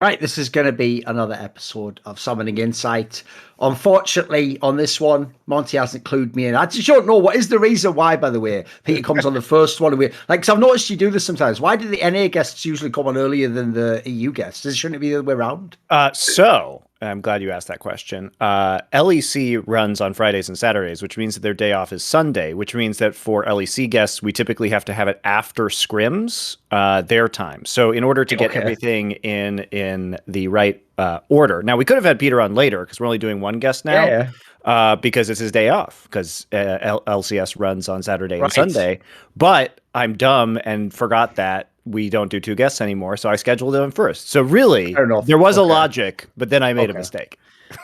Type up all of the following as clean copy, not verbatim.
Right, this is going to be another episode of Summoning Insight. Unfortunately, on this one, Monty hasn't clued me in. I just don't know what is the reason why, by the way. Peter comes on the first one. Because I've noticed you do this sometimes. Why do the NA guests usually come on earlier than the EU guests? Shouldn't it be the other way around? So I'm glad you asked that question. LEC runs on Fridays and Saturdays, which means that their day off is Sunday, which means that for LEC guests, we typically have to have it after scrims, their time. So in order to get everything in the right order. Now, we could have had Peter on later because we're only doing one guest now. Because it's his day off, because LCS runs on Saturday and Sunday. But I'm dumb and forgot that we don't do two guests anymore, so I scheduled them first. So really, there was a logic, but then I made a mistake.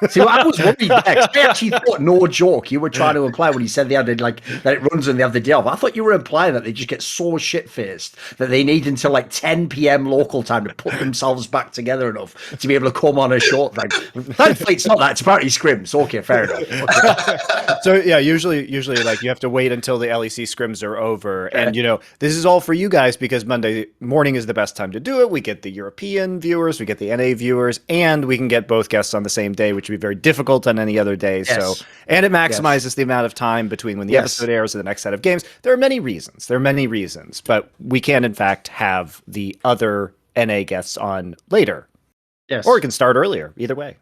See, I was worried next. I actually thought, no joke, you were trying to imply when you said they had that it runs on the other day off. I thought you were implying that they just get so shit-faced that they need until 10 p.m. local time to put themselves back together enough to be able to come on a short thing. Thankfully, it's not that. It's apparently scrims. Okay, fair enough. Okay. So yeah, usually you have to wait until the LEC scrims are over, and this is all for you guys because Monday morning is the best time to do it. We get the European viewers, we get the NA viewers, and we can get both guests on the same day, which would be very difficult on any other day. So, and it maximizes the amount of time between when the episode airs and the next set of games. There are many reasons, but we can in fact have the other NA guests on later. Yes. Or we can start earlier. Either way.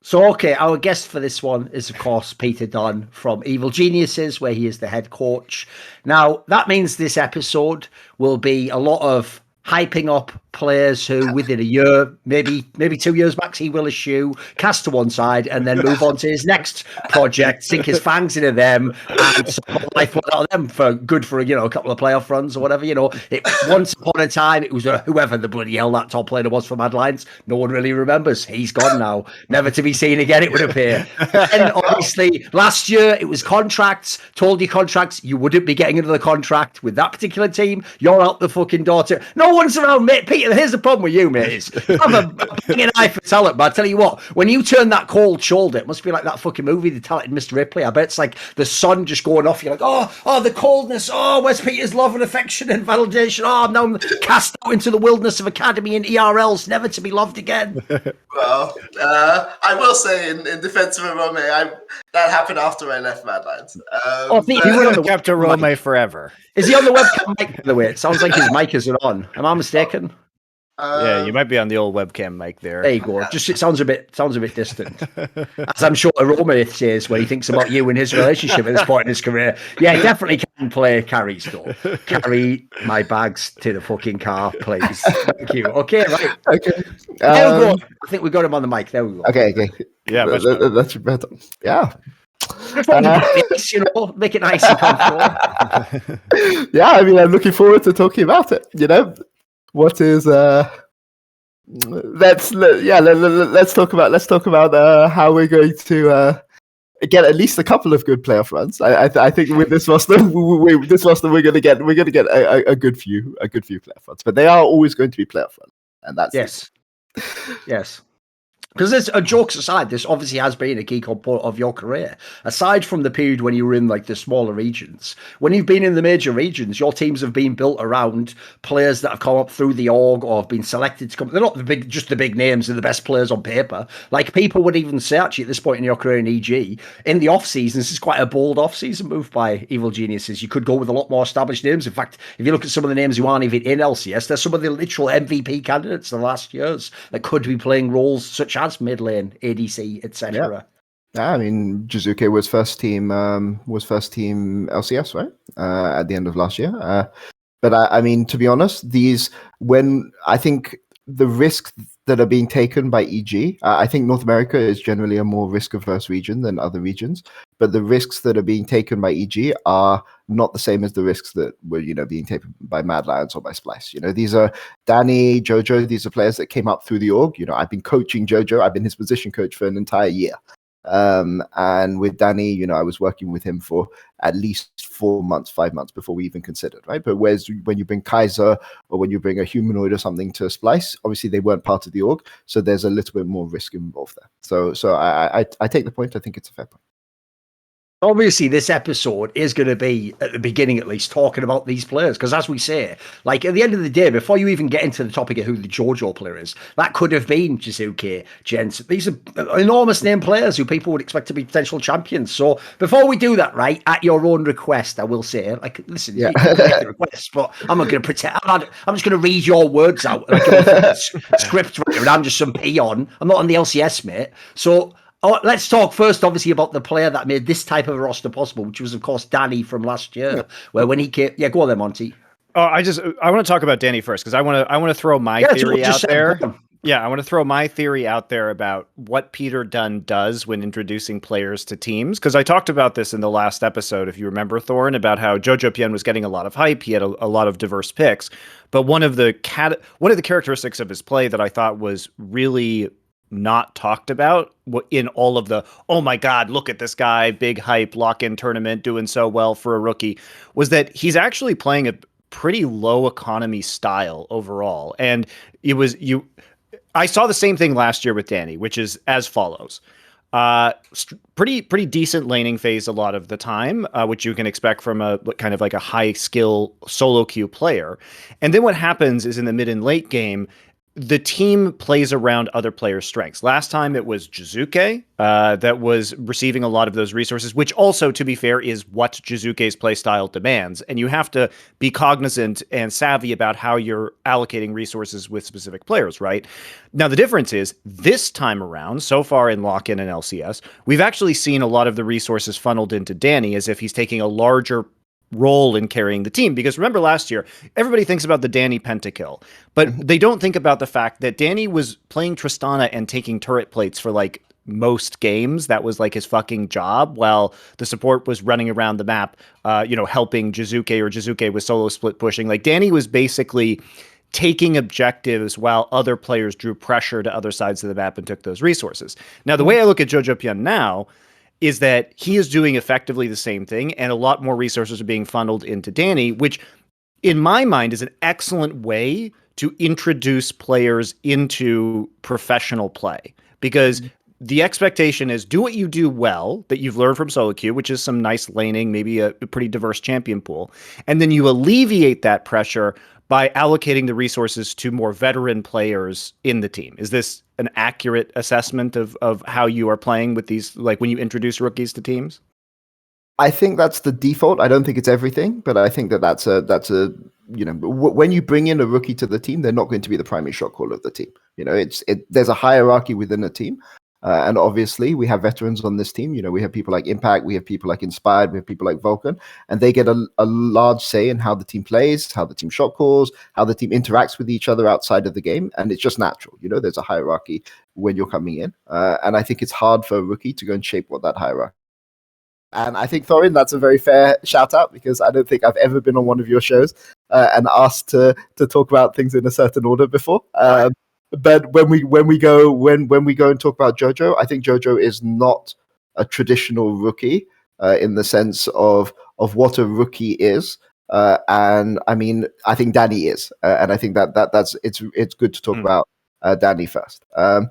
So, okay, our guest for this one is, of course, Peter Dunn from Evil Geniuses, where he is the head coach. Now, that means this episode will be a lot of hyping up players who within a year, maybe 2 years max, he will eschew, cast to one side, and then move on to his next project, sink his fangs into them, and support life out of them for a couple of playoff runs or whatever. Once upon a time, it was whoever the bloody hell that top player was for Mad Lions. No one really remembers. He's gone now, never to be seen again, it would appear. And obviously, last year it was contracts. Told you contracts, you wouldn't be getting another contract with that particular team. You're out the fucking door. No one's around, mate. Peter, here's the problem with you, mate. I'm a banging eye for talent, but I tell you what, when you turn that cold shoulder, it must be like that fucking movie, The Talented Mr. Ripley. I bet it's like the sun just going off. You're like, oh, the coldness. Oh, where's Peter's love and affection and validation? Oh, now I'm cast out into the wilderness of academy and ERLs, never to be loved again. Well, I will say in defense of Rome, that happened after I left Mad Lions. He would have kept a Rome forever. Is he on the webcam mic, by the way? It sounds like his mic isn't on. Am I mistaken? Yeah, you might be on the old webcam mic there. There you go. Just it sounds a bit distant, as I'm sure Roma says when he thinks about you and his relationship at this point in his career. Yeah, he definitely can play carry though. Carry my bags to the fucking car, please. Thank you. Okay, right. Okay. There we go. I think we got him on the mic. There we go. Okay. Yeah, that's better. Yeah. Make it nice and comfortable. Yeah, I mean, I'm looking forward to talking about it. What is let's talk about how we're going to get at least a couple of good playoff runs. I think with this roster, we're going to get a good few playoff runs, but they are always going to be playoff runs, and that's yes. Because there's jokes aside, this obviously has been a key component of your career. Aside from the period when you were in the smaller regions, when you've been in the major regions, your teams have been built around players that have come up through the org or have been selected to come. They're not just the big names, they're the best players on paper. Like people would even say, actually, at this point in your career in EG, in the off season, this is quite a bold off season move by Evil Geniuses. You could go with a lot more established names. In fact, if you look at some of the names who aren't even in LCS, they're some of the literal MVP candidates in the last years that could be playing roles such as mid lane, ADC, etc. Yeah, I mean, Jizuke was first team LCS, right? At the end of last year. But I mean, to be honest, I think the risks that are being taken by EG, I think North America is generally a more risk-averse region than other regions, but the risks that are being taken by EG are not the same as the risks that were, being taken by Mad Lions or by Splice. These are Danny, Jojo, these are players that came up through the org. I've been coaching Jojo. I've been his position coach for an entire year. And with Danny, I was working with him for at least 4 months, 5 months before we even considered, right? But whereas when you bring Kaiser or when you bring a humanoid or something to Splice, obviously they weren't part of the org, so there's a little bit more risk involved there. So I take the point. I think it's a fair point. Obviously, this episode is going to be, at the beginning at least, talking about these players. Because as we say, like at the end of the day, before you even get into the topic of who the JoJo player is, that could have been Jizuke, Jens. These are enormous name players who people would expect to be potential champions. So before we do that, right, at your own request, I will say, like, listen, you can make the request, but I'm not going to pretend. I'm just going to read your words out like a script writer, and I'm just some peon. I'm not on the LCS, mate. So. Oh, let's talk first, obviously, about the player that made this type of a roster possible, which was, of course, Danny from last year. Where when he came, go on there, Monty. Oh, I want to talk about Danny first because I want to throw my theory out there. Yeah, I want to throw my theory out there about what Peter Dunn does when introducing players to teams. Because I talked about this in the last episode, if you remember, Thorin, about how Jojopyun was getting a lot of hype. He had a lot of diverse picks, but one of the characteristics of his play that I thought was really not talked about in all of the, oh my God, look at this guy, big hype, lock-in tournament, doing so well for a rookie, was that he's actually playing a pretty low economy style overall. And I saw the same thing last year with Danny, which is as follows. Pretty decent laning phase a lot of the time, which you can expect from a kind of like a high skill solo queue player. And then what happens is in the mid and late game, the team plays around other players' strengths. Last time it was Jizuke that was receiving a lot of those resources, which also, to be fair, is what Jizuke's playstyle demands. And you have to be cognizant and savvy about how you're allocating resources with specific players, right? Now, the difference is this time around, so far in Lock-In and LCS, we've actually seen a lot of the resources funneled into Danny as if he's taking a larger role in carrying the team. Because remember last year, everybody thinks about the Danny pentakill, but they don't think about the fact that Danny was playing Tristana and taking turret plates for like most games. That was like his fucking job, while the support was running around the map, helping Jizuke, or Jizuke was solo split pushing. Like Danny was basically taking objectives while other players drew pressure to other sides of the map and took those resources. Now, the way I look at Jojopyun now is that he is doing effectively the same thing, and a lot more resources are being funneled into Danny, which in my mind is an excellent way to introduce players into professional play, because the expectation is do what you do well that you've learned from solo queue, which is some nice laning, maybe a pretty diverse champion pool. And then you alleviate that pressure by allocating the resources to more veteran players in the team. Is this an accurate assessment of how you are playing with these, like when you introduce rookies to teams? I think that's the default. I don't think it's everything, but I think that's a when you bring in a rookie to the team, they're not going to be the primary shot caller of the team. There's a hierarchy within a team. And obviously, we have veterans on this team. We have people like Impact, we have people like Inspired, we have people like Vulcan, and they get a large say in how the team plays, how the team shot calls, how the team interacts with each other outside of the game. And it's just natural. There's a hierarchy when you're coming in. And I think it's hard for a rookie to go and shape what that hierarchy. And I think, Thorin, that's a very fair shout out, because I don't think I've ever been on one of your shows and asked to talk about things in a certain order before. But when we go and talk about Jojo, I think Jojo is not a traditional rookie in the sense of what a rookie is. And I mean, I think Danny is, and I think that's it's good to talk about Danny first. On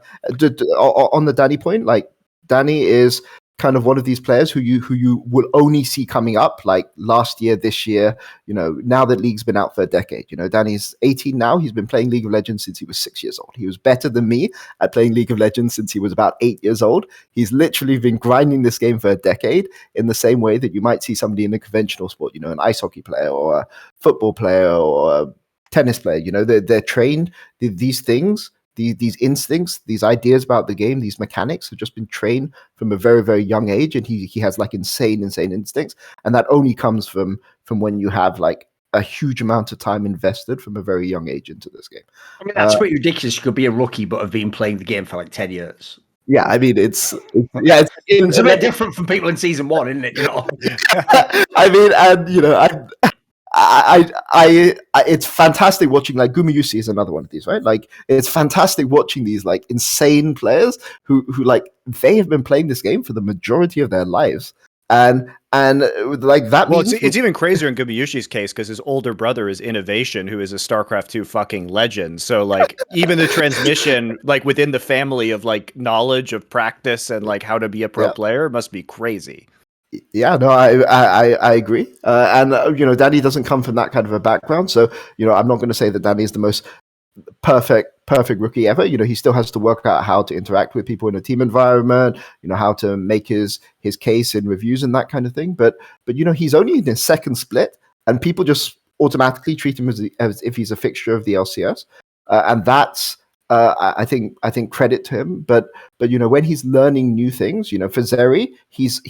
the Danny point, like Danny is kind of one of these players who you will only see coming up, like last year, this year, now that League's been out for a decade. Danny's 18 now. He's been playing League of Legends since he was 6 years old. He was better than me at playing League of Legends since he was about 8 years old. He's literally been grinding this game for a decade, in the same way that you might see somebody in a conventional sport, an ice hockey player or a football player or a tennis player. They're trained. These things, these instincts, these ideas about the game, these mechanics have just been trained from a very, very young age, and he has like insane instincts, and that only comes from when you have like a huge amount of time invested from a very young age into this game. I mean, that's pretty ridiculous. You could be a rookie but have been playing the game for like 10 years. Yeah, I mean, it's a bit different from people in season one, isn't it? I mean, and I it's fantastic watching, like Gumayusi is another one of these, right? Like it's fantastic watching these like insane players who like they have been playing this game for the majority of their lives, and like that. Well, it's even crazier in Gumayushi's case because his older brother is Innovation, who is a StarCraft 2 fucking legend. So like even the transmission like within the family of like knowledge of practice and like how to be a pro player must be crazy. Yeah, no, I agree. And Danny doesn't come from that kind of a background, so I'm not going to say that Danny is the most perfect rookie ever. He still has to work out how to interact with people in a team environment, how to make his case in reviews and that kind of thing. But he's only in his second split, and people just automatically treat him as if he's a fixture of the LCS, and that's I think credit to him. But when he's learning new things, for Zeri, he's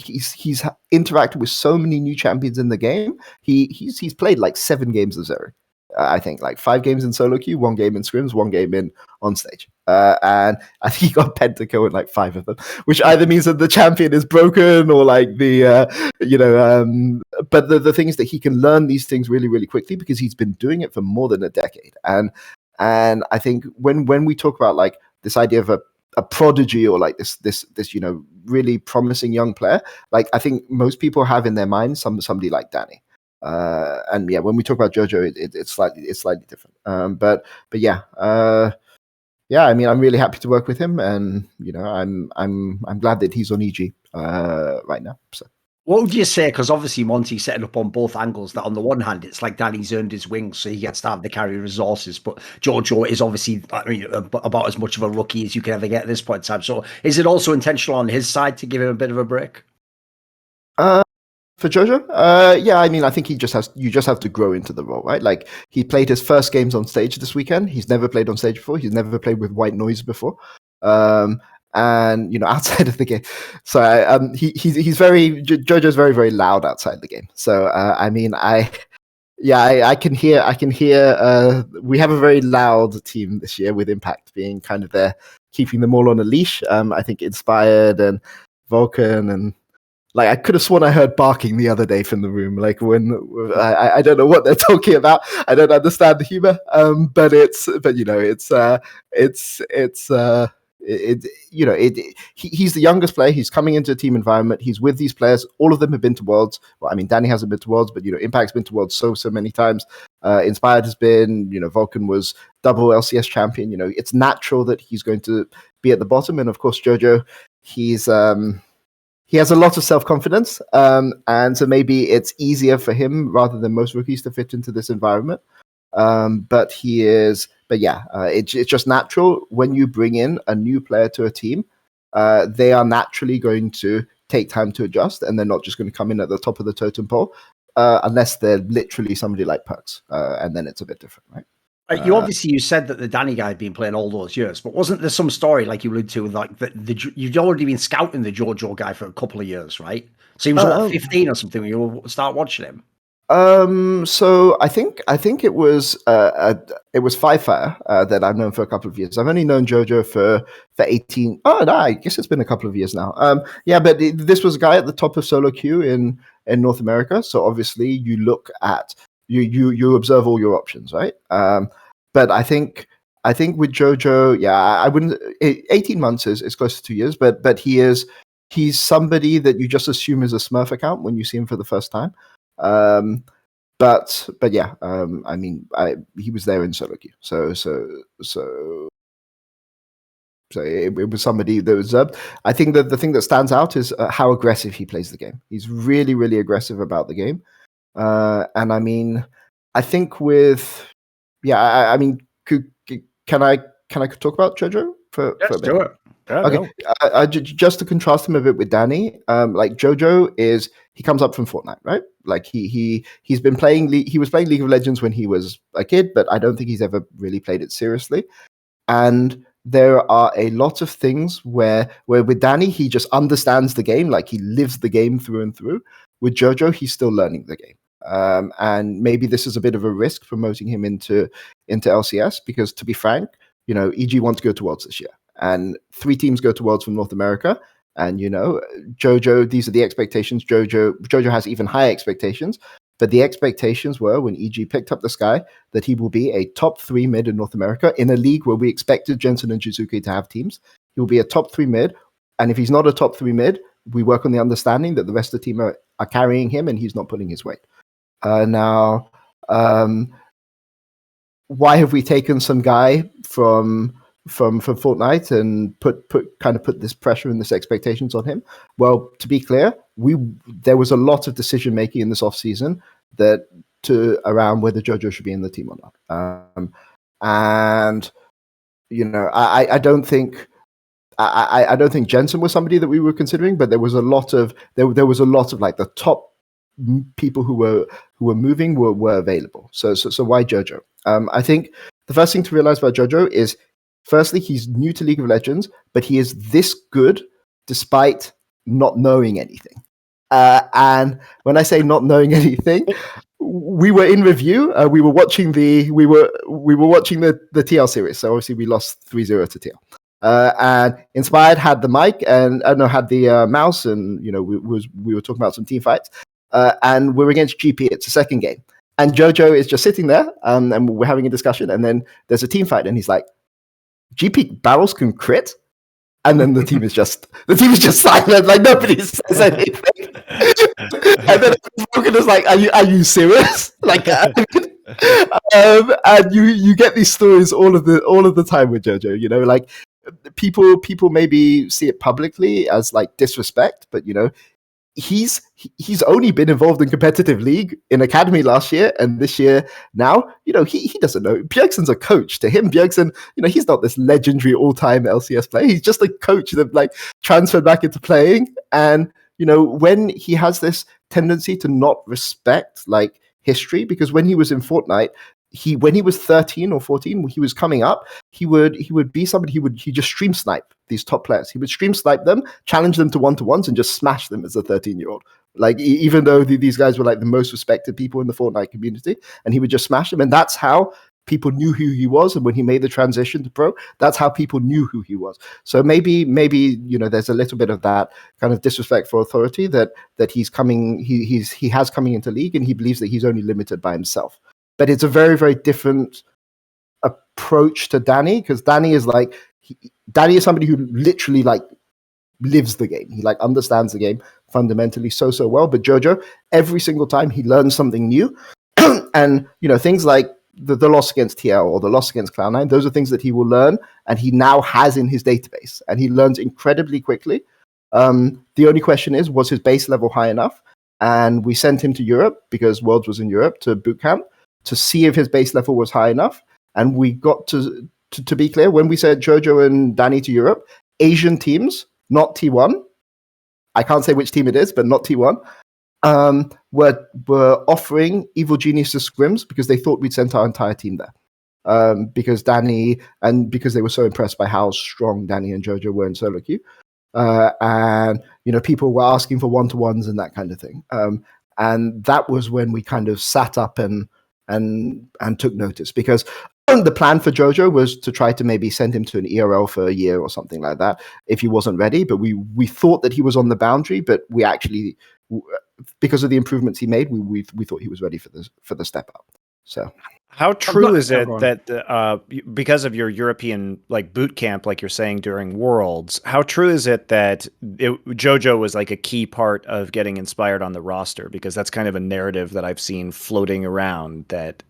interacted with so many new champions in the game. He's played like 7 games of Zeri. I think like 5 games in solo queue, 1 game in scrims, 1 game in on stage, and I think he got pentakill in like 5 of them, which either means that the champion is broken or like the But the thing is that he can learn these things really, really quickly because he's been doing it for more than a decade, and I think when we talk about like this idea of a prodigy or like this really promising young player, like I think most people have in their mind somebody like Danny. And yeah, when we talk about Jojo, it's slightly different. But yeah, I mean, I'm really happy to work with him, and I'm glad that he's on EG right now. So. What would you say? Because obviously Monty's setting up on both angles. That on the one hand, it's like Danny's earned his wings, so he gets to have the carry resources. But Jojo is obviously, about as much of a rookie as you can ever get at this point in time. So is it also intentional on his side to give him a bit of a break? For Jojo, yeah, I mean, I think you just have to grow into the role, right? Like he played his first games on stage this weekend. He's never played on stage before. He's never played with white noise before, and outside of the game, so he's Jojo's very, very loud outside the game. So I mean, I can hear. We have a very loud team this year with Impact being kind of there, keeping them all on a leash. I think Inspired and Vulcan and. Like I could have sworn I heard barking the other day from the room. Like when I don't know what they're talking about. I don't understand the humor. He's the youngest player. He's coming into a team environment. He's with these players. All of them have been to Worlds. Well, I mean, Danny hasn't been to Worlds, but Impact's been to Worlds so many times. Inspired has been. Vulcan was double LCS champion. It's natural that he's going to be at the bottom. And of course, Jojo, he has a lot of self-confidence, and so maybe it's easier for him rather than most rookies to fit into this environment. But it's just natural when you bring in a new player to a team. They are naturally going to take time to adjust, and they're not just going to come in at the top of the totem pole unless they're literally somebody like Perks, and then it's a bit different, right? You said that the Danny guy had been playing all those years, but wasn't there some story like you alluded to, like you'd already been scouting the Jojo guy for a couple of years, right? So he was 15 or something when you start watching him. So I think it was Firefire that I've known for a couple of years. I've only known Jojo for 18. Oh no, I guess it's been a couple of years now. But this was a guy at the top of solo queue in North America. So obviously you look at you observe all your options, right? But I think with Jojo, I wouldn't. 18 months is close to 2 years, but he's somebody that you just assume is a Smurf account when you see him for the first time. But yeah, I mean, he was there in solo queue, so it was somebody that was. I think that the thing that stands out is how aggressive he plays the game. He's really, really aggressive about the game, and I mean, I think with I mean, can I talk about Jojo for a bit? Sure. Okay, just to contrast him a bit with Danny, like Jojo he comes up from Fortnite, right? Like he's been playing. He was playing League of Legends when he was a kid, but I don't think he's ever really played it seriously. And there are a lot of things where with Danny he just understands the game, like he lives the game through and through. With Jojo, he's still learning the game. And maybe this is a bit of a risk promoting him into LCS because, to be frank, EG want to go to Worlds this year, and 3 teams go to Worlds from North America. And Jojo, these are the expectations. Jojo has even higher expectations, but the expectations were when EG picked up the Sky that he will be a top 3 mid in North America in a league where we expected Jensen and Jizuki to have teams. He will be a top 3 mid, and if he's not a top 3 mid, we work on the understanding that the rest of the team are carrying him, and he's not pulling his weight. Now, why have we taken some guy from from Fortnite and put this pressure and this expectations on him. Well, to be clear, there was a lot of decision making in this off season around whether Jojo should be in the team or not. And I don't think I don't think Jensen was somebody that we were considering, but there was a lot of like the top people who were moving were available. So why Jojo? I think the first thing to realize about Jojo is, firstly, he's new to League of Legends, but he is this good despite not knowing anything. And when I say not knowing anything, we were in review. We were watching the TL series. So obviously we lost 3-0 to TL. And Inspired had the mic and had the mouse, and we were talking about some team fights. And we're against GP. It's a second game. And Jojo is just sitting there, and we're having a discussion, and then there's a team fight, and he's like, GP barrels can crit? And then the team is just silent, like nobody says anything. And then Broken is like, are you serious? Like, and you get these stories all of the time with Jojo. Like people maybe see it publicly as like disrespect, but he's only been involved in competitive league in academy last year, and this year now, he doesn't know. Bjergsen's a coach. To him, Bjergsen, he's not this legendary all-time LCS player. He's just a coach that like transferred back into playing. And when he has this tendency to not respect like history, because when he was in Fortnite, when he was 13 or 14, he was coming up, he would be somebody, he just stream snipe these top players. He would stream snipe them, challenge them to one-to-ones, and just smash them as a 13-year-old. Like, even though these guys were like the most respected people in the Fortnite community, and he would just smash them. And that's how people knew who he was. And when he made the transition to pro, that's how people knew who he was. So maybe there's a little bit of that kind of disrespect for authority that he has coming into league, and he believes that he's only limited by himself. But it's a very, very different approach to Danny, because Danny is somebody who literally like lives the game. He like understands the game fundamentally so well. But Jojo, every single time he learns something new, and things like the loss against TL or the loss against Cloud9, those are things that he will learn, and he now has in his database, and he learns incredibly quickly. The only question is, was his base level high enough? And we sent him to Europe, because Worlds was in Europe, to boot camp, to see if his base level was high enough. And we got to be clear, when we said Jojo and Danny to Europe, Asian teams, not T1, I can't say which team it is, but not T1, were offering Evil Geniuses scrims because they thought we'd sent our entire team there. Because Danny, and because they were so impressed by how strong Danny and Jojo were in solo queue. And people were asking for one-to-ones and that kind of thing. And that was when we kind of sat up and took notice, because the plan for Jojo was to try to maybe send him to an ERL for a year or something like that if he wasn't ready. But we thought that he was on the boundary, but we actually, because of the improvements he made, we thought he was ready for the step up. So how true is it that because of your European like boot camp, like you're saying during Worlds, how true is it that Jojo was like a key part of getting Inspired on the roster? Because that's kind of a narrative that I've seen floating around, that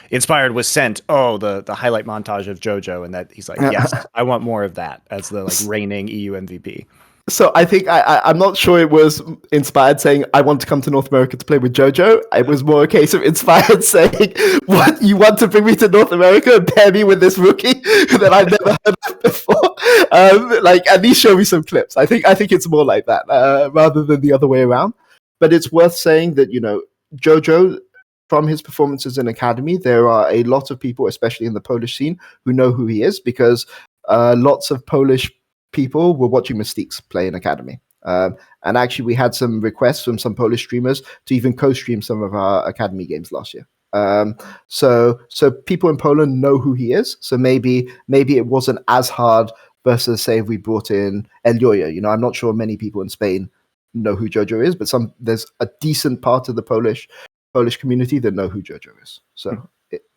Inspired was sent the highlight montage of Jojo, and that he's like, yes, I want more of that as the like reigning EU MVP. So I think I'm not sure it was Inspired saying, I want to come to North America to play with Jojo. It was more a case of Inspired saying, what, you want to bring me to North America and pair me with this rookie that I've never heard of before? At least show me some clips. I think it's more like that rather than the other way around. But it's worth saying that, Jojo, from his performances in Academy, there are a lot of people, especially in the Polish scene, who know who he is, because lots of Polish people were watching Mystiques play in Academy. And actually, we had some requests from some Polish streamers to even co-stream some of our Academy games last year. So people in Poland know who he is. So maybe it wasn't as hard versus, say, if we brought in Elioya. I'm not sure many people in Spain know who Jojo is, but there's a decent part of the Polish community that know who Jojo is. So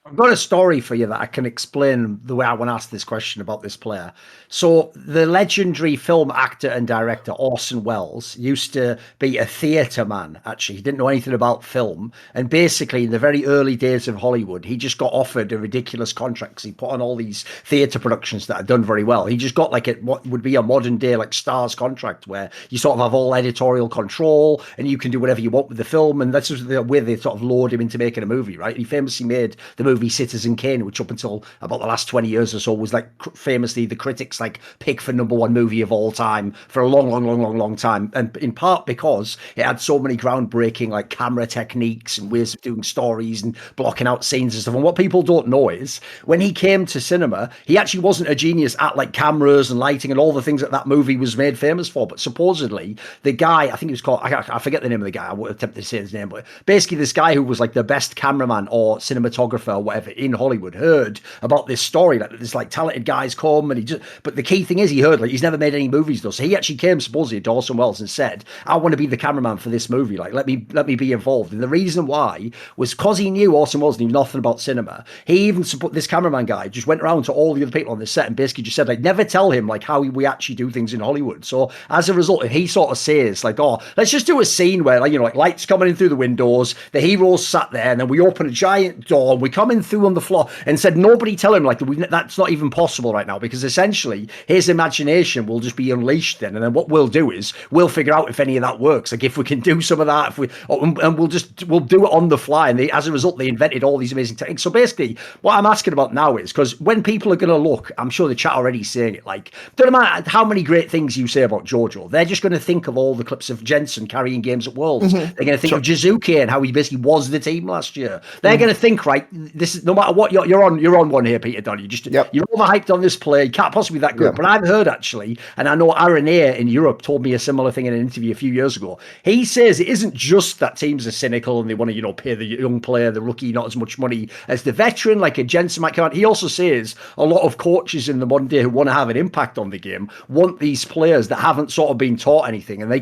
I've got a story for you that I can explain the way I want to ask this question about this player. So, the legendary film actor and director Orson Welles used to be a theatre man, actually. He didn't know anything about film. And basically, in the very early days of Hollywood, he just got offered a ridiculous contract because he put on all these theatre productions that had done very well. He just got like what would be a modern day like stars contract where you sort of have all editorial control and you can do whatever you want with the film. And that's just the way they sort of lured him into making a movie, right? He famously made the movie Citizen Kane, which up until about the last 20 years or so was like famously the critics like pick for #1 movie of all time for a long time. And in part because it had so many groundbreaking like camera techniques and ways of doing stories and blocking out scenes and stuff. And what people don't know is when he came to cinema, he actually wasn't a genius at like cameras and lighting and all the things that movie was made famous for. But supposedly the guy, I think he was called, I forget the name of the guy, I would attempt to say his name, but basically this guy who was like the best cameraman or cinematographer or whatever in Hollywood heard about this story, like this like talented guys come and but the key thing is he heard like he's never made any movies though. So he actually came supposedly to Orson Welles and said, I want to be the cameraman for this movie. Like, let me be involved. And the reason why was because he knew Orson Welles knew nothing about cinema. He even this cameraman guy just went around to all the other people on the set and basically just said, like, never tell him like how we actually do things in Hollywood. So as a result, he sort of says like, oh, let's just do a scene where like, you know, like lights coming in through the windows, the heroes sat there, and then we open a giant door, and we come in through on the floor, and said, nobody tell him like that's not even possible right now, because essentially his imagination will just be unleashed then, and then what we'll do is we'll figure out if any of that works, like if we can do some of that, and we'll do it on the fly. And as a result, they invented all these amazing techniques. So basically, what I'm asking about now is, because when people are going to look, I'm sure the chat already saying it, like, don't matter how many great things you say about Jojo, they're just going to think of all the clips of Jensen carrying games at Worlds. They're going to think of Jizuke and how he basically was the team last year. They're going to think, right, this is, no matter what, you're on one here, Peter Dunn. You're overhyped on this play. You can't possibly be that good. But I've heard actually, and I know Aaron Ayer in Europe told me a similar thing in an interview a few years ago. He says it isn't just that teams are cynical and they want to, you know, pay the young player, the rookie, not as much money as the veteran, like a Jensen might come out. He also says a lot of coaches in the modern day who want to have an impact on the game want these players that haven't sort of been taught anything, and they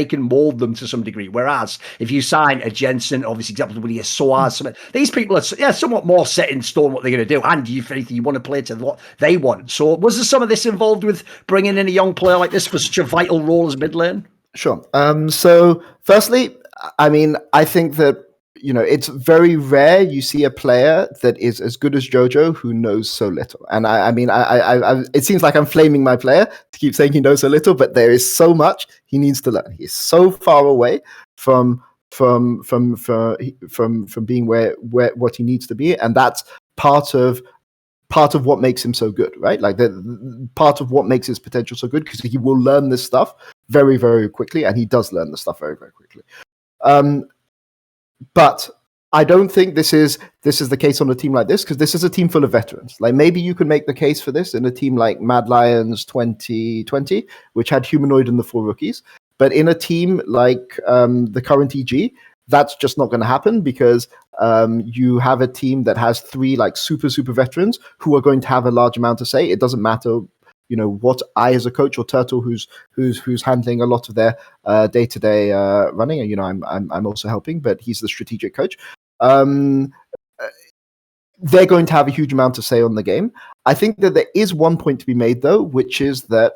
can mold them to some degree. Whereas if you sign a Jensen, obviously example with a Soaz, these people are somewhat more set in stone what they're going to do, and if anything, you want to play to what they want. So was there some of this involved with bringing in a young player like this for such a vital role as mid lane? Sure. So firstly, I mean, I think that, you know, it's very rare you see a player that is as good as Jojo who knows so little. And I mean, it seems like I'm flaming my player to keep saying he knows so little, but there is so much he needs to learn. He's so far away from being where what he needs to be, and that's part of what makes him so good, right? Like the part of what makes his potential so good, because he will learn this stuff very, very quickly, and he does learn the stuff very, very quickly. But I don't think this is the case on a team like this, because this is a team full of veterans. Like, maybe you could make the case for this in a team like Mad Lions 2020, which had Humanoid and the 4 rookies. But in a team like the current EG, that's just not going to happen, because you have a team that has 3 like super veterans who are going to have a large amount to say. It doesn't matter, you know, what I as a coach, or Turtle who's handling a lot of their day-to-day running, and you know, I'm also helping, but he's the strategic coach. They're going to have a huge amount to say on the game. I think that there is one point to be made though, which is that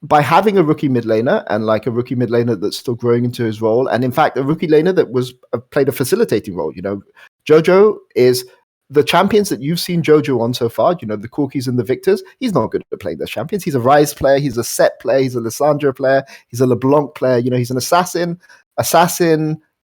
by having a rookie mid laner, and like a rookie mid laner that's still growing into his role, and in fact a rookie laner that was played a facilitating role. You know, Jojo is the champions that you've seen Jojo on so far, you know, the Corkis and the Victors. He's not good at playing those champions. He's a Ryze player, he's a Set player, he's a Lissandra player, he's a LeBlanc player. You know, he's an assassin,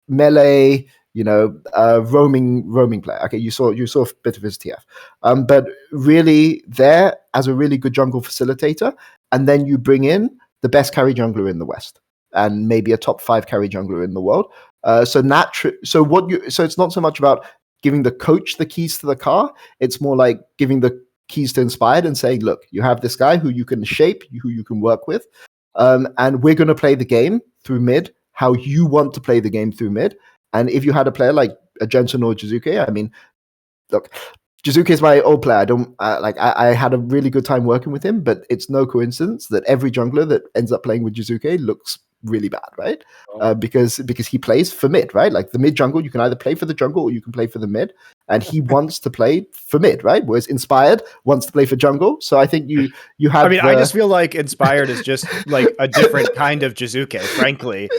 melee, you know, roaming player. Okay, you saw a bit of his TF, but really there as a really good jungle facilitator. And then you bring in the best carry jungler in the West, and maybe a top 5 carry jungler in the world. So it's not so much about giving the coach the keys to the car. It's more like giving the keys to Inspired and saying, look, you have this guy who you can shape, who you can work with, and we're going to play the game through mid how you want to play the game through mid. And if you had a player like a Jensen or Jizuke, I mean, look, Jizuke is my old player. I had a really good time working with him, but it's no coincidence that every jungler that ends up playing with Jizuke looks really bad, right? Because he plays for mid, right? Like the mid jungle, you can either play for the jungle or you can play for the mid, and he wants to play for mid, right? Whereas Inspired wants to play for jungle. So I think you have. I mean, I just feel like Inspired is just like a different kind of Jizuke, frankly.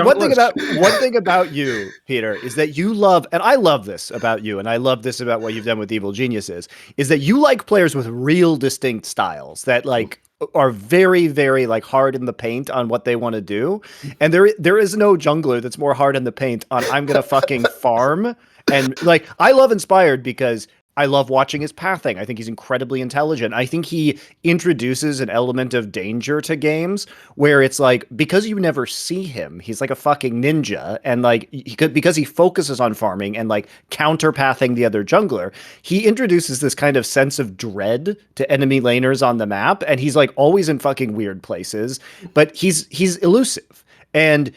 One thing about you, Peter, is that you love, and I love this about you, and I love this about what you've done with Evil Geniuses, is that you like players with real distinct styles that like are very, very like hard in the paint on what they want to do. And there is no jungler that's more hard in the paint on I'm gonna fucking farm. And like I love Inspired because I love watching his pathing. I think he's incredibly intelligent. I think he introduces an element of danger to games where it's like, because you never see him, he's like a fucking ninja. And like, because he focuses on farming and like counter pathing the other jungler, he introduces this kind of sense of dread to enemy laners on the map. And he's like always in fucking weird places, but he's elusive. And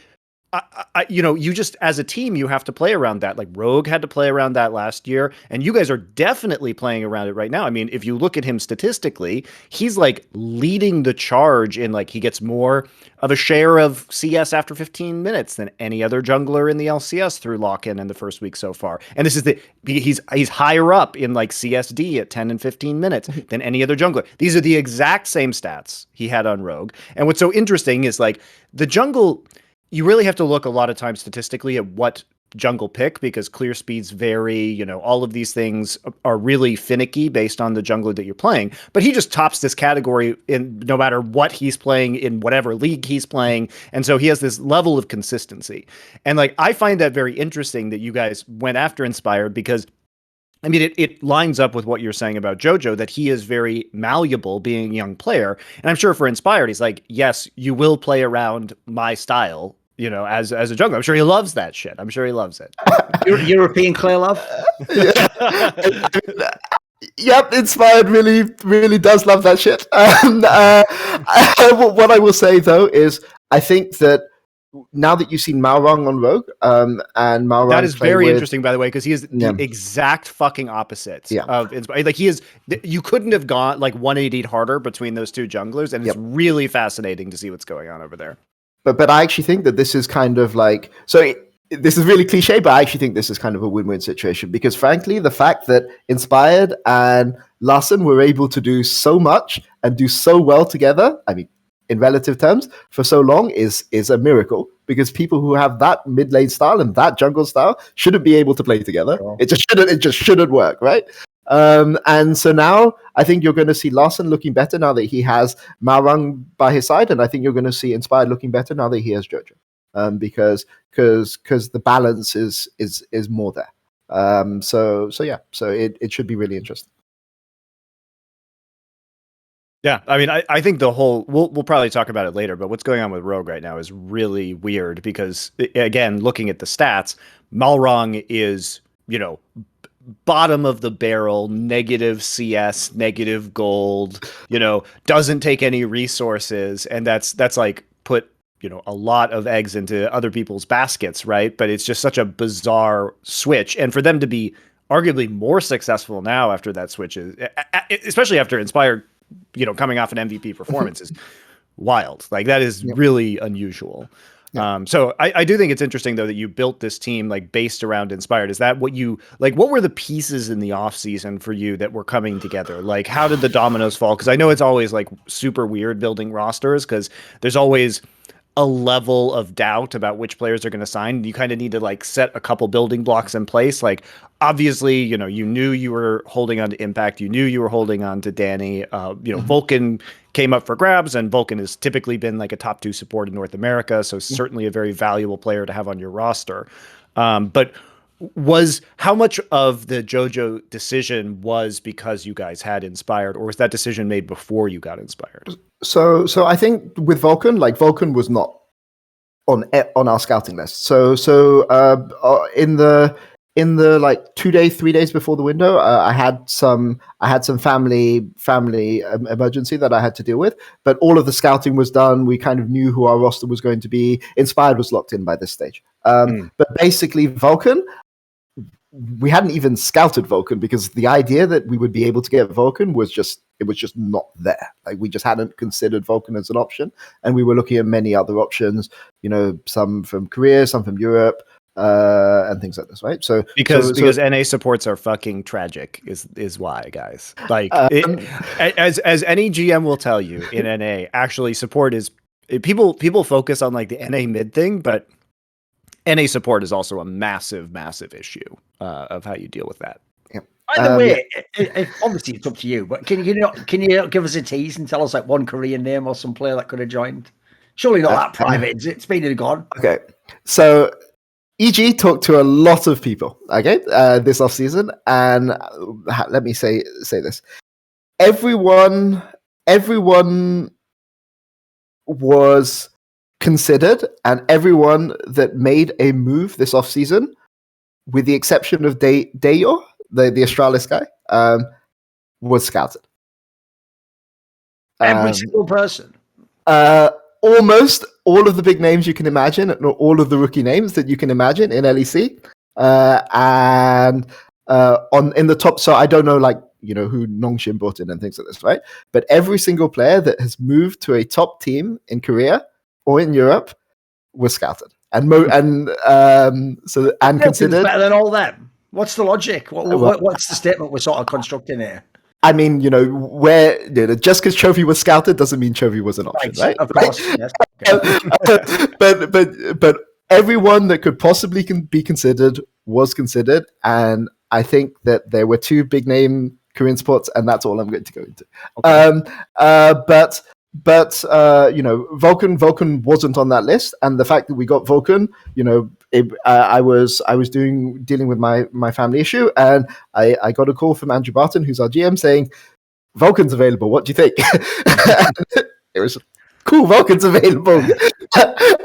you just as a team, you have to play around that. Like Rogue had to play around that last year, and you guys are definitely playing around it right now. I mean, if you look at him statistically, he's like leading the charge in like he gets more of a share of CS after 15 minutes than any other jungler in the LCS through lock-in in the first week so far. And this is he's higher up in like CSD at 10 and 15 minutes than any other jungler. These are the exact same stats he had on Rogue. And what's so interesting is like the jungle. You really have to look a lot of times statistically at what jungle pick because clear speeds vary, all of these things are really finicky based on the jungler that you're playing. But he just tops this category in no matter what he's playing in whatever league he's playing. And so he has this level of consistency. And like I find that very interesting that you guys went after Inspired because I mean, it lines up with what you're saying about Jojo, that he is very malleable being a young player. And I'm sure for Inspired, he's like, yes, you will play around my style, as a jungler. I'm sure he loves that shit. I'm sure he loves it. European clear love? Yep, Inspired really, really does love that shit. What I will say, though, is I think that now that you've seen Malrong on Rogue, and Malrong that is very interesting, by the way, because he is the exact fucking opposite of Inspired. Like he is, you couldn't have gone like 180 harder between those two junglers, and it's really fascinating to see what's going on over there. But I actually think that this is kind of like this is really cliche, but I actually think this is kind of a win-win situation because, frankly, the fact that Inspired and Larson were able to do so much and do so well together, I mean, in relative terms, for so long is a miracle because people who have that mid lane style and that jungle style shouldn't be able to play together. Sure. It just shouldn't work, right? And so now I think you're going to see Larson looking better now that he has Malrang by his side, and I think you're going to see Inspired looking better now that he has Jojo, because the balance is more there. So it should be really interesting. Yeah, I mean, I think the whole we'll probably talk about it later, but what's going on with Rogue right now is really weird because again, looking at the stats, Malrang is bottom of the barrel, negative CS, negative gold, doesn't take any resources, and that's like put a lot of eggs into other people's baskets, right? But it's just such a bizarre switch, and for them to be arguably more successful now after that switch is, especially after Inspired. Coming off an MVP performance is wild. Like that is really unusual. So I do think it's interesting though that you built this team like based around Inspired. Is that what you like? What were the pieces in the off season for you that were coming together? Like how did the dominoes fall? Because I know it's always like super weird building rosters because there's always a level of doubt about which players are going to sign. You kind of need to like set a couple building blocks in place. Like obviously, you knew you were holding on to Impact. You knew you were holding on to Danny. Vulcan came up for grabs, and Vulcan has typically been like a top 2 support in North America. So certainly a very valuable player to have on your roster. But how much of the Jojo decision was because you guys had Inspired, or was that decision made before you got Inspired? So I think with Vulcan, like Vulcan was not on our scouting list. So in the like 3 days before the window, I had some family emergency that I had to deal with. But all of the scouting was done. We kind of knew who our roster was going to be. Inspired was locked in by this stage. But basically, Vulcan. We hadn't even scouted Vulcan because the idea that we would be able to get Vulcan was just it was just not there. Like we just hadn't considered Vulcan as an option, and we were looking at many other options. Some from Korea, some from Europe, and things like this, right? So because NA supports are fucking tragic is why, guys. Like as any GM will tell you in NA, actually support is people focus on like the NA mid thing, but NA support is also a massive issue of how you deal with that. Yeah. By the way, obviously it's up to you, but can you give us a tease and tell us like one Korean name or some player that could have joined? Surely not that private. It's been and gone. Okay, so EG talked to a lot of people. Okay, this off season, and let me say this: everyone was considered, and everyone that made a move this off season, with the exception of Dayor, the Astralis guy, was scouted. Every single person. Almost all of the big names you can imagine, and all of the rookie names that you can imagine in LEC, and in the top. So I don't know, who Nongshin brought in and things like this, right? But every single player that has moved to a top team in Korea or in Europe was scouted, and considered better than all them. What's the logic? What's the statement we're sort of constructing here? I mean, just because Chovy was scouted doesn't mean Chovy was an option, right? Of course, yes. Okay. but everyone that could possibly be considered was considered, and I think that there were two big name Korean sports, and that's all I'm going to go into. Okay. But Vulcan wasn't on that list, and the fact that we got Vulcan, I was dealing with my family issue, and I got a call from Andrew Barton, who's our GM, saying Vulcan's available. What do you think? It was cool. Vulcan's available.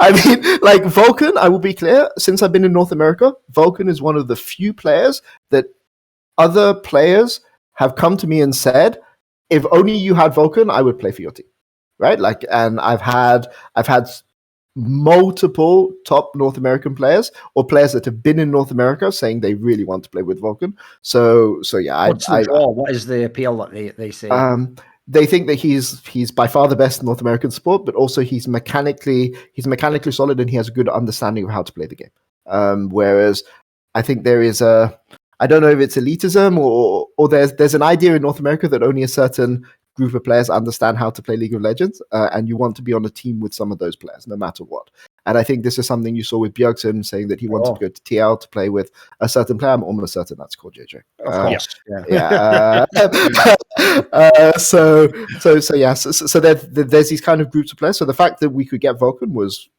I mean, Vulcan. I will be clear. Since I've been in North America, Vulcan is one of the few players that other players have come to me and said, if only you had Vulcan, I would play for your team. Right, and I've had multiple top North American players or players that have been in North America saying they really want to play with Vulcan. So yeah, what is the appeal that they say? They think that he's by far the best North American sport, but also he's mechanically solid and he has a good understanding of how to play the game. Whereas I think there is I don't know if it's elitism or there's an idea in North America that only a certain group of players understand how to play League of Legends, and you want to be on a team with some of those players, no matter what. And I think this is something you saw with Bjergsen saying that he wanted to go to TL to play with a certain player. I'm almost certain that's called JJ. Of course. So there's these kind of groups of players. So the fact that we could get Vulcan was,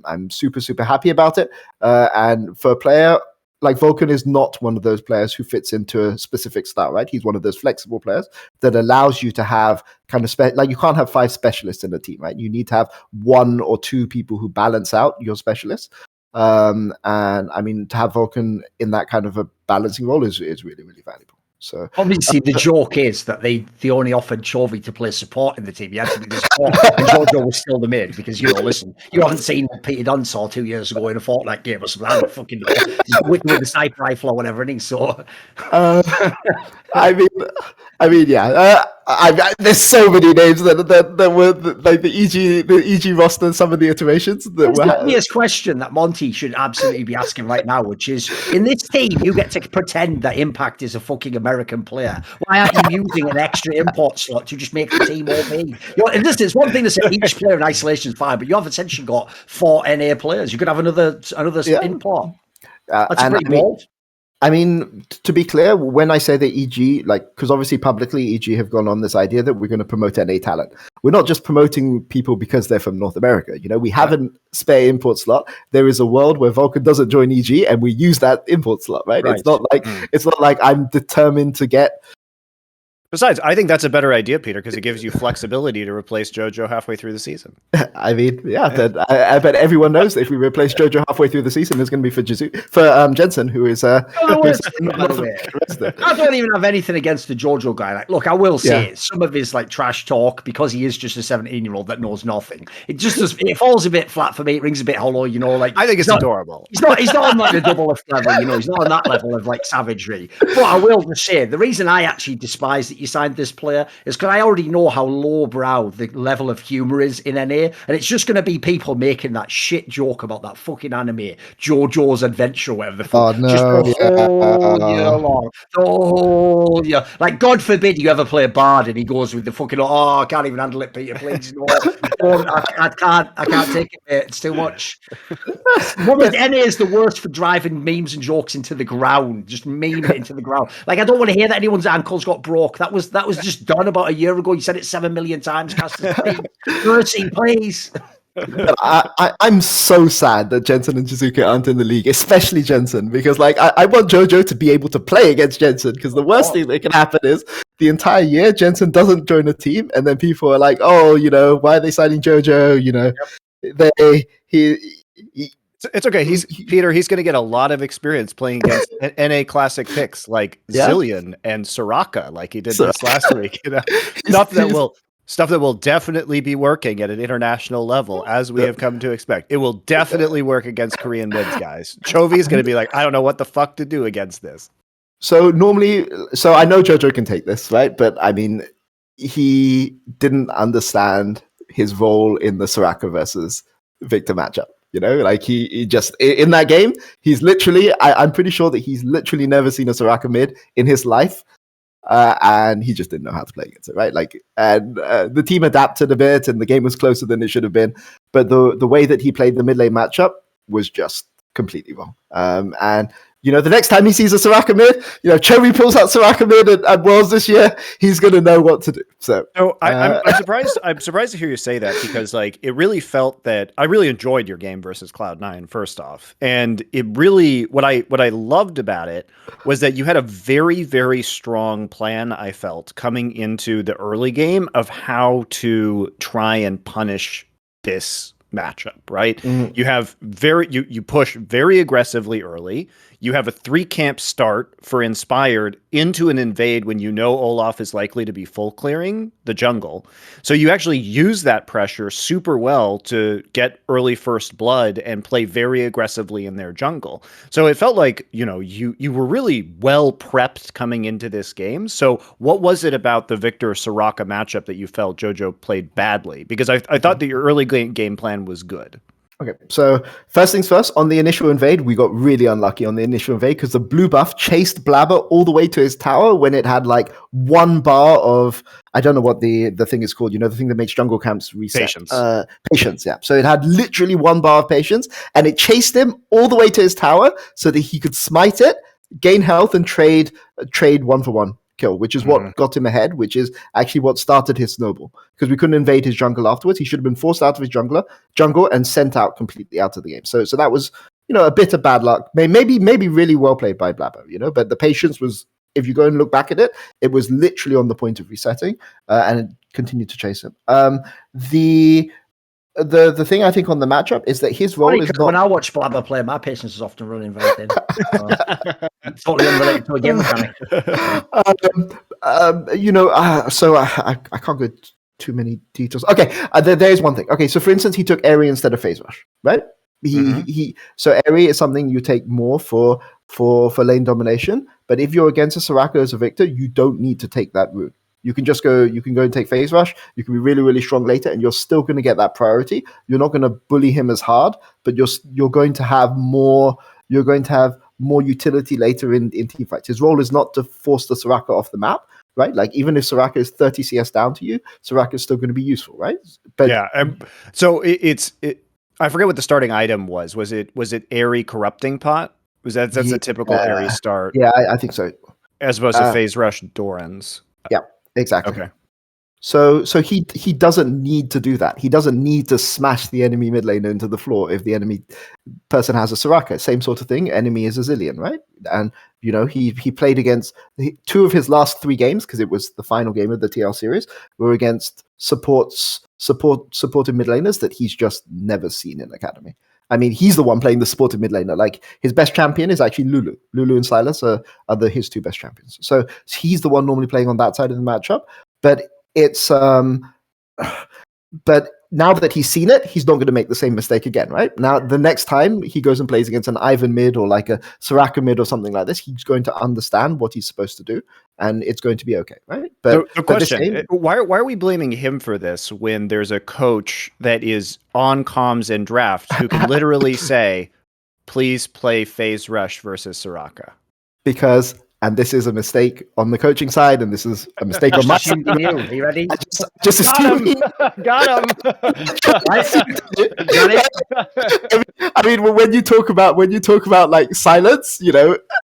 I'm super, super happy about it. And for a player, like Vulcan is not one of those players who fits into a specific style, right? He's one of those flexible players that allows you to have kind of you can't have 5 specialists in a team, right? You need to have 1 or 2 people who balance out your specialists. And I mean, to have Vulcan in that kind of a balancing role is really, really valuable. So obviously the joke is that they only offered Chovy to play support in the team. He had to be the support, and Jojo was still the mid because listen, you haven't seen what Peter Dunn saw 2 years ago in a Fortnite game or something. I'm fucking with the sniper rifle or whatever, and he saw. I mean, yeah. There's so many names that were like the EG roster, some of the iterations. The obvious question that Monty should absolutely be asking right now, which is, in this team, you get to pretend that Impact is a fucking American player. Why aren't you using an extra import slot to just make the team OP? And this is one thing to say each player in isolation is fine, but you have essentially got 4 NA players. You could have another import. That's pretty bold. I mean, to be clear, when I say that EG, because obviously publicly EG have gone on this idea that we're going to promote NA talent. We're not just promoting people because they're from North America. We have a spare import slot. There is a world where Vulcan doesn't join EG, and we use that import slot, right? It's not like I'm determined to get. Besides, I think that's a better idea, Peter, because it gives you flexibility to replace Jojo halfway through the season. I mean, yeah, I bet everyone knows that if we replace Jojo halfway through the season, it's going to be for Jensen, who is. I don't even have anything against the Jojo guy. Look, I will say some of his trash talk, because he is just a 17-year-old that knows nothing. It just it falls a bit flat for me. It rings a bit hollow, I think it's adorable. He's not on the Doublelift level, He's not on that level of savagery. But I will just say the reason I actually despise the that you signed this player is because I already know how lowbrow the level of humor is in NA, and it's just going to be people making that shit joke about that fucking anime, JoJo's Adventure, whatever the fuck, Oh, no, just the yeah. whole year long. The whole year. Like, God forbid you ever play a bard and he goes with the fucking, oh, I can't even handle it, Peter, please, no. Don't, I can't take it, mate. It's too much. NA is the worst for driving memes and jokes into the ground, just meme it into the ground. Like, I don't want to hear that anyone's ankles got broke. That was just done about a year ago. You said it 7 million times, Casters. Mercy, please. I'm so sad that Jensen and Jizuka aren't in the league, especially Jensen, because like I want Jojo to be able to play against Jensen, because the worst thing that can happen is the entire year Jensen doesn't join a team, and then people are like, oh, you know, why are they signing Jojo? You know, It's okay. Peter. He's going to get a lot of experience playing against NA classic picks like Zillion and Soraka, like he did this last week. You know, stuff that will definitely be working at an international level, as we have come to expect. It will definitely work against Korean mids, guys. Chovy's going to be like, I don't know what the fuck to do against this. So I know Jojo can take this, right? But I mean, he didn't understand his role in the Soraka versus Victor matchup. You know, like he just, in that game, he's literally, I'm pretty sure that he's literally never seen a Soraka mid in his life. And he just didn't know how to play against it, right? Like, and the team adapted a bit, and the game was closer than it should have been. But the way that he played the mid lane matchup was just completely wrong. And you know, the next time he sees a Soraka mid, you know, Cherry pulls out Soraka mid at Worlds this year, he's going to know what to do. So I'm surprised. I'm surprised to hear you say that, because like it really felt that I really enjoyed your game versus Cloud9 first off, and it really what I loved about it was that you had a very, very strong plan. I felt coming into the early game of how to try and punish this matchup, right? Mm-hmm. You have you push very aggressively early. You have a 3-camp start for Inspired into an invade when you know Olaf is likely to be full clearing the jungle. So you actually use that pressure super well to get early first blood and play very aggressively in their jungle. So it felt like, you know, you were really well prepped coming into this game. So what was it about the Victor Soraka matchup that you felt Jojo played badly? Because I thought that your early game plan was good. Okay, so first things first, on the initial invade, we got really unlucky on the initial invade because the blue buff chased Blabber all the way to his tower when it had like 1 bar of, I don't know what the thing is called, you know, the thing that makes jungle camps reset. Patience, yeah. So it had literally 1 bar of patience, and it chased him all the way to his tower so that he could smite it, gain health, and trade 1-for-1 kill, which is what got him ahead, which is actually what started his snowball, because we couldn't invade his jungle afterwards. He should have been forced out of his jungle and sent out completely out of the game. So that was, you know, a bit of bad luck. Maybe really well played by Blabber, you know, but the patience was, if you go and look back at it, it was literally on the point of resetting, and it continued to chase him. The thing I think on the matchup is that his role is not... When I watch Blabber play, my patience is often running very thin. Totally unrelated to a game mechanic. You know, so I can't go too many details. Okay, there is one thing. Okay, so for instance, he took Airy instead of Phase Rush, right? So Airy is something you take more for lane domination, but if you're against a Soraka as a Victor, you don't need to take that route. You can just go. You can go and take Phase Rush. You can be really, really strong later, and you're still going to get that priority. You're not going to bully him as hard, but you're going to have more. You're going to have more utility later in team fights. His role is not to force the Soraka off the map, right? Like even if Soraka is 30 CS down to you, Soraka is still going to be useful, right? But yeah. So it's I forget what the starting item was. Was it Airy Corrupting Pot? That's a typical Airy start? Yeah, I think so. As opposed to Phase Rush Dorans. Yeah. Exactly. Okay. So he doesn't need to do that. He doesn't need to smash the enemy mid lane into the floor if the enemy person has a Soraka. Same sort of thing. Enemy is a Zillion, right? And you know he played against 2 of his last 3 games, because it was the final game of the TL series, were against supported mid laners that he's just never seen in Academy. I mean, he's the one playing the supported mid laner. Like his best champion is actually Lulu. Lulu and Silas are his 2 best champions. So he's the one normally playing on that side of the matchup. But it's But now that he's seen it, he's not going to make the same mistake again, right? Now, the next time he goes and plays against an Ivan mid or like a Soraka mid or something like this, he's going to understand what he's supposed to do, and it's going to be okay, right? But the question, why are we blaming him for this when there's a coach that is on comms and drafts who can literally say, please play phase rush versus Soraka? Because, and this is a mistake on the coaching side, and this is a mistake on my side. Are you ready? Just assume. Got him. I mean, when you talk about like silence,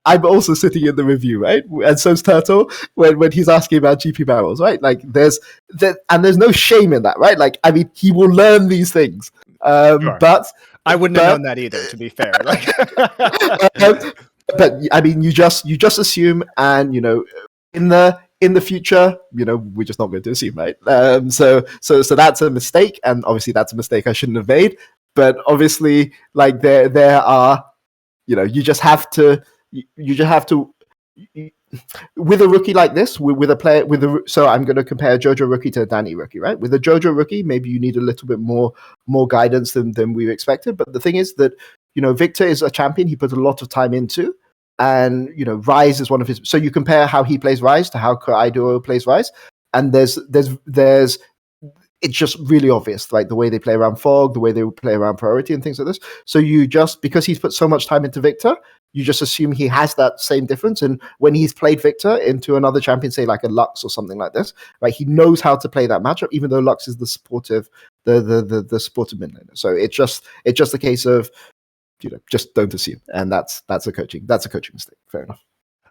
I'm also sitting in the review, right? And so's Turtle when he's asking about GP barrels, right? Like there's no shame in that, right? Like, I mean, he will learn these things. Sure. But I wouldn't have known that either, to be fair. Like, but I mean, you just assume, and in the future, we're just not going to assume, right? So that's a mistake, and obviously that's a mistake I shouldn't have made. But obviously, like there are, you just have to with a rookie like this, with a player so I'm going to compare Jojo rookie to a Danny rookie, right? With a Jojo rookie, maybe you need a little bit more guidance than we expected. But the thing is that Victor is a champion he put a lot of time into, and Rise is one of his. So you compare how he plays Rise to how Kaido plays Rise, and there's it's just really obvious, like the way they play around Fog, the way they play around Priority and things like this. So you just, because he's put so much time into Victor, you just assume he has that same difference. And when he's played Victor into another champion, say like a Lux or something like this, right, he knows how to play that matchup, even though Lux is the supportive mid laner. So it's just a case of just don't assume, and that's a coaching mistake. Fair enough.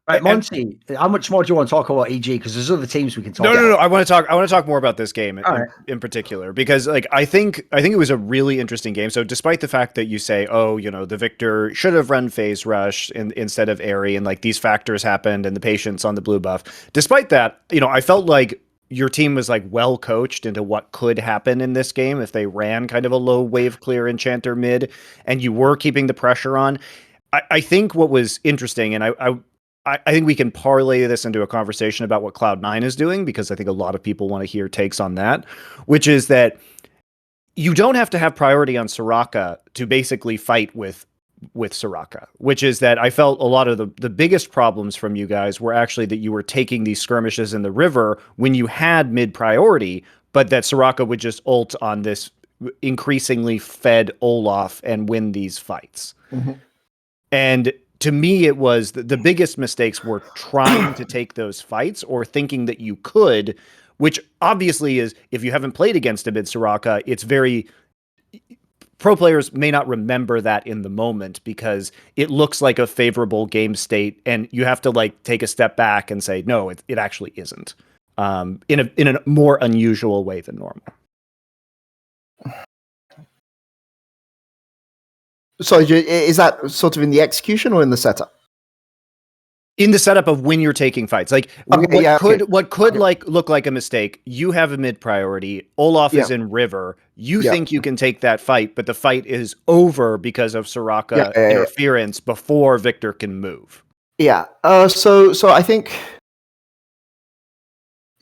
Right, Monty, how much more do you want to talk about EG? Because there's other teams we can talk about. No. I want to talk more about this game in particular, because like I think it was a really interesting game. So despite the fact that you say, the Victor should have run phase rush instead of Airy, and like these factors happened, and the patience on the blue buff. Despite that, I felt like your team was like well coached into what could happen in this game if they ran kind of a low wave clear enchanter mid, and you were keeping the pressure on. I think what was interesting, and I think we can parlay this into a conversation about what Cloud9 is doing, because I think a lot of people want to hear takes on that, which is that you don't have to have priority on Soraka to basically fight with Soraka, which is that I felt a lot of the biggest problems from you guys were actually that you were taking these skirmishes in the river when you had mid priority, but that Soraka would just ult on this increasingly fed Olaf and win these fights. Mm-hmm. And to me, it was the biggest mistakes were trying to take those fights or thinking that you could, which obviously is, if you haven't played against a mid Soraka, it's very, pro players may not remember that in the moment because it looks like a favorable game state, and you have to like take a step back and say, no, it actually isn't, in a more unusual way than normal. So is that sort of in the execution or in the setup? In the setup of when you're taking fights, like what could like look like a mistake. You have a mid priority. Olaf is in river. You think you can take that fight, but the fight is over because of Soraka interference before Victor can move. Yeah. So I think.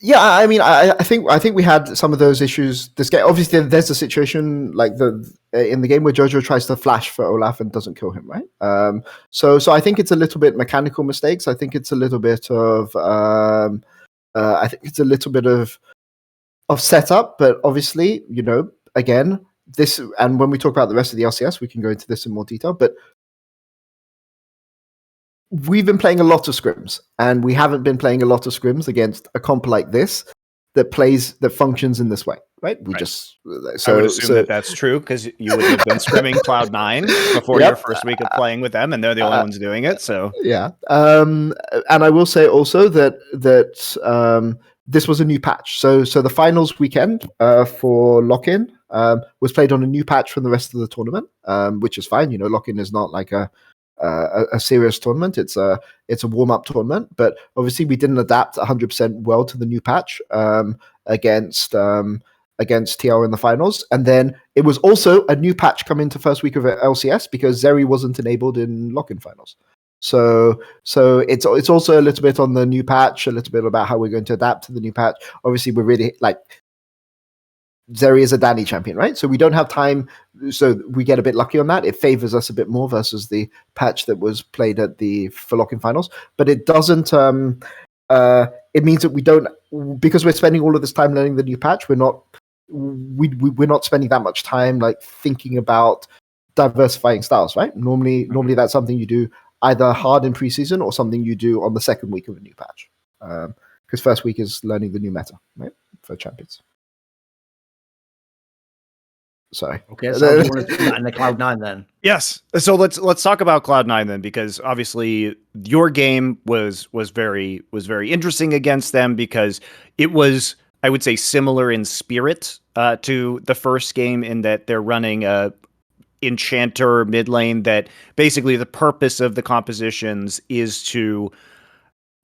Yeah, I mean, I think we had some of those issues this game. Obviously, there's a situation like in the game where Jojo tries to flash for Olaf and doesn't kill him, right? So I think it's a little bit mechanical mistakes. I think it's a little bit of of setup. But obviously, again, this, and when we talk about the rest of the LCS, we can go into this in more detail. But we've been playing a lot of scrims, and we haven't been playing a lot of scrims against a comp like this that functions in this way, right? I would assume that's true, because you would have been scrimming Cloud9 before your first week of playing with them, and they're the only ones doing it. So and I will say also that this was a new patch. So the finals weekend for Lock-In was played on a new patch from the rest of the tournament, which is fine. Lock-In is not like a serious tournament. It's a warm-up tournament, but obviously we didn't adapt 100% well to the new patch against TR in the finals. And then it was also a new patch come into first week of LCS because Zeri wasn't enabled in Lock-In finals. So it's also a little bit on the new patch, a little bit about how we're going to adapt to the new patch. Obviously, we're really Zeri is a Danny champion, right? So we don't have time. So we get a bit lucky on that. It favors us a bit more versus the patch that was played at the Forlocking finals. But it doesn't. It means that we don't, because we're spending all of this time learning the new patch. We're not spending that much time like thinking about diversifying styles, right? Normally that's something you do either hard in preseason or something you do on the second week of a new patch. Because first week is learning the new meta, right, for champions. Sorry. Okay, so do you want to do that in the Cloud9 then? Yes. So let's talk about Cloud9 then, because obviously your game was very interesting against them, because it was, I would say, similar in spirit to the first game, in that they're running a enchanter mid lane that basically the purpose of the compositions is to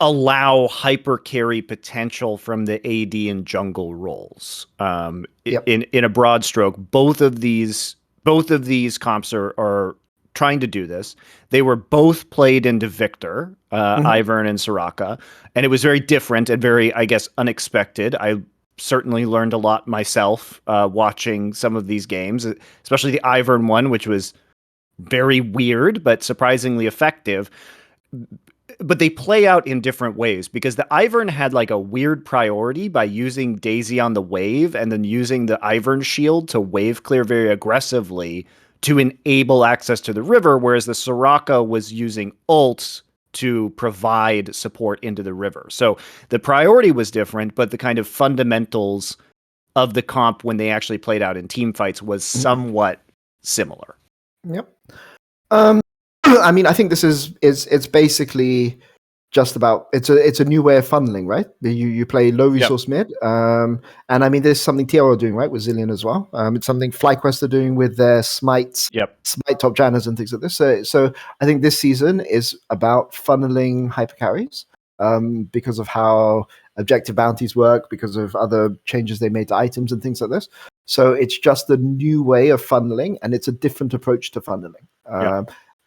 allow hyper carry potential from the AD and jungle roles. In a broad stroke, both of these comps are trying to do this. They were both played into Victor, Ivern and Soraka, and it was very different and very, I guess, unexpected. I certainly learned a lot myself watching some of these games, especially the Ivern one, which was very weird but surprisingly effective. But they play out in different ways, because the Ivern had like a weird priority by using Daisy on the wave and then using the Ivern shield to wave clear very aggressively to enable access to the river, whereas the Soraka was using ults to provide support into the river. So the priority was different, but the kind of fundamentals of the comp when they actually played out in team fights was somewhat similar. Yep. I mean, I think this is it's basically just about it's a new way of funneling, right? You play low resource mid, and I mean, there's something TR are doing right with Zillion as well. It's something FlyQuest are doing with their smites, smite top janners and things like this. So I think this season is about funneling hyper carries, because of how objective bounties work, because of other changes they made to items and things like this. So it's just a new way of funneling, and it's a different approach to funneling.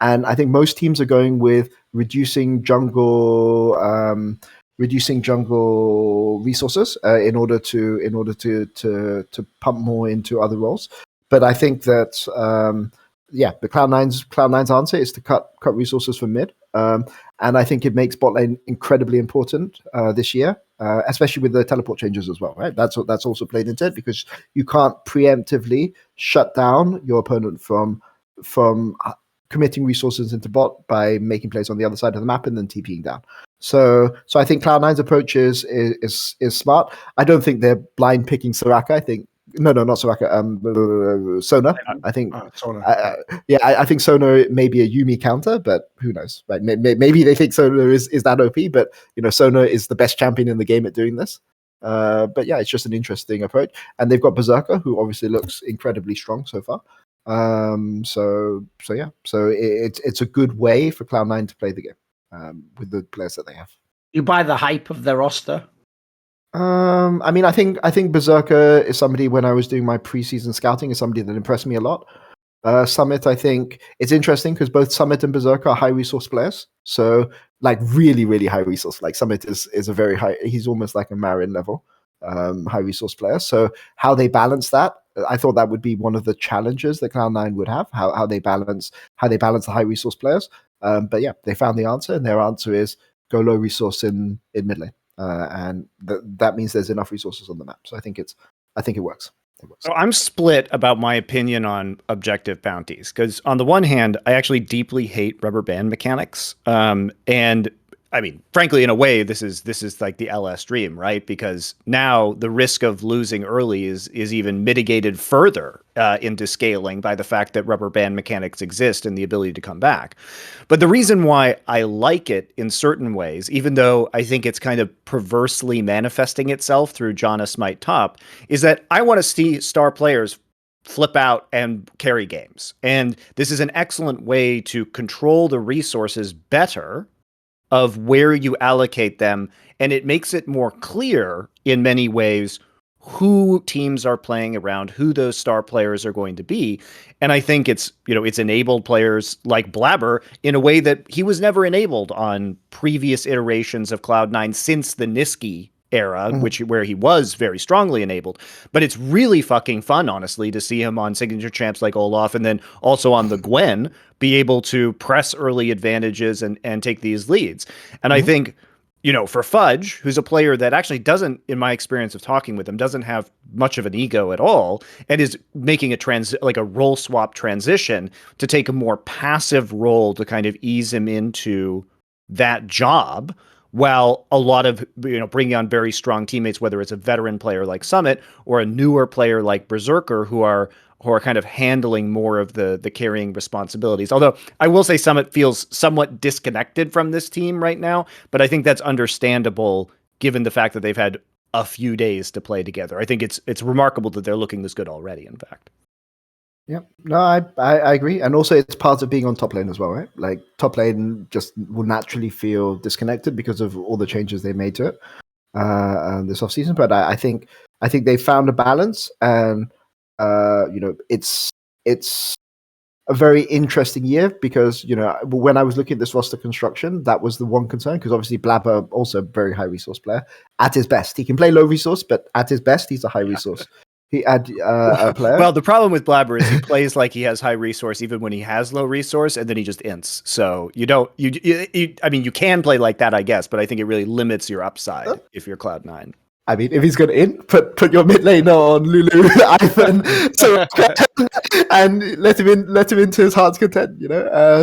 And I think most teams are going with reducing jungle resources in order to pump more into other roles. But I think that the Cloud9's answer is to cut resources from mid, and I think it makes bot lane incredibly important this year, especially with the teleport changes as well. Right, that's also played into it, because you can't preemptively shut down your opponent from committing resources into bot by making plays on the other side of the map and then TPing down. So I think Cloud9's approach is smart. I don't think they're blind picking Soraka. I think not Soraka. Sona. I think Sona. I think Sona may be a Yumi counter, but who knows? Right? Maybe they think Sona is that OP, but Sona is the best champion in the game at doing this. But yeah, it's just an interesting approach, and they've got Berserker, who obviously looks incredibly strong so far. So it's a good way for Cloud9 to play the game with the players that they have. You buy the hype of their roster? I mean, I think Berserker is somebody, when I was doing my preseason scouting, is somebody that impressed me a lot. Summit, I think it's interesting because both Summit and Berserker are high resource players. So like really, really high resource. Like Summit is a very high, he's almost like a Marin level high resource player. So how they balance that, I thought that would be one of the challenges that Cloud9 would have, how they balance the high resource players. But yeah, they found the answer, and their answer is go low resource in mid lane. And that means there's enough resources on the map. So I think it works. So I'm split about my opinion on objective bounties, because on the one hand, I actually deeply hate rubber band mechanics. And I mean, frankly, in a way, this is like the LS dream, right? Because now the risk of losing early is even mitigated further into scaling by the fact that rubber band mechanics exist and the ability to come back. But the reason why I like it in certain ways, even though I think it's kind of perversely manifesting itself through Janna Smite Top, is that I want to see star players flip out and carry games. And this is an excellent way to control the resources better of where you allocate them, and it makes it more clear in many ways who teams are playing around, who those star players are going to be. And I think it's enabled players like Blabber in a way that he was never enabled on previous iterations of Cloud9 since the Niski era, where he was very strongly enabled. But it's really fucking fun, honestly, to see him on signature champs like Olaf, and then also on the Gwen, be able to press early advantages and take these leads. And I think, for Fudge, who's a player that actually doesn't, in my experience of talking with him, doesn't have much of an ego at all, and is making a role swap transition to take a more passive role to kind of ease him into that job, while a lot of, bringing on very strong teammates, whether it's a veteran player like Summit or a newer player like Berserker, who are kind of handling more of the carrying responsibilities. Although I will say Summit feels somewhat disconnected from this team right now, but I think that's understandable given the fact that they've had a few days to play together. I think it's remarkable that they're looking this good already, in fact. Yeah, no, I agree. And also it's part of being on top lane as well, right? Like top lane just will naturally feel disconnected because of all the changes they made to it this offseason. But I think they found a balance, and it's a very interesting year because, when I was looking at this roster construction, that was the one concern, because obviously Blabber, also a very high resource player at his best. He can play low resource, but at his best, he's a high resource. He had a player. Well, the problem with Blabber is he plays like he has high resource even when he has low resource, and then he just ints. So you can play like that, I guess, but I think it really limits your upside if you're Cloud9. I mean, if he's going to int, put your mid laner on Lulu, Ivan, and let him into his heart's content.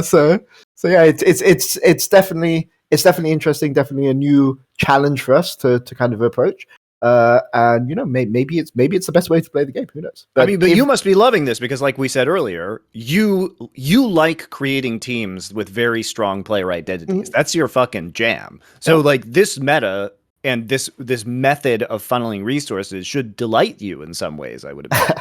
So yeah, it's definitely interesting, definitely a new challenge for us to kind of approach. And maybe it's the best way to play the game. Who knows? But you must be loving this because, like we said earlier, you like creating teams with very strong player identities. That's your fucking jam. So like this meta and this method of funneling resources should delight you in some ways, I would imagine.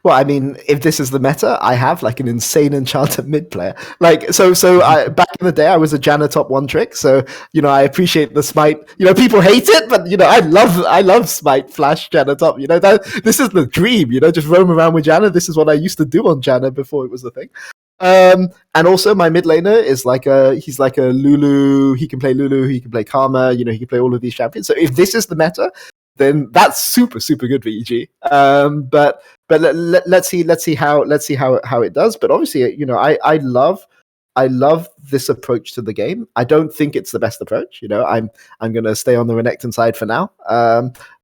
Well, I mean, if this is the meta, I have like an insane enchanter mid player. Like, so I, back in the day, I was a Janna top one trick. So, I appreciate the smite. People hate it, but I love smite flash Janna top. This is the dream. Just roam around with Janna. This is what I used to do on Janna before it was the thing. And also my mid laner is he's like a Lulu. He can play Lulu. He can play Karma. He can play all of these champions. So if this is the meta, then that's super, super good for EG. But let's see how it does. But obviously, I love this approach to the game. I don't think it's the best approach. I'm gonna stay on the Renekton side for now.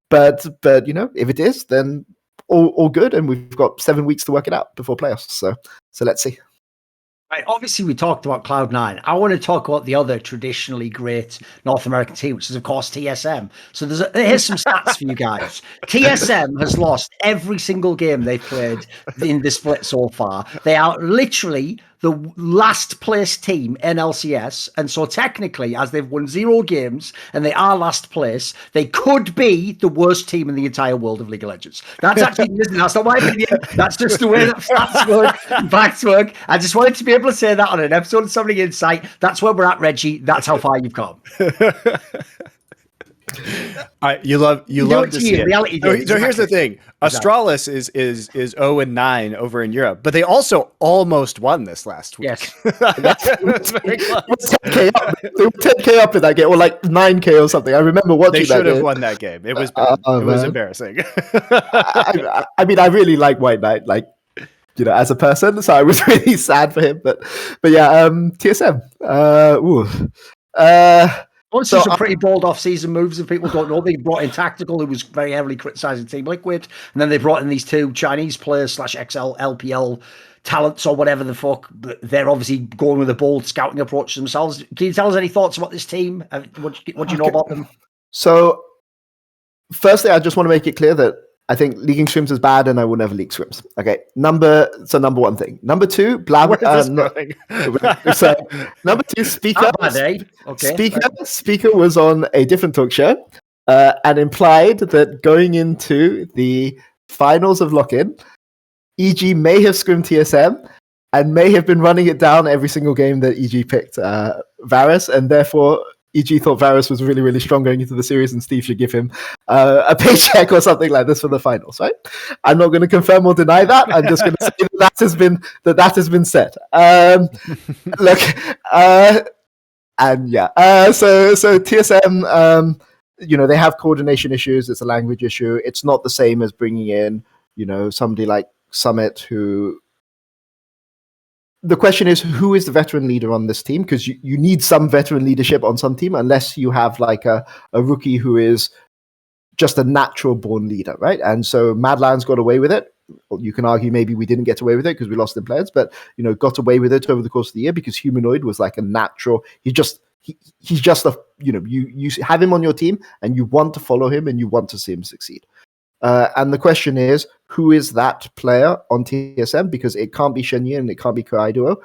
But if it is, then all good, and we've got 7 weeks to work it out before playoffs. So let's see. Right, obviously, we talked about Cloud9. I want to talk about the other traditionally great North American team, which is, of course, TSM. So here's some stats for you guys. TSM has lost every single game they've played in this split so far. They are literally the last place team in LCS. And so technically, as they've won 0 games and they are last place, they could be the worst team in the entire world of League of Legends. That's actually, listen, that's not my opinion. That's just the way that stats work, facts work. I just wanted to be able to say that on an episode of Something Insight. That's where we're at, Reggie. That's how far you've come. You love to see it. Reality So here's the thing: Astralis is 0-9 over in Europe, but they also almost won this last week. Yes, that's very close. 10K up in that game, or like 9K or something. I remember watching. They should that have won that game. It was bad. It was embarrassing. I mean, I really like White Knight, as a person, so I was really sad for him. But yeah, TSM. Some pretty bold off-season moves, if people don't know. They brought in Tactical, who was very heavily criticising Team Liquid, and then they brought in these 2 Chinese players / XL LPL talents or whatever the fuck. They're obviously going with a bold scouting approach themselves. Can you tell us any thoughts about this team? What do you know about them? So, firstly, I just want to make it clear that I think leaking scrims is bad, and I will never leak scrims. Okay, number one thing. Number 2, Blabber. So number 2, Speaker. Speaker was on a different talk show and implied that going into the finals of Lock-In, EG may have scrimmed TSM and may have been running it down every single game that EG picked Varus, and therefore EG thought Varus was really, really strong going into the series, and Steve should give him a paycheck or something like this for the finals, right? I'm not going to confirm or deny that. I'm just going to say that has been said. Look, and yeah. So TSM, they have coordination issues. It's a language issue. It's not the same as bringing in, somebody like Summit who. The question is, who is the veteran leader on this team? Because you need some veteran leadership on some team, unless you have like a rookie who is just a natural born leader, right? And so Mad Lions got away with it. You can argue maybe we didn't get away with it because we lost in players, but got away with it over the course of the year because Humanoid was like a natural. He's just a you have him on your team and you want to follow him and you want to see him succeed. And the question is, who is that player on TSM? Because it can't be Shenyi and it can't be Kaido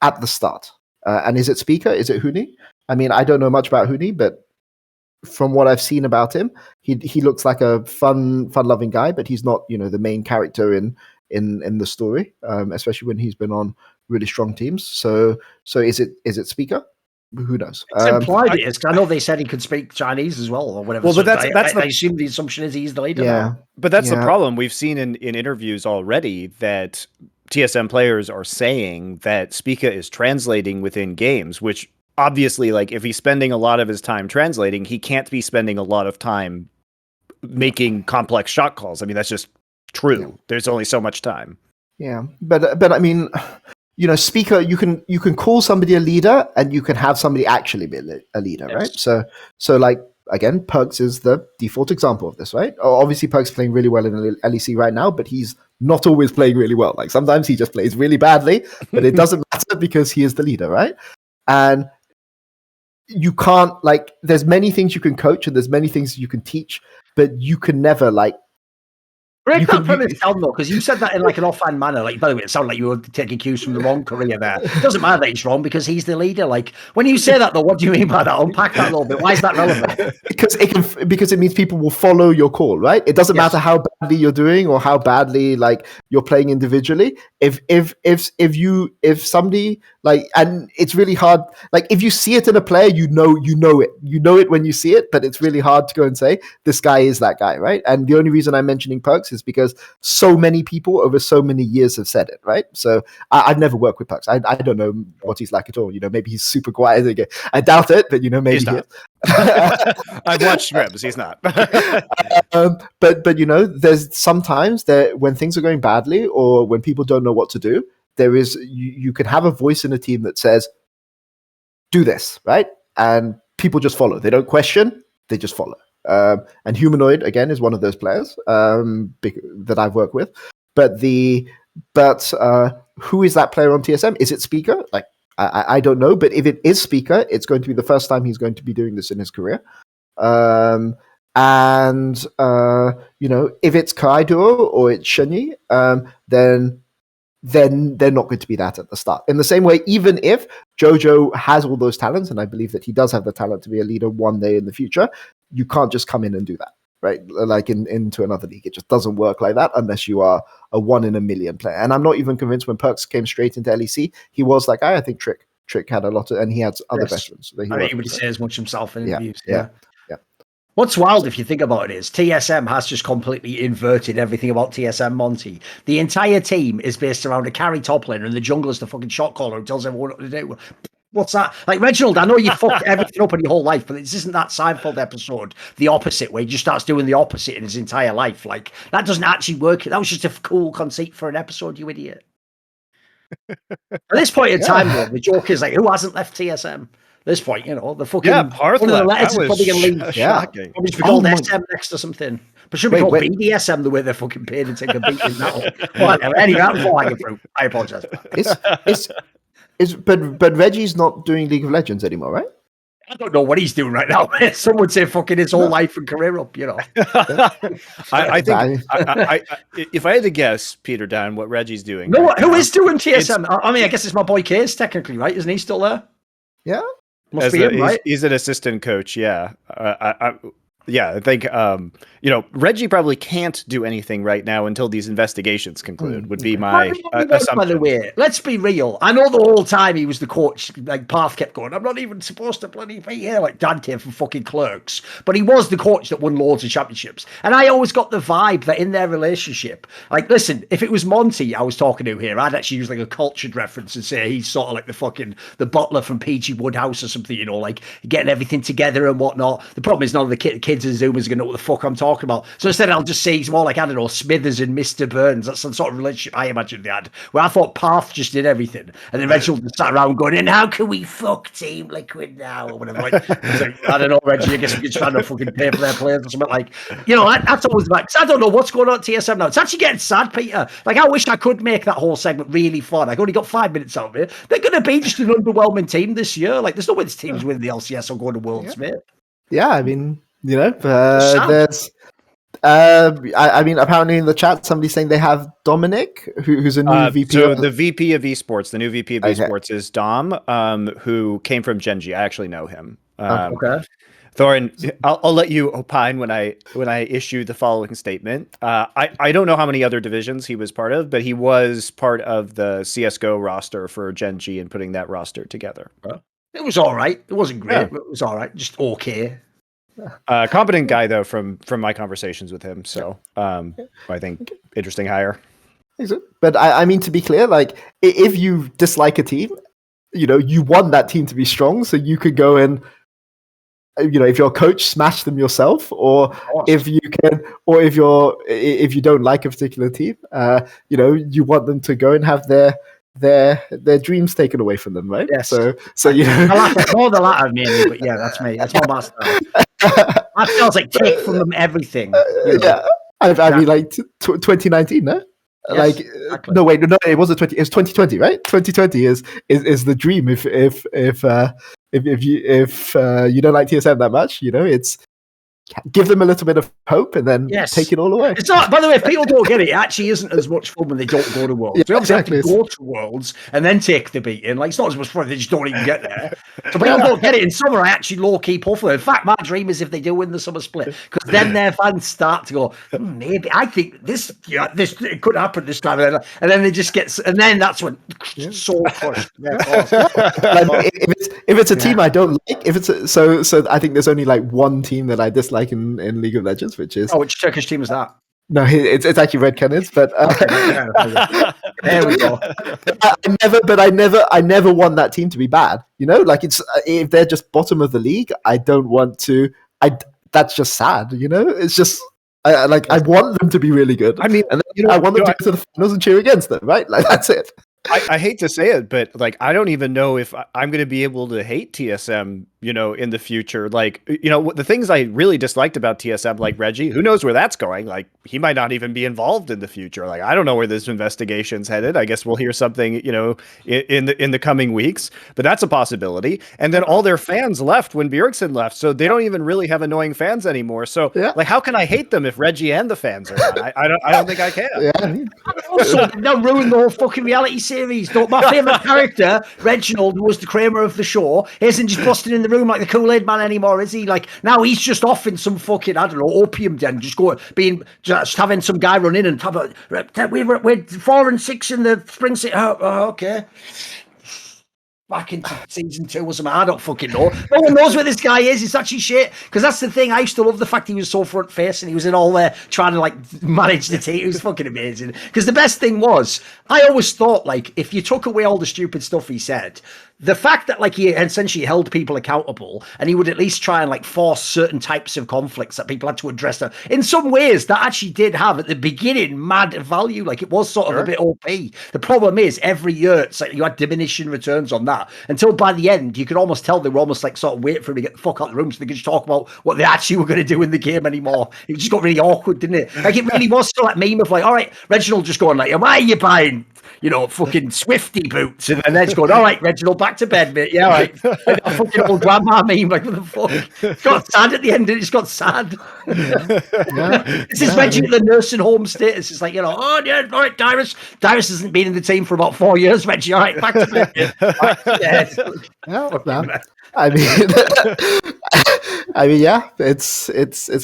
at the start. And is it Speaker? Is it Huni? I mean, I don't know much about Huni, but from what I've seen about him, he looks like a fun-loving guy, but he's not, the main character in the story, especially when he's been on really strong teams. So is it Speaker? Who knows? It's implied it is, because I know they said he could speak Chinese as well, or whatever. Well, but I assume the assumption is he's the leader. Yeah, now. But that's the problem. We've seen in interviews already that TSM players are saying that Spica is translating within games, which obviously, like, if he's spending a lot of his time translating, he can't be spending a lot of time making complex shot calls. I mean, that's just true. Yeah. There's only so much time. Yeah, but I mean, Speaker, you can call somebody a leader, and you can have somebody actually be a leader, yes. Right? So like again, Perks is the default example of this, right? Obviously, Perks is playing really well in LEC right now, but he's not always playing really well. Like sometimes he just plays really badly, but it doesn't matter because he is the leader, right? And you can't there's many things you can coach and there's many things you can teach, but you can never break that premise down though, because you said that in like an offhand manner. Like, by the way, it sounded like you were taking cues from the wrong career there. It doesn't matter that he's wrong because he's the leader. Like, when you say that though, what do you mean by that? Unpack that a little bit. Why is that relevant? Because it means people will follow your call, right? It doesn't matter how badly you're doing or how badly you're playing individually. If somebody and it's really hard. Like if you see it in a player, you know it when you see it, but it's really hard to go and say this guy is that guy, right? And the only reason I'm mentioning Perks is because so many people over so many years have said it, right? So I've never worked with Perks. I don't know what he's like at all. Maybe he's super quiet again. I doubt it, but maybe he's not. I've watched scripts. He's not. But there's sometimes when things are going badly or when people don't know what to do, there is you can have a voice in a team that says, "Do this," right? And people just follow. They don't question. They just follow. And Humanoid again is one of those players that I've worked with. But who is that player on TSM? Is it Speaker? I don't know. But if it is Speaker, it's going to be the first time he's going to be doing this in his career. If it's Kaido or it's Shenyi, then they're not going to be that at the start. In the same way, even if Jojo has all those talents, and I believe that he does have the talent to be a leader one day in the future, you can't just come in and do that, right? Like into another league. It just doesn't work like that unless you are a 1 in a million player. And I'm not even convinced when Perks came straight into LEC, he was that guy. I think Trick had a lot of, and he had other veterans. I think he would say as much himself in interviews. Yeah. What's wild, if you think about it, is TSM has just completely inverted everything about TSM Monty. The entire team is based around a carry top laner, and the jungler's the fucking shot caller who tells everyone what to do. What's that? Like, Reginald, I know you fucked everything up in your whole life, but this isn't that Seinfeld episode, the opposite, where he just starts doing the opposite in his entire life. Like, that doesn't actually work. That was just a cool conceit for an episode, you idiot. At this point in time, though, the joke is like, who hasn't left TSM? At this point, the fucking Parth one of the left. letters is probably going to leave. Shocking. Probably should be called SM next to something. But should be called BDSM the way they're fucking paid to take a beat in that one. Well, anyway, that's all I can prove. I apologize. But Reggie's not doing League of Legends anymore, right? I don't know what he's doing right now. Some would say fucking his whole life and career up, I think if I had to guess, Peter Dan, what Reggie's doing. No, right who is doing TSM? I mean, I guess it's my boy Case, technically, right? Isn't he still there? Yeah. Must be him, right? He's an assistant coach, yeah. I think Reggie probably can't do anything right now until these investigations conclude. Would be my assumption. By the way, let's be real. I know the whole time he was the coach, like Path kept going, I'm not even supposed to bloody be here, like Dante from fucking Clerks. But he was the coach that won loads of championships. And I always got the vibe that in their relationship, like, listen, if it was Monty I was talking to here, I'd actually use like a cultured reference and say he's sort of like the butler from PG Woodhouse or something, like getting everything together and whatnot. The problem is none of the kids and Zoomers are going to know what the fuck I'm talking about. So instead, I'll just say he's more like, I don't know, Smithers and Mr. Burns. That's some sort of relationship I imagined they had, where I thought Path just did everything. And then Reginald just sat around going, and how can we fuck Team Liquid now? Or whatever. Like, I don't know, Reggie, I guess we're trying to fucking pay for their players or something. Like, that's always like, because I don't know what's going on at TSM now. It's actually getting sad, Peter. Like, I wish I could make that whole segment really fun. I've only got 5 minutes out of it. They're going to be just an underwhelming team this year. Like, there's no way this team's winning the LCS or going to Worlds, mate. Yeah, I mean, there's I mean, apparently in the chat somebody's saying they have Dominic, who's a new VP. So the VP of esports, the new VP of esports is Dom, who came from Genji. I actually know him. Okay. Thorin, I'll let you opine when I issue the following statement. I don't know how many other divisions he was part of, but he was part of the CS:GO roster for Genji and putting that roster together. It was all right. It wasn't great, but it was all right. Just okay. Competent guy though from my conversations with him. So I think interesting hire. But I mean, to be clear, like if you dislike a team, you want that team to be strong, so you could go and if you're a coach, smash them yourself, or if you can, or if you don't like a particular team, you want them to go and have their dreams taken away from them, right? Yes. So more the latter, mainly, but yeah, that's me. That's my master. That feels like take from them everything. Yeah, I mean, like 2019, no? Yes, like exactly. no, wait, no, it wasn't 20. It was 2020, right? 2020 is the dream. If you don't like TSM that much, it's give them a little bit of hope and then take it all away. It's not, by the way, if people don't get it, it actually isn't as much fun when they don't go to Worlds. We obviously have to go to Worlds and then take the beating. Like, it's not as much fun if they just don't even get there. So people don't get it. In summer, I actually low-key pull for it. In fact, my dream is if they do win the summer split, because then their fans start to go, maybe, I think this it could happen this time. And then they just get, and then that's when soul crushed. If it's a team I don't like, if it's so I think there's only like one team that I dislike in League of Legends, which is which Turkish team is that? No, it's actually Red Cannons, but there we go. I never want that team to be bad. Like it's if they're just bottom of the league, I don't want to. That's just sad. It's just I want them to be really good. I mean, and then, I want them to go to the finals and cheer against them. Right, like that's it. I hate to say it, but like I don't even know if I'm going to be able to hate TSM, in the future. Like, the things I really disliked about TSM, like Reggie, who knows where that's going? Like, he might not even be involved in the future. Like, I don't know where this investigation's headed. I guess we'll hear something, in the coming weeks. But that's a possibility. And then all their fans left when Bjergsen left, so they don't even really have annoying fans anymore. So, like, how can I hate them if Reggie and the fans are gone? I don't think I can. Yeah. Also, now ruin the whole fucking reality series. My favourite character, Reginald, who was the Kramer of the show, isn't just busting in the room like the Kool-Aid man anymore, is he? Like, now he's just off in some fucking, I don't know, opium den, just having some guy run in and have we're 4 and 6 in the spring season. Okay. Back into season 2 or something. I don't fucking know. No one knows where this guy is. It's actually shit. Because that's the thing. I used to love the fact he was so front facing. He was in all there trying to manage the team. It was fucking amazing. Because the best thing was, I always thought if you took away all the stupid stuff he said, the fact that he essentially held people accountable and he would at least try and force certain types of conflicts that people had to address. In some ways, that actually did have at the beginning mad value. It was sort of a bit OP. The problem is every year it's you had diminishing returns on that until by the end you could almost tell they were almost sort of waiting for him to get the fuck out of the room so they could just talk about what they actually were going to do in the game anymore. It just got really awkward, didn't it? It really was still that meme of all right, Reginald just going why are you buying fucking Swifty boots? And then just going, all right, Reginald, back to bed, mate. Yeah, all right. A fucking old grandma meme, what the fuck? It got sad at the end, and it's got sad. This is Reggie at the nursing home status. It's oh, yeah, all right, Dyrus. Dyrus hasn't been in the team for about 4 years, Reggie. All right, back to bed. I mean, I mean, yeah, it's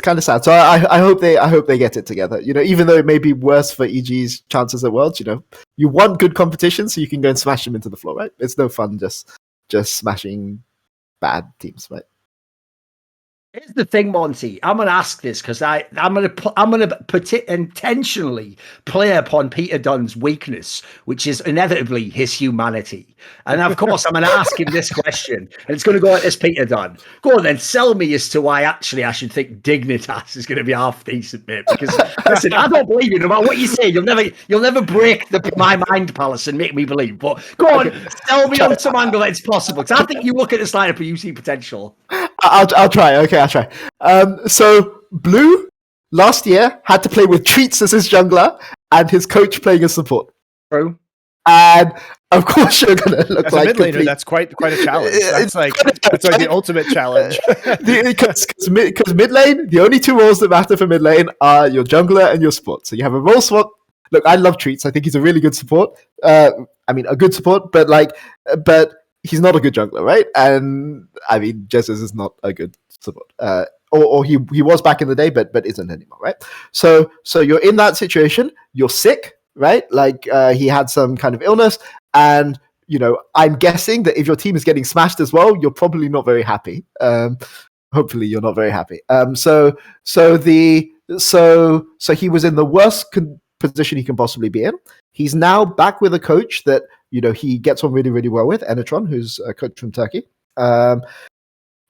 kind of sad. So I hope they get it together. You know, even though it may be worse for EG's chances at Worlds, you know, you want good competition so you can go and smash them into the floor, right? It's no fun just smashing bad teams, right? Here's the thing, Monty. I'm going to ask this because I'm going to intentionally play upon Peter Dunne's weakness, which is inevitably his humanity. And of course, I'm going to ask him this question, and it's going to go like this, Peter Dunne. Go on, then sell me as to why actually I should think Dignitas is going to be half decent, mate. Because listen, I don't believe you. No matter what you say, you'll never break my mind palace and make me believe. But go on, sell me on some angle that it's possible. Because I think you look at this lineup and you see potential. I'll try. Okay, I'll try. So Blue last year had to play with Treats as his jungler and his coach playing as support. True. And of course, you're gonna look as like a mid laner. That's quite a challenge. That's like the ultimate challenge. Because mid lane, the only two roles that matter for mid lane are your jungler and your support. So you have a role swap. Look, I love Treats. I think he's a really good support. I mean, a good support, but he's not a good jungler, right? And I mean, Jesus is not a good support. Or he was back in the day, but isn't anymore, right? So you're in that situation. You're sick, right? Like he had some kind of illness, and you know, I'm guessing that if your team is getting smashed as well, you're probably not very happy. Hopefully, you're not very happy. So he was in the worst position he can possibly be in. He's now back with a coach that, you know, he gets on really, really well with, Enetron, who's a coach from Turkey.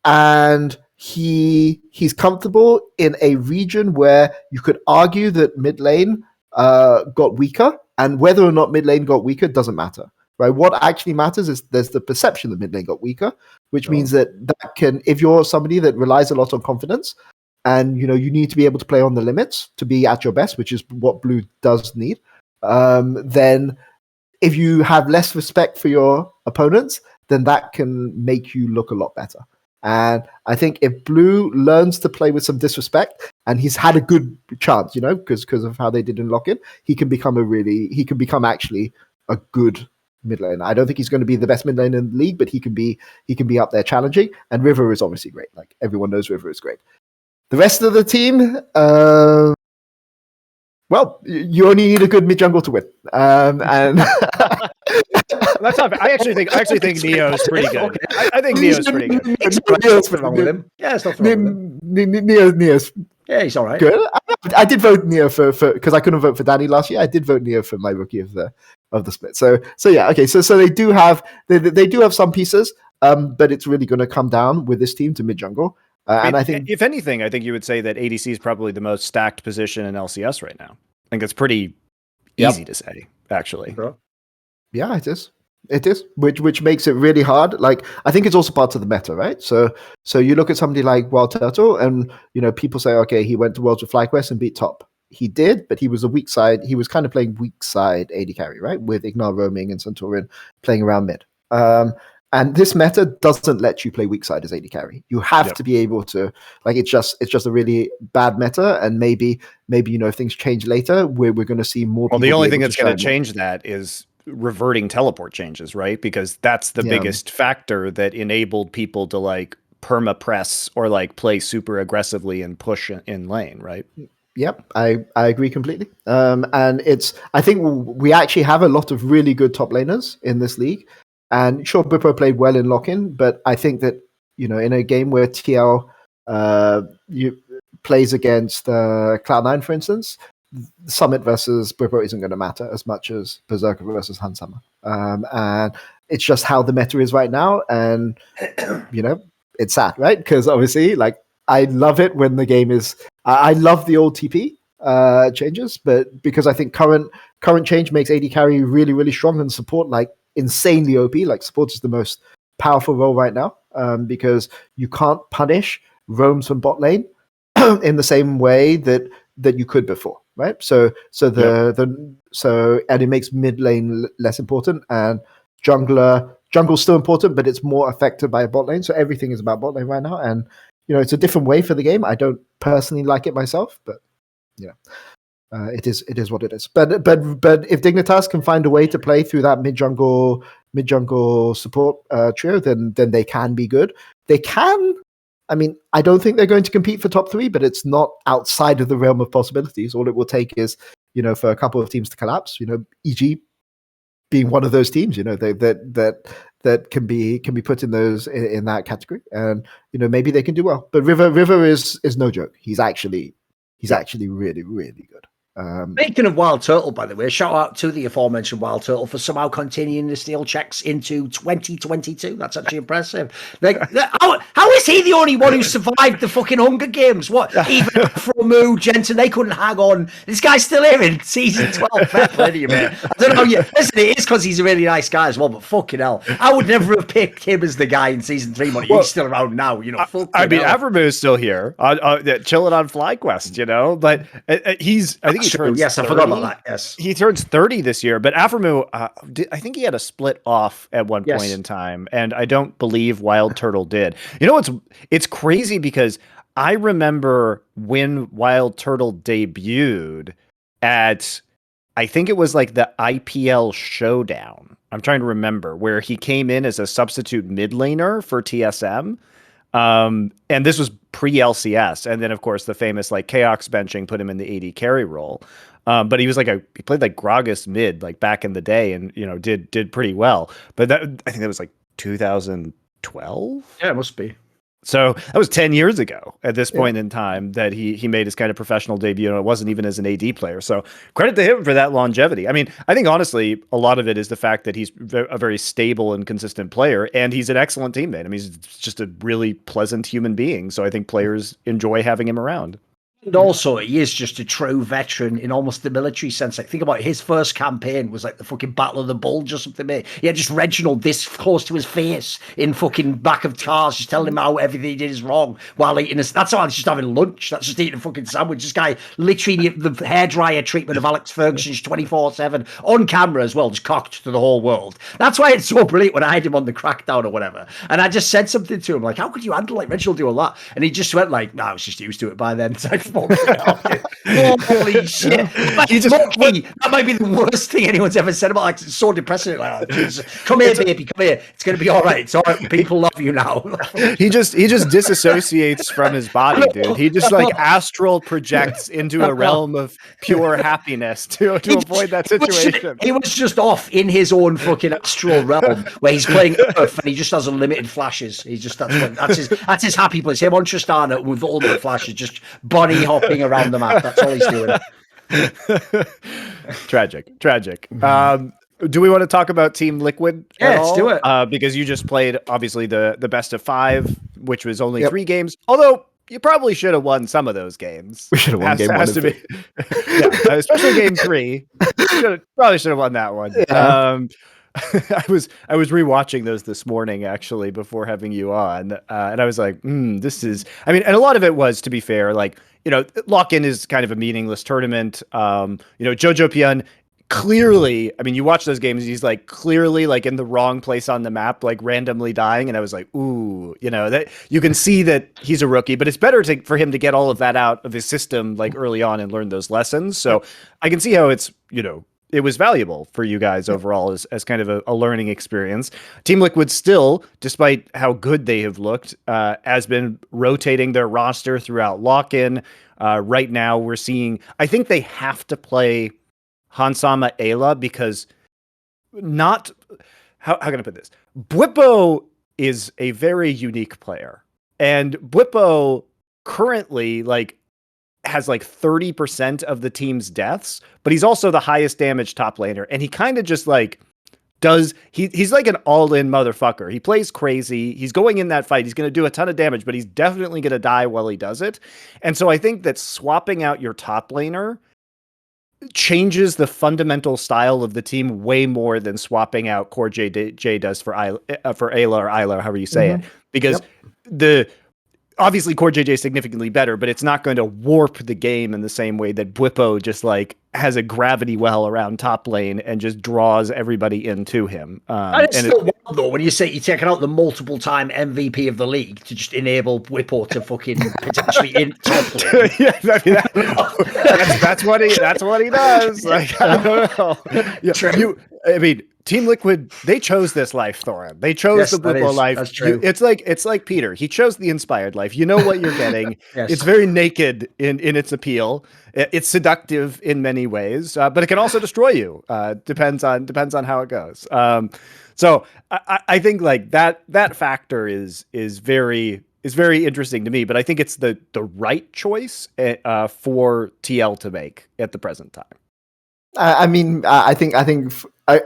And he's comfortable in a region where you could argue that mid lane got weaker, and whether or not mid lane got weaker doesn't matter, right? What actually matters is there's the perception that mid lane got weaker, which means that can, if you're somebody that relies a lot on confidence, and you know you need to be able to play on the limits to be at your best, which is what Blue does need, then if you have less respect for your opponents, then that can make you look a lot better. And I think if Blue learns to play with some disrespect, and he's had a good chance, you know, because of how they did in Lock-In, he can become actually a good mid laner. I don't think he's going to be the best mid laner in the league, but he can be up there challenging. And River is obviously great. Like everyone knows River is great. The rest of the team, well, you only need a good mid jungle to win. And that's not. I actually think Neo's pretty good. I think Neo's pretty good. Neo's wrong with him. Yeah, it's not wrong with him. Neo's yeah, he's all right. Good. I did vote Neo for because I couldn't vote for Danny last year. I did vote Neo for my rookie of the split. So yeah, okay. So they do have some pieces, but it's really going to come down with this team to mid jungle. And I think, if anything, I think you would say that ADC is probably the most stacked position in LCS right now. I think it's pretty easy to say, actually. Yeah, it is. It is, which makes it really hard. Like, I think it's also part of the meta, right? So you look at somebody like Wild Turtle, and you know, people say, okay, he went to Worlds with FlyQuest and beat top. He did, but he was a weak side. He was kind of playing weak side AD carry, right? With Ignal roaming and Centurion playing around mid. And this meta doesn't let you play weak side as AD carry. You have to be able to, like, it's just a really bad meta. And maybe you know, if things change later, we're going to see more. Well, the only thing that's going to change that is reverting teleport changes, right? Because that's the biggest factor that enabled people to like perma press or like play super aggressively and push in lane, right? Yep, I agree completely. And I think we actually have a lot of really good top laners in this league. And sure, Bippo played well in Lock-In, but I think that, you know, in a game where TL plays against Cloud9, for instance, Summit versus Bippo isn't going to matter as much as Berserker versus Hansama. And it's just how the meta is right now. And, you know, it's sad, right? Because obviously, like, I love it when the game is... I love the old TP changes, but because I think current change makes AD carry really, really strong and support, like, insanely OP. Like, support is the most powerful role right now, because you can't punish roams from bot lane in the same way that you could before, right? So and it makes mid lane less important, and jungle's still important, but it's more affected by bot lane. So everything is about bot lane right now, and you know, it's a different way for the game. I don't personally like it myself, but yeah. It is what it is. But if Dignitas can find a way to play through that mid jungle support trio, then they can be good. They can I mean, I don't think they're going to compete for top 3, but it's not outside of the realm of possibilities. All it will take is, for a couple of teams to collapse. EG being one of those teams, that can be put in that category, and maybe they can do well. But River is no joke. He's actually really, really good. Speaking of Wild Turtle, by the way, shout out to the aforementioned Wild Turtle for somehow continuing to steal checks into 2022. That's actually impressive. How is he the only one who survived the fucking Hunger Games? What? Even Fromu, Jensen, they couldn't hang on. This guy's still here in season 12. Fair play to you, man. I don't know. Listen, it is because he's a really nice guy as well, but fucking hell. I would never have picked him as the guy in season 3, money. He's still around now, Avermu is still here, chilling on FlyQuest, but I think he turns. Yes, 30. I forgot about that. Yes, he turns 30 this year. But Avermu, I think he had a split off at one point in time, and I don't believe Wild Turtle did. It's crazy because I remember when Wild Turtle debuted at, I think it was like the IPL Showdown. I'm trying to remember where he came in as a substitute mid laner for TSM. And this was pre-LCS, and then of course the famous Chaos benching put him in the AD carry role. But he was he played like Gragas mid back in the day, and did pretty well. But I think that was 2012. Yeah, it must be. So that was 10 years ago at this point in time that he made his kind of professional debut, and it wasn't even as an AD player. So credit to him for that longevity. I mean, I think honestly, a lot of it is the fact that he's a very stable and consistent player, and he's an excellent teammate. I mean, he's just a really pleasant human being. So I think players enjoy having him around. And also, he is just a true veteran in almost the military sense. Think about it, his first campaign was the fucking Battle of the Bulge or something, mate. He had just Reginald this close to his face in fucking back of cars, just telling him how everything he did is wrong while eating that's how he's just having lunch. That's just eating a fucking sandwich. This guy literally the hairdryer treatment of Alex Ferguson 24/7 on camera as well, just cocked to the whole world. That's why it's so brilliant when I had him on the Crackdown or whatever. And I just said something to him how could you handle Reginald do all that? And he just went no, I was just used to it by then. Holy shit! That might be the worst thing anyone's ever said about. It's so depressing. Come here, baby. Come here. It's gonna be all right. It's all right. People love you now. he just disassociates from his body, dude. He just astral projects into a realm of pure happiness to avoid that situation. He was just off in his own fucking astral realm where he's playing Earth and he just has unlimited flashes. That's his happy place. Him on Tristana with all the flashes, just bunny hopping around the map. That's all he's doing. Tragic. Do we want to talk about Team Liquid? Yeah, let's do it. Because you just played obviously the best of 5, which was only 3 games. Although you probably should have won some of those games. We should have won game 1 and 3. Especially game 3. Probably should have won that one. Yeah. I was rewatching those this morning actually before having you on, and I was like, this is. I mean, and a lot of it was, to be fair, lock-in is kind of a meaningless tournament. Jojopyun clearly. I mean, you watch those games, he's clearly in the wrong place on the map, randomly dying, and I was like, ooh, that you can see that he's a rookie, but it's better for him to get all of that out of his system early on and learn those lessons. So I can see how it's it was valuable for you guys overall as kind of a learning experience. Team Liquid still, despite how good they have looked, has been rotating their roster throughout lock-in. Right now we're seeing, I think they have to play Hansama Ayla because how can I put this? Bwipo is a very unique player, and Bwipo currently has 30% of the team's deaths, but he's also the highest damage top laner. And he kind of just he's an all-in motherfucker. He plays crazy. He's going in that fight. He's going to do a ton of damage, but he's definitely going to die while he does it. And so I think that swapping out your top laner changes the fundamental style of the team way more than swapping out Core JJ does for Ayla or Isla, however you say it. Because obviously Core JJ is significantly better, but it's not going to warp the game in the same way that Bwipo just has a gravity well around top lane and just draws everybody into him. And it's still wild though when you say you're taking out the multiple time MVP of the league to just enable Bwipo to fucking potentially in top lane. Yeah, that's what he does. I don't know. Yeah, Team Liquid, they chose this life, Thorin. They chose the Blue life. That's true. It's like Peter. He chose the inspired life. You know what you're getting. Yes. It's very naked in its appeal. It's seductive in many ways, but it can also destroy you. Depends on how it goes. So I think like that factor is very interesting to me. But I think it's the right choice for TL to make at the present time. I mean, I think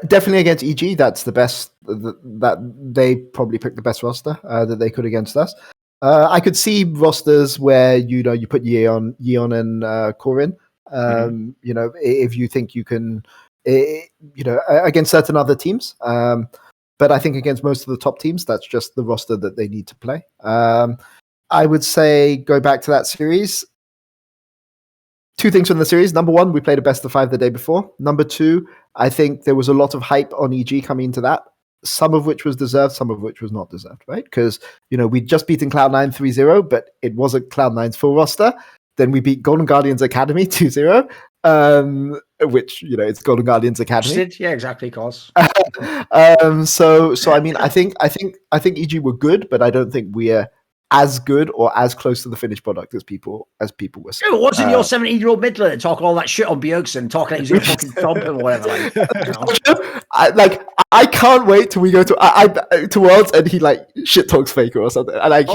definitely against EG, that's the best. That they probably picked the best roster that they could against us. I could see rosters where you put Yeon and Corin. If you think you can, against certain other teams. But I think against most of the top teams, that's just the roster that they need to play. I would say go back to that series. 2 things from the series. Number 1, we played a best of 5 the day before. Number 2, I think there was a lot of hype on EG coming into that, some of which was deserved, some of which was not deserved, right? Because, we'd just beaten Cloud9 3-0, but it wasn't Cloud9's full roster. Then we beat Golden Guardians Academy 2-0, which, it's Golden Guardians Academy. Yeah, exactly, cause. So I mean, I think EG were good, but I don't think we're as good or as close to the finished product as people were saying. It wasn't your 17-year-old Midland talking all that shit on Bjergsen, talking like he's gonna fucking thump him or whatever. I can't wait till we go to Worlds and he like shit talks Faker or something. And like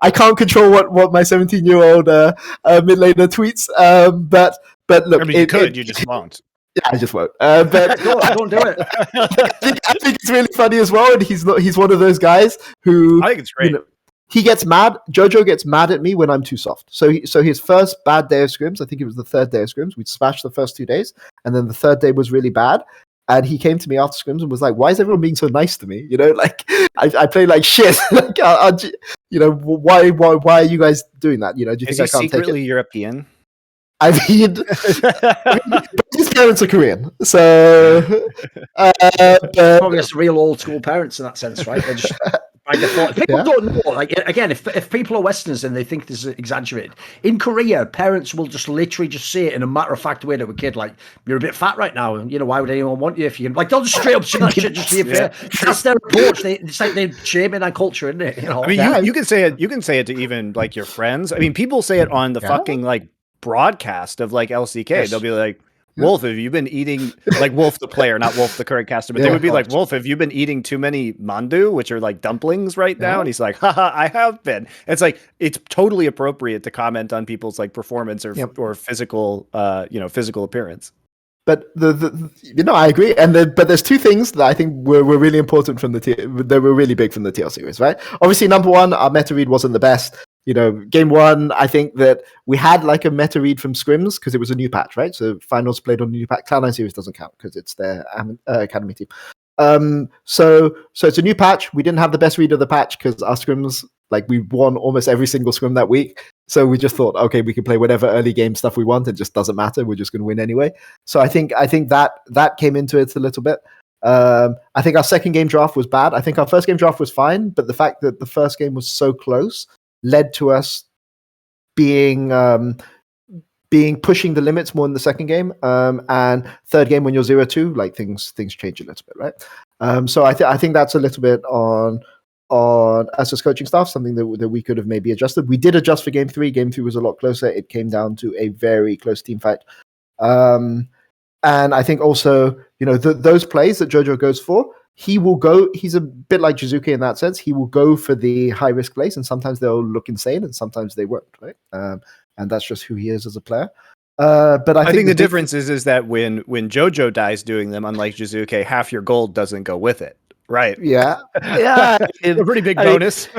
I can't control what my 17-year-old mid laner tweets. But look, I mean, you just won't. Yeah, I just won't. But don't do it. I think it's really funny as well, and he's one of those guys who I think it's great. He gets mad. Jojo gets mad at me when I'm too soft. So his first bad day of scrims, I think it was the 3rd day of scrims. We smashed the first 2 days, and then the 3rd day was really bad. And he came to me after scrims and was like, "Why is everyone being so nice to me? Like I play like shit. Like, why are you guys doing that? Do you think I can't secretly take it?" European? I mean, his parents are Korean, so probably just real old school parents in that sense, right? They're just by default. People don't know. Like again, if people are Westerners and they think this is exaggerated, in Korea, parents will just literally just say it in a matter of fact way to a kid, like, "You're a bit fat right now, and why would anyone want you if you like?" They'll just straight up say that shit just to be fair. That's their approach. It's like they're shaming our culture, isn't it? I mean, you can say it. You can say it to even like your friends. I mean, people say it on the fucking like broadcast of like LCK. Yes. They'll be like, "Wolf, have you been eating," like Wolf the player, not Wolf the current caster, but they would be like, "Wolf, have you been eating too many mandu, which are like dumplings right now?" And he's like, "Haha, I have been." It's like it's totally appropriate to comment on people's like performance or physical physical appearance. But I agree, but there's 2 things that I think were really important from they were really big from the TL series, right? Obviously, number 1, our meta read wasn't the best. Game 1, I think that we had like a meta read from scrims because it was a new patch, right? So finals played on a new patch. Cloud9 series doesn't count because it's their academy team. So it's a new patch. We didn't have the best read of the patch because our scrims, like, we won almost every single scrim that week. So we just thought, okay, we can play whatever early game stuff we want. It just doesn't matter. We're just going to win anyway. So I think that came into it a little bit. I think our second game draft was bad. I think our first game draft was fine, but the fact that the first game was so close led to us being pushing the limits more in the second game, and third game when you're 0-2, like things change a little bit, right? So I think that's a little bit on us as coaching staff, something that we could have maybe adjusted. We did adjust for game 3. Game 3 was a lot closer. It came down to a very close team fight, and I think also those plays that Jojo goes for. He will go. He's a bit like Jizuke in that sense. He will go for the high risk plays, and sometimes they'll look insane, and sometimes they won't. Right, and that's just who he is as a player. But I think the difference is that when Jojo dies doing them, unlike Jizuke, half your gold doesn't go with it. Right. Yeah. A pretty big bonus.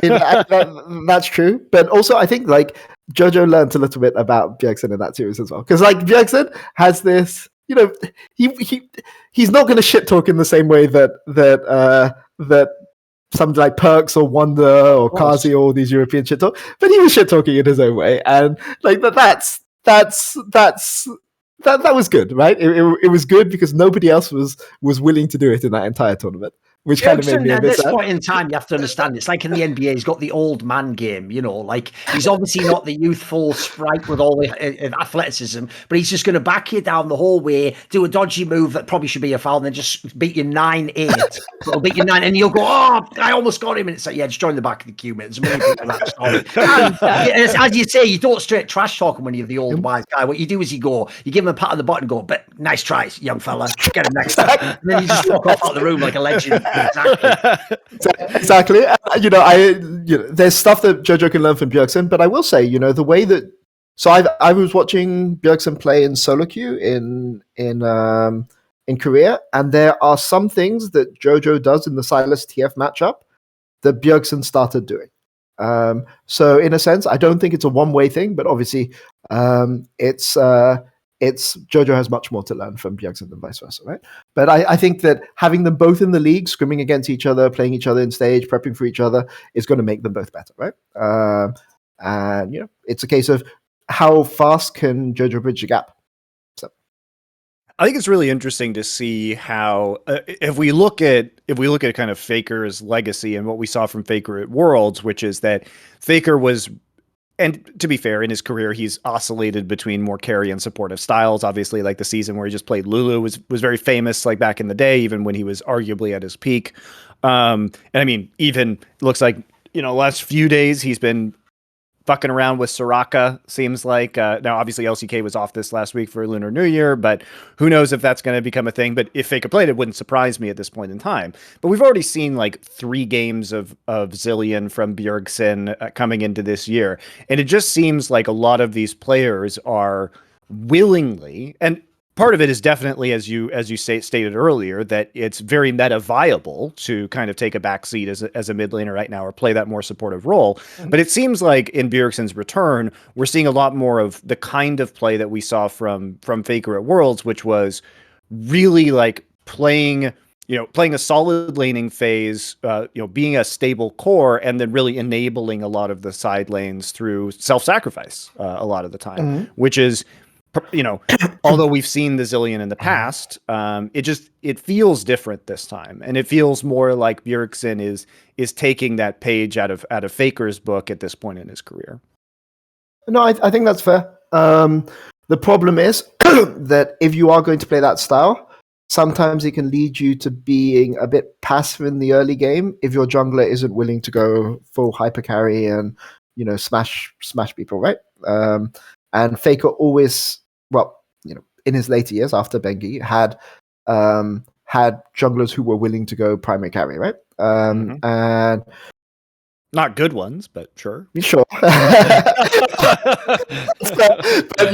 That's true. But also, I think like Jojo learned a little bit about Bjergsen in that series as well, because like Bjergsen has this. He's not going to shit talk in the same way that something like Perks or Wonder or Kazi or all these European shit talk, but he was shit talking in his own way, and like that was good, right? It was good because nobody else was willing to do it in that entire tournament. which kind of made me a At bit this sad. point in time, you have to understand it's like in the NBA, he's got the old man game, like he's obviously not the youthful sprite with all the athleticism, but he's just going to back you down the hallway, do a dodgy move that probably should be a foul, and then just beat you 9-8. It'll beat you 9, and you'll go, oh, I almost got him. And it's like, yeah, just join the back of the queue, mate. There's many people that story. And as you say, you don't straight trash talk him when you're the old wise guy. What you do is you give him a pat on the butt and go, but nice tries, young fella. Get him next time. And then you just walk off out of the room like a legend. Exactly. There's stuff that Jojo can learn from Bjergsen, but I will say, the way that. So I was watching Bjergsen play in solo queue in Korea, and there are some things that Jojo does in the Silas TF matchup that Bjergsen started doing. So in a sense, I don't think it's a one-way thing, but obviously, it's Jojo has much more to learn from Bjergsen than vice versa, right? But I think that having them both in the league, scrimming against each other, playing each other in stage, prepping for each other, is going to make them both better, right? And it's a case of how fast can Jojo bridge the gap. So I think it's really interesting to see how if we look at kind of Faker's legacy and what we saw from Faker at Worlds, which is that Faker was. And to be fair, in his career, he's oscillated between more carry and supportive styles. Obviously, like the season where he just played Lulu was very famous, like back in the day, even when he was arguably at his peak. And I mean, even looks like, last few days he's been fucking around with Soraka, seems like. Now, obviously, LCK was off this last week for Lunar New Year, but who knows if that's going to become a thing. But if Faker played, it wouldn't surprise me at this point in time. But we've already seen like 3 games of Zilean from Bjergsen coming into this year. And it just seems like a lot of these players are willingly, and part of it is definitely, as you stated earlier, that it's very meta viable to kind of take a backseat as a mid laner right now or play that more supportive role. But it seems like in Bjergsen's return, we're seeing a lot more of the kind of play that we saw from Faker at Worlds, which was really like playing a solid laning phase, being a stable core, and then really enabling a lot of the side lanes through self-sacrifice a lot of the time, which is, although we've seen the Zilean in the past, it feels different this time, and it feels more like Bjergsen is taking that page out of Faker's book at this point in his career. No, I think that's fair. The problem is that if you are going to play that style, sometimes it can lead you to being a bit passive in the early game if your jungler isn't willing to go full hyper carry and smash people, right? And Faker always, in his later years after Bengi, had junglers who were willing to go primary carry, right? And not good ones, but sure. Sure.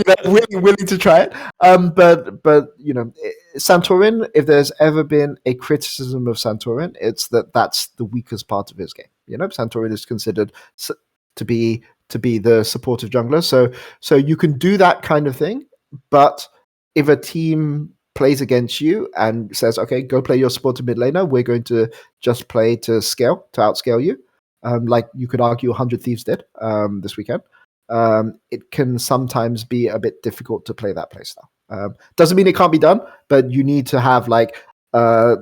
but willing to try it. But Santorin, if there's ever been a criticism of Santorin, it's that's the weakest part of his game. Santorin is considered to be the supportive jungler. So you can do that kind of thing, but if a team plays against you and says, okay, go play your supportive mid laner, we're going to just play to outscale you, like you could argue 100 Thieves did this weekend, it can sometimes be a bit difficult to play that playstyle. Doesn't mean it can't be done, but you need to have like a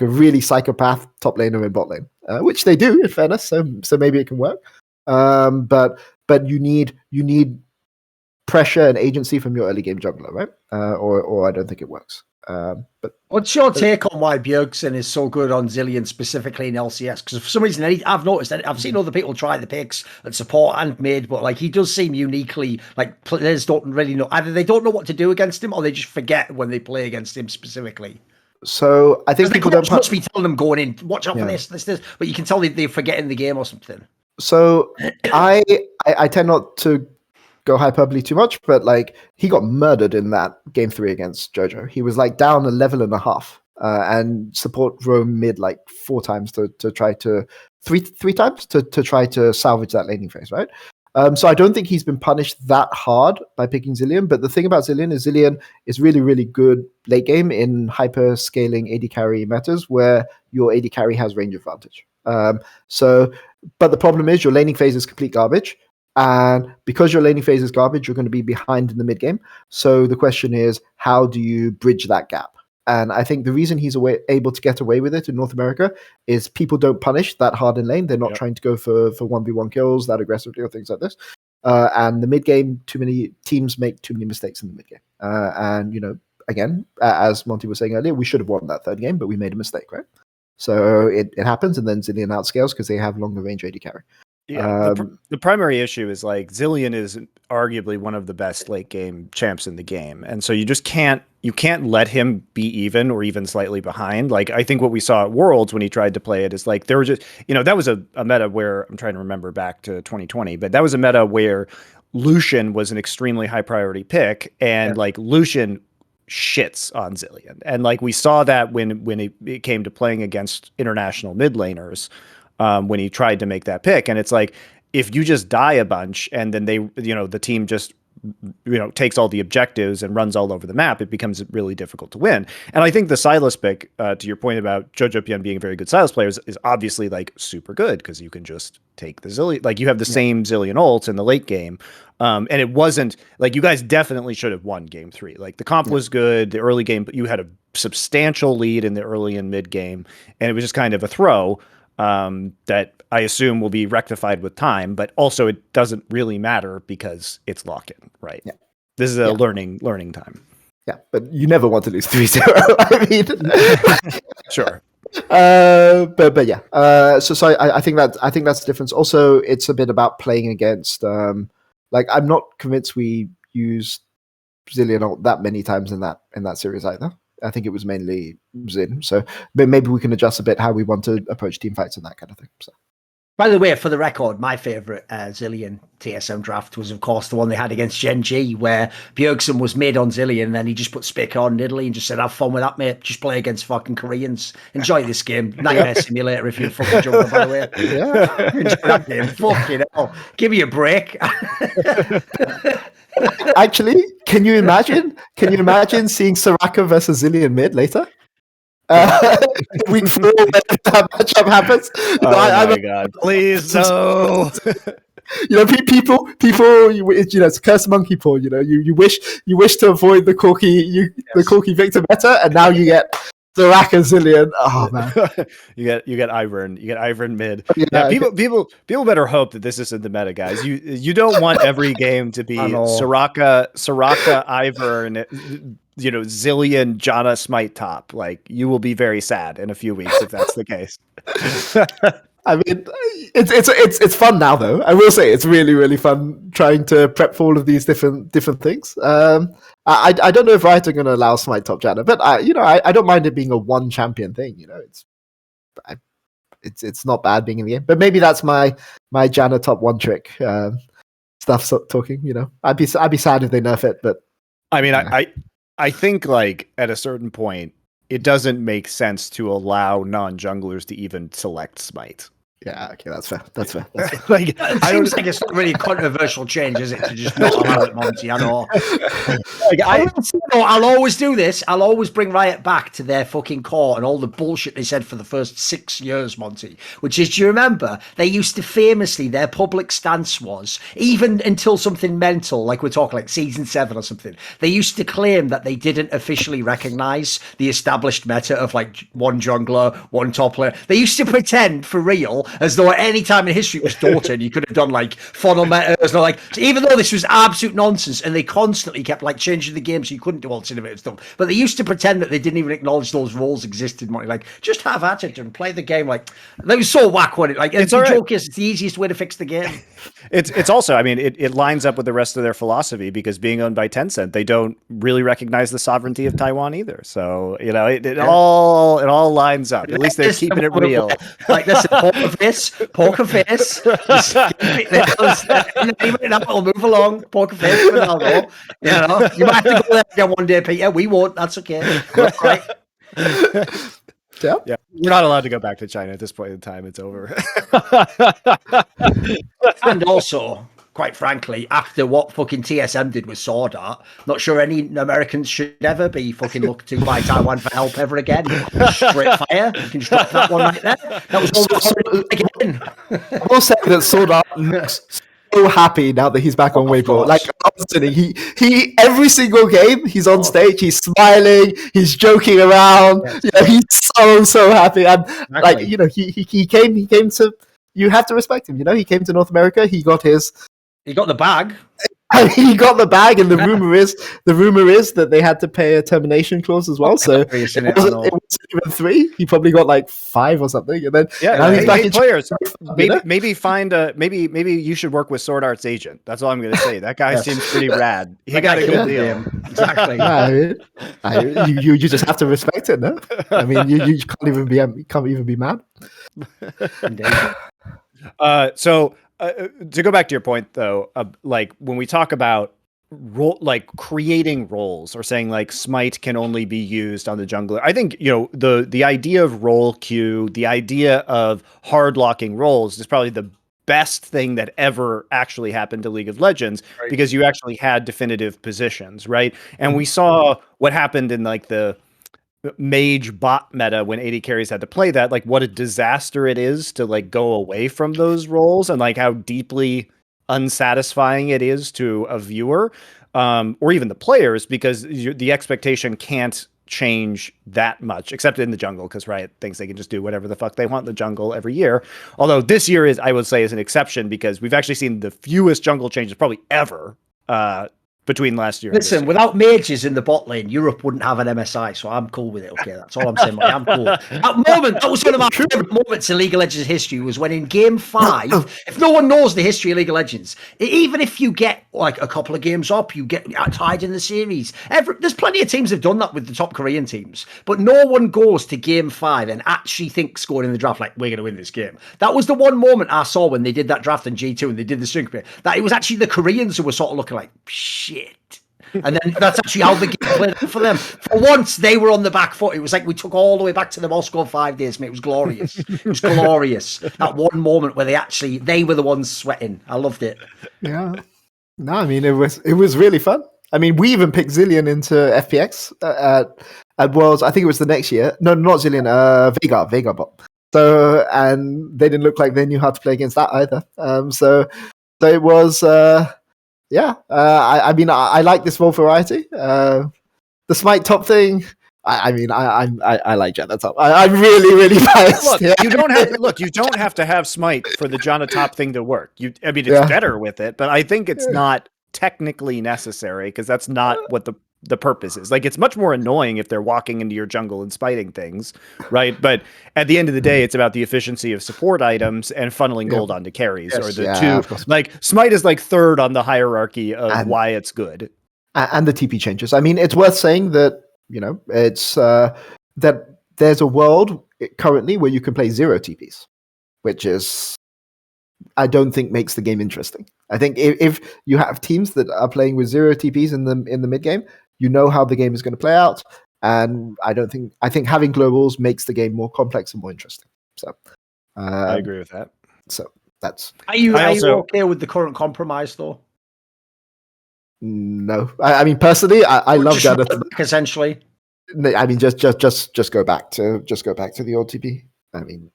really psychopath top laner in bot lane, which they do, in fairness, so maybe it can work. But you need pressure and agency from your early game jungler, right? Or I don't think it works. But what's your take on why Bjergsen is so good on Zilean specifically in LCS? Because for some reason I've noticed that I've seen other people try the picks at support and mid, but like he does seem uniquely, like players don't really know, either they don't know what to do against him or they just forget when they play against him specifically. So I think people must be telling them going in, watch out for this, but you can tell they're forgetting the game or something. So I tend not to go hyperbole too much, but like he got murdered in that game 3 against Jojo. He was like down a level and a half, and support roam mid like 4 times to try to three times to try to salvage that laning phase, right? So I don't think he's been punished that hard by picking Zilean. But the thing about Zilean is really, really good late game in hyper scaling AD carry metas where your AD carry has range advantage. But the problem is your laning phase is complete garbage. And because your laning phase is garbage, you're going to be behind in the mid game. So the question is, how do you bridge that gap? And I think the reason he's able to get away with it in North America is people don't punish that hard in lane. They're not trying to go for 1v1 kills that aggressively or things like this. And the mid game, too many teams make too many mistakes in the mid game. And, again, as Monty was saying earlier, we should have won that third game, but we made a mistake, right? So it happens, and then Zilean outscales because they have longer range AD carry. Yeah, the primary issue is like Zilean is arguably one of the best late game champs in the game, and so you can't let him be even or even slightly behind. Like I think what we saw at Worlds when he tried to play it is like there were just that was a meta where I'm trying to remember back to 2020, but that was a meta where Lucian was an extremely high priority pick, and like Lucian shits on Zilean, and like we saw that when it came to playing against international mid laners. When he tried to make that pick. And it's like, if you just die a bunch and then the team just, takes all the objectives and runs all over the map, it becomes really difficult to win. And I think the Sylas pick, to your point about Jojopyun being a very good Sylas player, is obviously like super good because you can just take the Zilean, like you have the same Zilean ult in the late game. And it wasn't like you guys definitely should have won game 3. Like the comp was good, the early game, but you had a substantial lead in the early and mid game. And it was just kind of a throw. That I assume will be rectified with time, but also it doesn't really matter because it's lock-in, right? Yeah. This is a learning time. Yeah, but you never want to lose 3-0. I mean, sure. But yeah. So I think that's the difference. Also, it's a bit about playing against. Like I'm not convinced we used Zilean ult that many times in that series either. I think it was mainly Zin. So maybe we can adjust a bit how we want to approach team fights and that kind of thing. So. By the way, for the record, my favourite Zilean TSM draft was, of course, the one they had against Gen G, where Bjergsen was mid on Zilean, and then he just put Spicker on Nidalee and just said, have fun with that, mate. Just play against fucking Koreans. Enjoy this game. Nightmare Simulator if you're a fucking jungler, by the way. Yeah. Enjoy that game. Fucking hell. Give me a break. Actually, can you imagine seeing Soraka versus Zilean mid later? Week 4 when that matchup happens. My God! Please no. People. It's a cursed monkey paw. You wish to avoid the Corki Victor meta, and now you get Soraka Zilean. Oh man, you get Ivern. You get Ivern mid. Yeah, people better hope that this isn't the meta, guys. You don't want every game to be Soraka, Ivern. Zilean, Janna, Smite top. Like you will be very sad in a few weeks if that's the case. I mean, it's fun now though. I will say it's really, really fun trying to prep for all of these different things. I don't know if Riot are going to allow Smite top Janna, but I don't mind it being a one champion thing. It's not bad being in the game, but maybe that's my Janna top 1 trick stuff talking. I'd be sad if they nerf it, but I mean, I think like at a certain point, it doesn't make sense to allow non-junglers to even select Smite. Yeah, okay, that's fair. Like, it seems like it's not really a controversial change, is it, to just not allow it, Monty? I know. I'll always do this. I'll always bring Riot back to their fucking core and all the bullshit they said for the first 6 years, Monty. Which is, do you remember? They used to famously, their public stance was, even until something mental, like we're talking like season 7 or something, they used to claim that they didn't officially recognize the established meta of like one jungler, one top laner. They used to pretend for real as though at any time in history it was Dota, you could have done like funnel metas, even though this was absolute nonsense, and they constantly kept like changing the game so you couldn't do all this innovative stuff. But they used to pretend that they didn't even acknowledge those rules existed. Like, just have at it and play the game. Like, they were so whack when it's the joke is it's the easiest way to fix the game. It's also, I mean, it lines up with the rest of their philosophy because being owned by Tencent, they don't really recognize the sovereignty of Taiwan either. So it all lines up. At least they're keeping it real. Like this, poker face. We'll move along. Poker face. Ronaldo. You might have to go there again one day, Peter. We won't. That's okay. Right. Yeah. We're not allowed to go back to China at this point in time. It's over. And also, quite frankly, after what fucking TSM did with Sword Art, not sure any Americans should ever be fucking looked to by Taiwan for help ever again. Straight fire. You can just drop that one right there. That was all again. I will say that Sword Art looks so happy now that he's back on Weibo. course. Like constantly, he every single game he's on stage, he's smiling, he's joking around. Yes. You know, he's so happy, and like Exactly. you know, he came to. You have to respect him. You know, he came to North America. He got his. He got the bag. And he got the bag, and the rumor is that they had to pay a termination clause as well. So it wasn't even 3. He probably got like 5 or something, and then now he's back in players. you know? Maybe find a maybe you should work with Sword Art's agent. That's all I'm going to say. That guy seems pretty rad. He got a good deal. Exactly. You just have to respect it, no? I mean, you can't even be mad. Indeed. So to go back to your point though, like when we talk about like creating roles or saying like smite can only be used on the jungler, I think, you know, the idea of role queue, the idea of hard locking roles is probably the best thing that ever actually happened to League of Legends, because you actually had definitive positions, right? And we saw what happened in like the mage bot meta when AD carries had to play that, like what a disaster it is to like go away from those roles, and like how deeply unsatisfying it is to a viewer, or even the players, because the expectation can't change that much, except in the jungle, because Riot thinks they can just do whatever the fuck they want in the jungle every year. Although this year is, I would say, is an exception, because we've actually seen the fewest jungle changes probably ever between last year. Listen, without mages in the bot lane, Europe wouldn't have an MSI, so I'm cool with it. Okay, that's all I'm saying. Mate. I'm cool. That was one of my favorite moments in League of Legends history, was when in Game 5, if no one knows the history of League of Legends, even if you get like a couple of games up, you get tied in the series. There's plenty of teams have done that with the top Korean teams, but no one goes to Game 5 and actually thinks going in the draft, like, we're going to win this game. That was the one moment I saw when they did that draft in G2 and they did the sync, that it was actually the Koreans who were sort of looking like, shit. And then that's actually how the game played out for them. For once, they were on the back foot. It was like we took all the way back to the Moscow 5 days, mate. It was glorious. It was glorious. That one moment where they were the ones sweating. I loved it. Yeah. No, I mean, it was really fun. I mean, we even picked Zillion into FPX at Worlds. I think it was the next year. No, not Zillion. Vega bot. So, and they didn't look like they knew how to play against that either. So it was. I mean, I like this role variety. The smite top thing. I like Janna top. I'm really biased. Look, yeah. you don't have to have smite for the Janna top thing to work. It's better with it, but I think it's not technically necessary, because that's not what the purpose is. Like, it's much more annoying if they're walking into your jungle and spiting things, right? But at the end of the day, it's about the efficiency of support items and funneling gold onto carries, or the two. Like, smite is like third on the hierarchy of why it's good. And the TP changes. I mean, it's worth saying that, you know, it's that there's a world currently where you can play 0 TPs, which is, I don't think, makes the game interesting. I think if you have teams that are playing with 0 TPs in the mid game, you know how the game is going to play out, and I think having globals makes the game more complex and more interesting. So I agree with that. So that's. Are you okay with the current compromise, though? No, I mean, personally, I love Janna. Essentially, I mean, just go back to the old TP. I mean,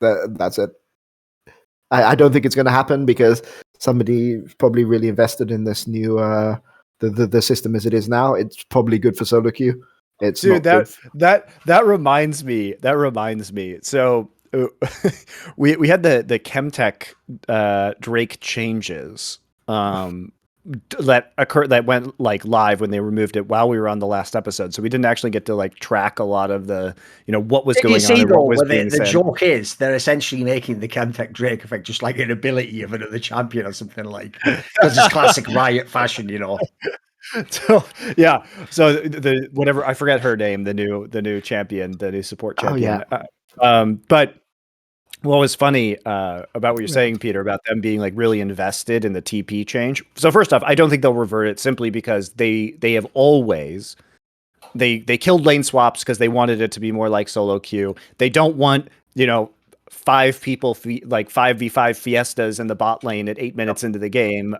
that's it. I don't think it's going to happen, because somebody probably really invested in this new the system as it is now. It's probably good for solo queue. It's dude, that reminds me. So we had the Chemtech Drake changes that went like live when they removed it while we were on the last episode, so we didn't actually get to like track a lot of the, you know, what was going on and what was being said. The joke is they're essentially making the Chemtech Drake effect just like an ability of another champion or something, like, because it's classic Riot fashion, you know. So the whatever, I forget her name, the new champion, the new support champion. But what was funny about what you're saying, Peter, about them being like really invested in the TP change. So first off, I don't think they'll revert it, simply because they have always they killed lane swaps because they wanted it to be more like solo queue. They don't want, you know, 5 people like 5v5 fiestas in the bot lane at 8 minutes into the game,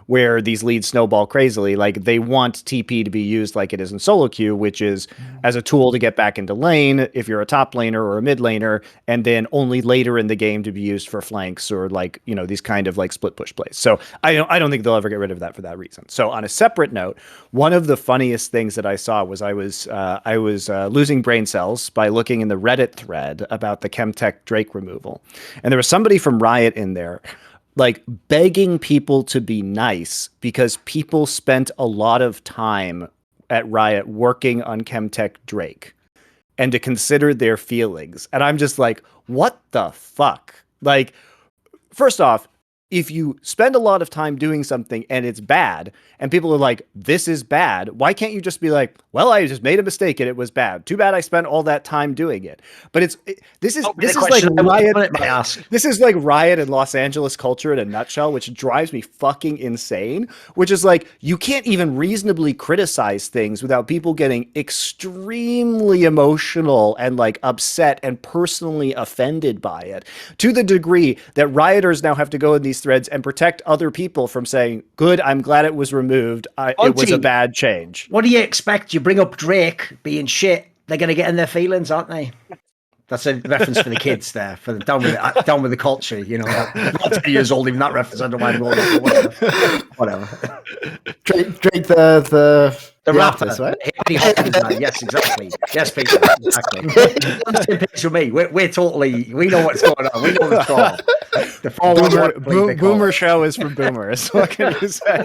where these leads snowball crazily. Like they want TP to be used like it is in solo queue, which is as a tool to get back into lane if you're a top laner or a mid laner, and then only later in the game to be used for flanks or like, you know, these kind of like split push plays. So I don't think they'll ever get rid of that for that reason. So on a separate note, one of the funniest things that I saw was I was losing brain cells by looking in the Reddit thread about the Chemtech Drake removal, and there was somebody from Riot in there like begging people to be nice because people spent a lot of time at Riot working on Chemtech Drake and to consider their feelings. And I'm just like, what the fuck? Like, first off, if you spend a lot of time doing something and it's bad and people are like, this is bad, why can't you just be like, well, I just made a mistake and it was bad. Too bad I spent all that time doing it. But this is like Riot. This is like Riot and Los Angeles culture in a nutshell, which drives me fucking insane, which is like, you can't even reasonably criticize things without people getting extremely emotional and like upset and personally offended by it, to the degree that Rioters now have to go in these threads and protect other people from saying, good, I'm glad it was removed. It was a bad change. What do you expect? You bring up Drake being shit, they're going to get in their feelings, aren't they? That's a reference for the kids there, for the down with the culture, you know. Not 10 years old, even that reference, I don't mind rolling, whatever. Drake the rapper, artist, right? Yes, exactly. Yes, Peter, exactly. Me. We're totally, we know what's going on. We know what's going on. The Boomer show is for boomers. What can you say?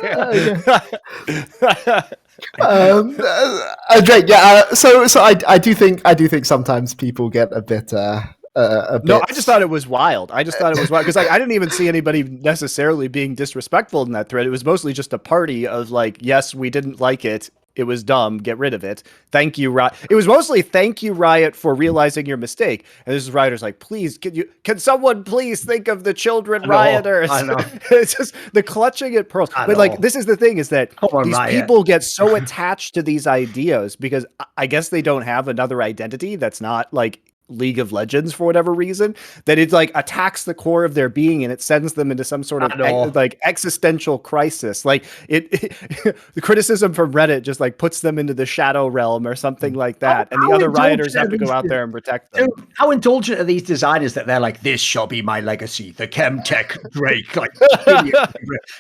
Drake, yeah. So I do think sometimes people get a bit. No, I just thought it was wild. Because like, I didn't even see anybody necessarily being disrespectful in that thread. It was mostly just a party of like, yes, we didn't like it. It was dumb. Get rid of it. Thank you, Riot. It was mostly thank you, Riot, for realizing your mistake. And this is Rioters like, please, can someone please think of the children, Rioters? I know. It's just the clutching at pearls. But like, this is the thing is that these people get so attached to these ideas because I guess they don't have another identity that's not like League of Legends for whatever reason, that it like attacks the core of their being and it sends them into some sort of like existential crisis. Like the criticism from Reddit just like puts them into the shadow realm or something like that. And the other rioters have to go out there and protect them. Dude, how indulgent are these designers that they're like, this shall be my legacy, the Chemtech Drake. Like,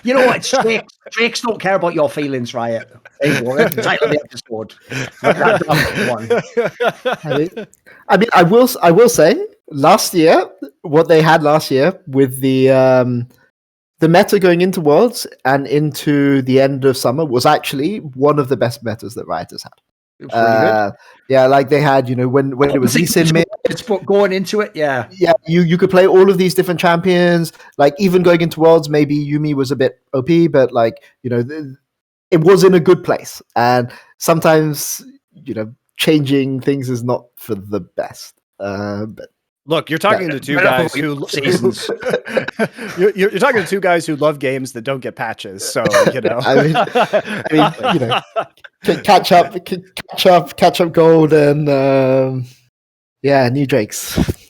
you know what? Drakes don't care about your feelings, Riot. They will. That's the title of the episode. I mean, I will say last year, what they had last year with the meta going into Worlds and into the end of summer was actually one of the best metas that Rioters had. Yeah, like they had, you know, when it was Lee Sin mid, going into it, yeah, you could play all of these different champions. Like even going into Worlds, maybe Yumi was a bit OP, but like, you know, it was in a good place. And sometimes, you know, changing things is not for the best. But look, you're talking to two guys who seasons. You're talking to two guys who love games that don't get patches. So you know, I mean, you know, catch up gold, and new Drakes.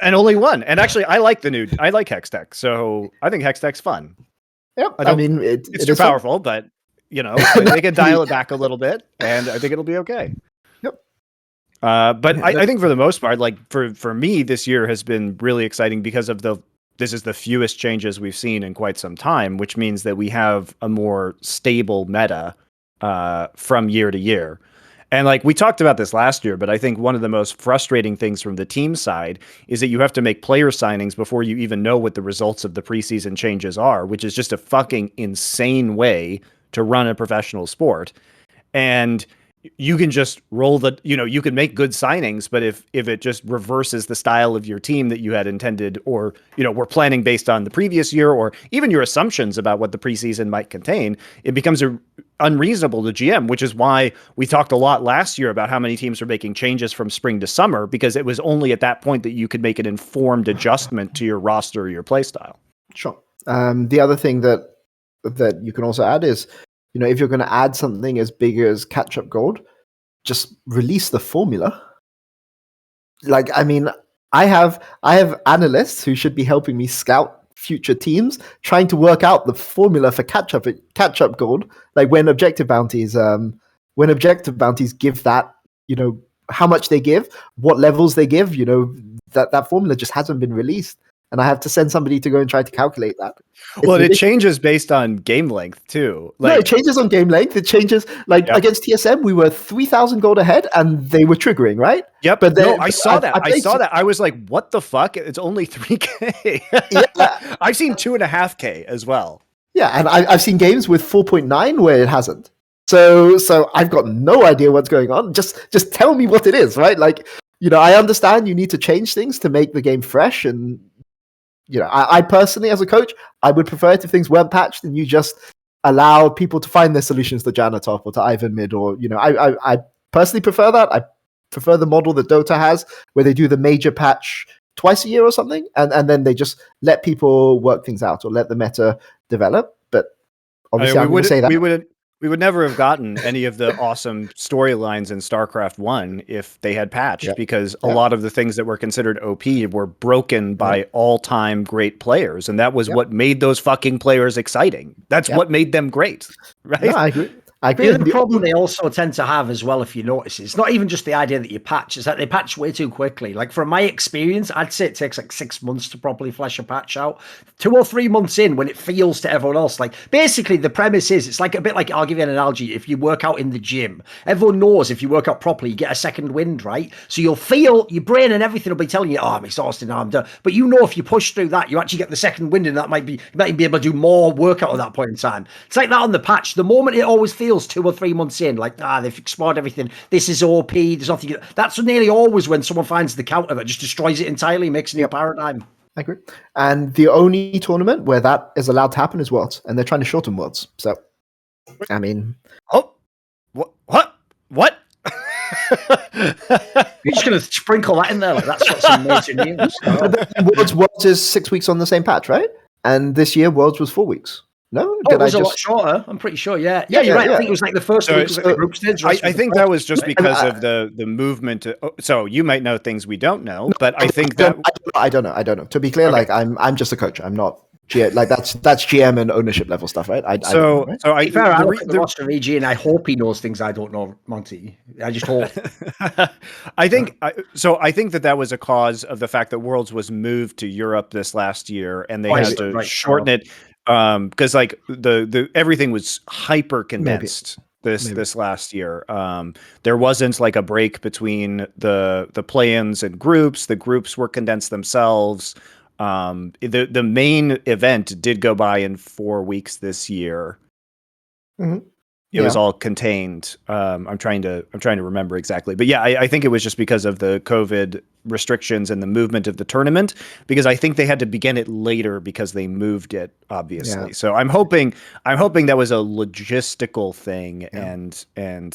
And only one. And actually, I like Hextech. So I think Hextech's fun. Yep. I mean, it's too powerful, but you know, they can dial it back a little bit, and I think it'll be okay. But I think for the most part, like for me, this year has been really exciting because of this is the fewest changes we've seen in quite some time, which means that we have a more stable meta from year to year. And like we talked about this last year, but I think one of the most frustrating things from the team side is that you have to make player signings before you even know what the results of the preseason changes are, which is just a fucking insane way to run a professional sport. And you can just you can make good signings, but if it just reverses the style of your team that you had intended, or, you know, were planning based on the previous year, or even your assumptions about what the preseason might contain, it becomes unreasonable to GM, which is why we talked a lot last year about how many teams are making changes from spring to summer, because it was only at that point that you could make an informed adjustment to your roster or your play style. Sure. The other thing that you can also add is, you know, if you're going to add something as big as catch-up gold, just release the formula. Like, I mean, I have analysts who should be helping me scout future teams trying to work out the formula for catch up gold. Like when objective bounties give that, how much they give, what levels they give, that formula just hasn't been released. And I have to send somebody to go and try to calculate that. It changes based on game length too. No, it changes on game length. It changes against TSM, we were 3,000 gold ahead and they were triggering, right? Yep. But I saw that. I was like, what the fuck? It's only 3K. Yeah. I've seen 2.5K as well. Yeah, and I've seen games with 4.9 where it hasn't. So I've got no idea what's going on. Just tell me what it is, right? Like, I understand you need to change things to make the game fresh. And, I personally, as a coach, I would prefer it if things weren't patched and you just allow people to find their solutions to Janna top or to Ivan mid, or, I personally prefer that. I prefer the model that Dota has where they do the major patch twice a year or something. And then they just let people work things out or let the meta develop. But obviously I'm going to say that. We would never have gotten any of the awesome storylines in StarCraft 1 if they had patched, because a lot of the things that were considered OP were broken by all-time great players, and that was what made those fucking players exciting. That's what made them great, right? No, I agree. The problem they also tend to have as well, if you notice, it's not even just the idea that you patch, it's that they patch way too quickly. Like from my experience, I'd say it takes like 6 months to properly flesh a patch out. 2 or 3 months in, when it feels to everyone else, like basically the premise is, it's like a bit like, I'll give you an analogy. If you work out in the gym, everyone knows if you work out properly, you get a second wind, right? So you'll feel, your brain and everything will be telling you, oh, I'm exhausted now, I'm done. But if you push through that, you actually get the second wind, and you might be able to do more workout at that point in time. It's like that on the patch. The moment it always feels 2 or 3 months in, like, they've explored everything, this is OP, there's nothing. That's nearly always when someone finds the counter that just destroys it entirely, makes a new paradigm. I agree. And the only tournament where that is allowed to happen is Worlds, and they're trying to shorten Worlds. So, I mean, what? You're just going to sprinkle that in there, like that's what's some major news. Worlds is 6 weeks on the same patch, right? And this year Worlds was 4 weeks. No, it was a lot shorter. I'm pretty sure. Yeah, you're right. I think it was like the first week was like the group stage. I think that was just because of the movement. So you might know things we don't know, but I think that I don't know. To be clear, like I'm just a coach. I'm not GM. Like that's GM and ownership level stuff, right? I look at the roster of EG, and I hope he knows things I don't know, Monty. I just hope. I think that was a cause of the fact that Worlds was moved to Europe this last year, and they had to shorten it. Because like the everything was hyper condensed this last year. There wasn't like a break between the play-ins and groups. The groups were condensed themselves. The main event did go by in 4 weeks this year. Mm-hmm. It was all contained. I'm trying to remember exactly, but yeah, I think it was just because of the COVID restrictions and the movement of the tournament, because I think they had to begin it later because they moved it, obviously. Yeah. So I'm hoping that was a logistical thing and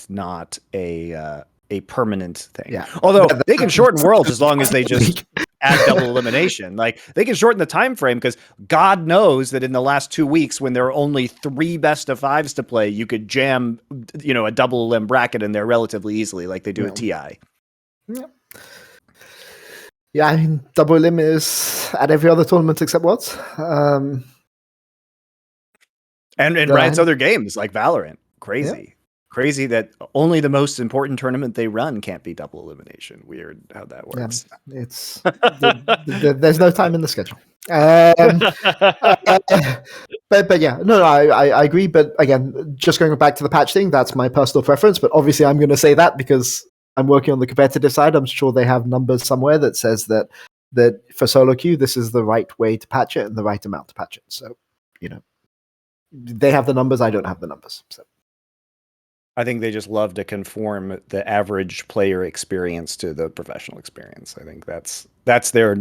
not a permanent thing. Yeah. Although they can shorten Worlds as long as they just add double elimination. Like they can shorten the time frame, because God knows that in the last 2 weeks, when there are only 3 best of 5s to play, you could jam, a double elim bracket in there relatively easily, like they do at TI. Yeah. Yeah, I mean, double elim is at every other tournament except Worlds. And Riot's other games like Valorant. Crazy. Crazy that only the most important tournament they run can't be double elimination. Weird how that works. Yeah, it's there's no time in the schedule. But yeah, no, I agree. But again, just going back to the patch thing, that's my personal preference. But obviously, I'm going to say that because I'm working on the competitive side. I'm sure they have numbers somewhere that says that for solo queue, this is the right way to patch it and the right amount to patch it. So, they have the numbers. I don't have the numbers. So. I think they just love to conform the average player experience to the professional experience. I think that's their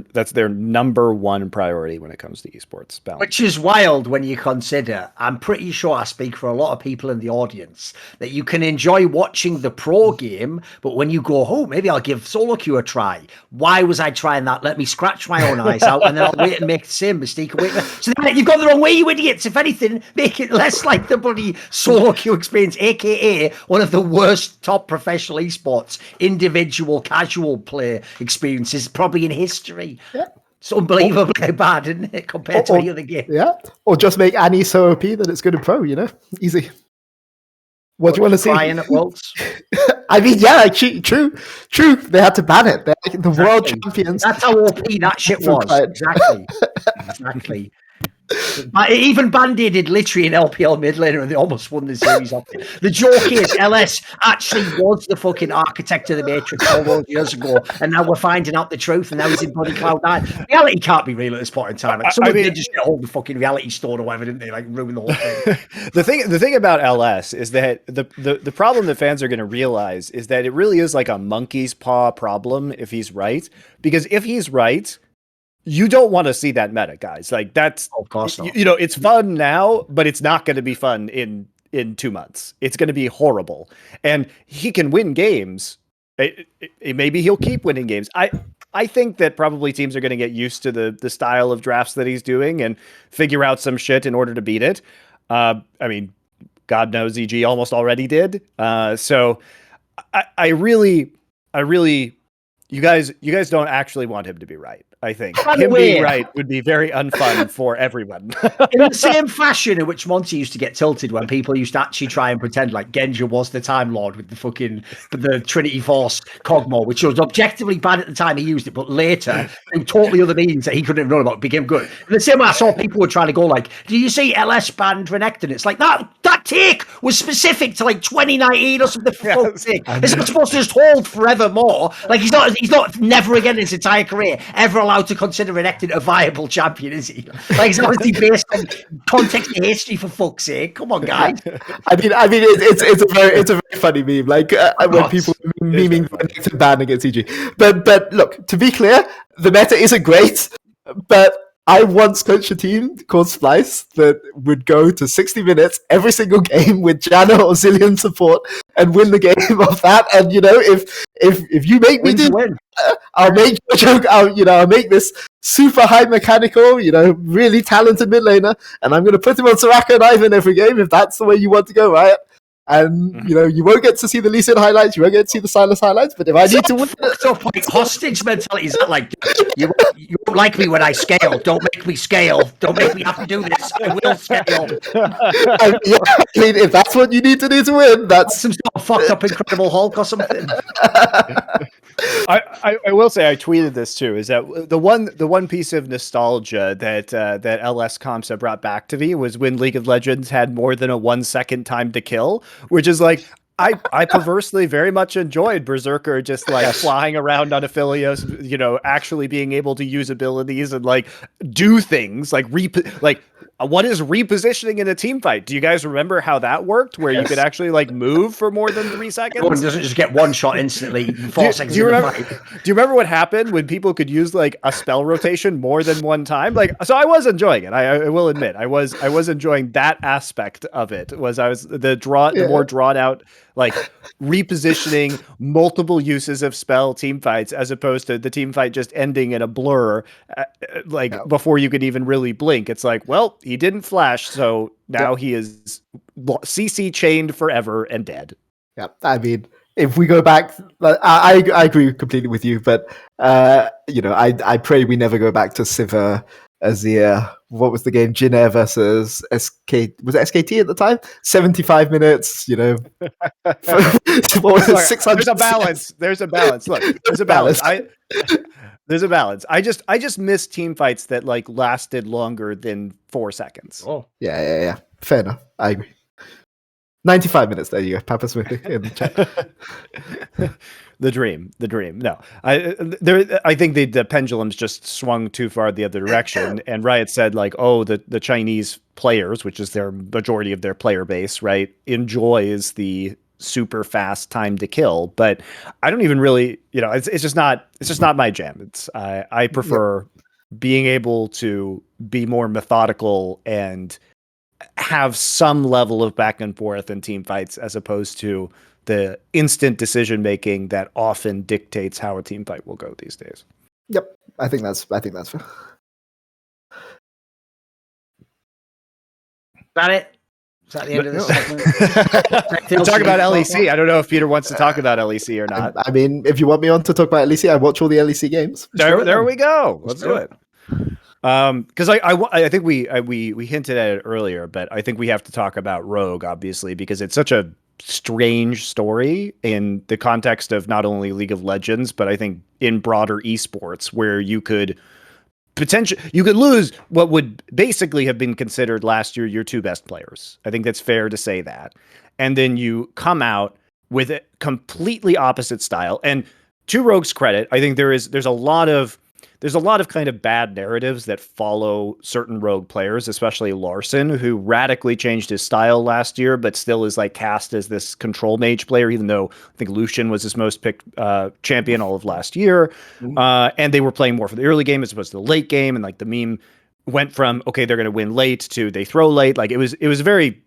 number one priority when it comes to esports balance. Which is wild when you consider, I'm pretty sure I speak for a lot of people in the audience, that you can enjoy watching the pro game, but when you go, maybe I'll give solo queue a try. Why was I trying that? Let me scratch my own eyes out, and then I'll wait and make the same mistake. So then you've got the wrong way, you idiots. If anything, make it less like the bloody solo queue experience, aka one of the worst top professional esports individual casual play experiences probably in history. Yeah. It's unbelievably bad, isn't it, compared to any other game? Yeah, or just make Annie so OP that it's good in pro. Easy. What do you want to see? Crying at Worlds. I mean, yeah, true. They had to ban it. They're like the world champions. That's how OP that shit was. Exactly. Even Bandy did literally an LPL mid laner and they almost won the series off it. The joke is LS actually was the fucking architect of the Matrix all those years ago, and now we're finding out the truth, and now he's in bloody Cloud9. Reality can't be real at this point in time. Like, someone did just get hold of the fucking reality stone or whatever, didn't they? Like, ruin the whole thing. The thing about LS is that the problem that fans are going to realize is that it really is like a monkey's paw problem if he's right. Because if he's right, you don't want to see that meta, guys. Like, that's, of course not. It's fun now, but it's not going to be fun in 2 months. It's going to be horrible. And he can win games. Maybe he'll keep winning games. I think that probably teams are going to get used to the style of drafts that he's doing and figure out some shit in order to beat it. I mean, God knows EG almost already did. So I really, you guys don't actually want him to be right. I think him being right would be very unfun for everyone. In the same fashion in which Monty used to get tilted when people used to actually try and pretend like Genja was the Time Lord with the Trinity Force Cogmore, which was objectively bad at the time he used it, but later, through totally other means that he couldn't have known about, became good. In the same way I saw people were trying to go like, do you see LS banned Renekton? It's like, that take was specific to like 2019 or something. For fuck's sake. It's not supposed to just hold forevermore. Like, he's not never again in his entire career ever allowed to consider Renekton a viable champion, is he? Like, it's obviously based on context and history, for fuck's sake. Come on, guys. I mean, it's a very funny meme. Like, when people are memeing Renekton ban against EG. But look, to be clear, the meta isn't great. But I once coached a team called Splice that would go to 60 minutes every single game with Janna or Zillion support and win the game off that. And if you make me do, I'll make I'll make this super high mechanical, really talented mid laner, and I'm going to put him on Soraka and Ivan every game if that's the way you want to go, right? And you won't get to see the Lee Sin highlights, you won't get to see the Silas highlights, but if I need to win, so like hostage mentality, is that like you won't like me when I scale? Don't make me scale. Don't make me have to do this. I will scale. I mean, if that's what you need to do to win, that's some sort of fucked up Incredible Hulk or something. I will say I tweeted this too. Is that the one piece of nostalgia that LS comps have brought back to me was when League of Legends had more than a 1 second time to kill, which is like I perversely very much enjoyed Berserker just like flying around on Aphelios, actually being able to use abilities and like do things like what is repositioning in a team fight? Do you guys remember how that worked? Where you could actually like move for more than 3 seconds? One doesn't just get one shot instantly. 4 seconds. Do you remember what happened when people could use like a spell rotation more than one time? Like, so I was enjoying it. I will admit, I was enjoying that aspect of it. The more drawn out, like repositioning multiple uses of spell team fights, as opposed to the team fight just ending in a blur, before you could even really blink. It's like, well, he didn't flash, so now he is CC chained forever and dead. Yeah, I mean, if we go back, I agree completely with you, but I pray we never go back to Sivir, Azir. What was the game? Jin versus SK. Was it SKT at the time? 75 minutes. What was it? 600. There's a balance. There's a balance. Look, there's a balance. There's a balance. I just miss team fights that like lasted longer than 4 seconds. Oh, yeah. Fair enough. I agree. 95 minutes. There you go, Papa Smithy in the chat. The dream. No, I think the pendulum's just swung too far the other direction. And Riot said like, oh, the Chinese players, which is their majority of their player base, right, enjoys the super fast time to kill. But I don't even really, it's just not my jam. I prefer being able to be more methodical and have some level of back and forth in team fights, as opposed to the instant decision making that often dictates how a team fight will go these days. Yep, I think that's fair. Is that it? Is that the end of this segment? We'll talk about LEC. I don't know if Peter wants to talk about LEC or not. I mean, if you want me on to talk about LEC, I watch all the LEC games. There we go. Let's do it. Because I think we hinted at it earlier, but I think we have to talk about Rogue, obviously, because it's such a strange story in the context of not only League of Legends, but I think in broader esports, where you could lose what would basically have been considered last year your two best players. I think that's fair to say that. And then you come out with a completely opposite style. And to Rogue's credit, I think there's a lot of kind of bad narratives that follow certain Rogue players, especially Larson, who radically changed his style last year, but still is like cast as this control mage player, even though I think Lucian was his most picked champion all of last year. And they were playing more for the early game as opposed to the late game. And like the meme went from, okay, they're going to win late to they throw late. Like it was a very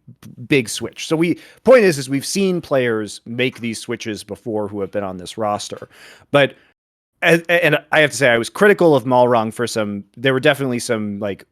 big switch. So point is we've seen players make these switches before who have been on this roster, but and I have to say, I was critical of Malrong for there were definitely some, like,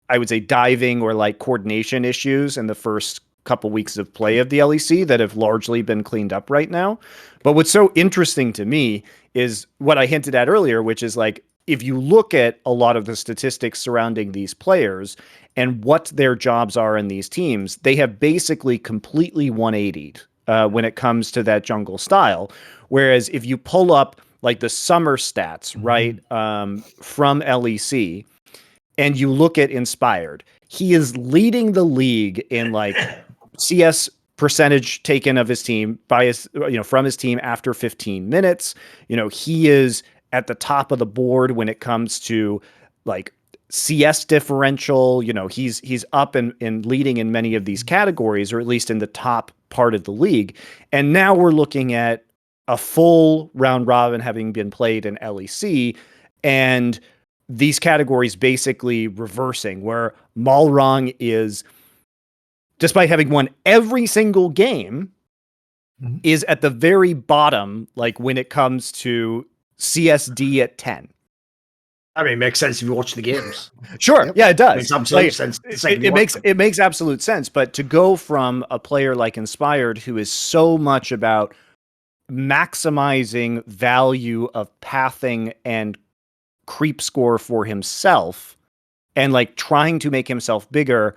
I would say diving or like coordination issues in the first couple weeks of play of the LEC that have largely been cleaned up right now. But what's so interesting to me is what I hinted at earlier, which is like, if you look at a lot of the statistics surrounding these players and what their jobs are in these teams, they have basically completely 180'd when it comes to that jungle style. Whereas if you pull up like the summer stats, right, from LEC, and you look at Inspired, he is leading the league in like CS percentage taken of his team from his team after 15 minutes. He is at the top of the board when it comes to like CS differential. He's up and leading in many of these categories, or at least in the top part of the league. And now we're looking at a full round robin having been played in LEC, and these categories basically reversing, where Malrong is, despite having won every single game, is at the very bottom, like when it comes to CSD at 10. I mean, it makes sense if you watch the games. Sure. Yep. Yeah, it does. Makes absolute sense. It makes absolute sense. But to go from a player like Inspired, who is so much about maximizing value of pathing and creep score for himself, and like trying to make himself bigger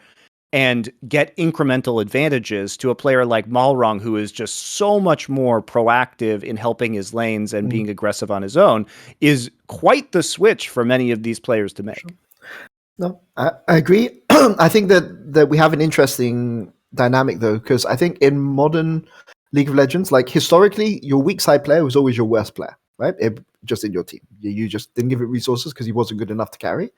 and get incremental advantages, to a player like Malrong, who is just so much more proactive in helping his lanes and being aggressive on his own, is quite the switch for many of these players to make. Sure. No, I agree. I think that we have an interesting dynamic though, because I think in modern League of Legends, like historically, your weak side player was always your worst player, right? Just in your team. You just didn't give it resources because he wasn't good enough to carry.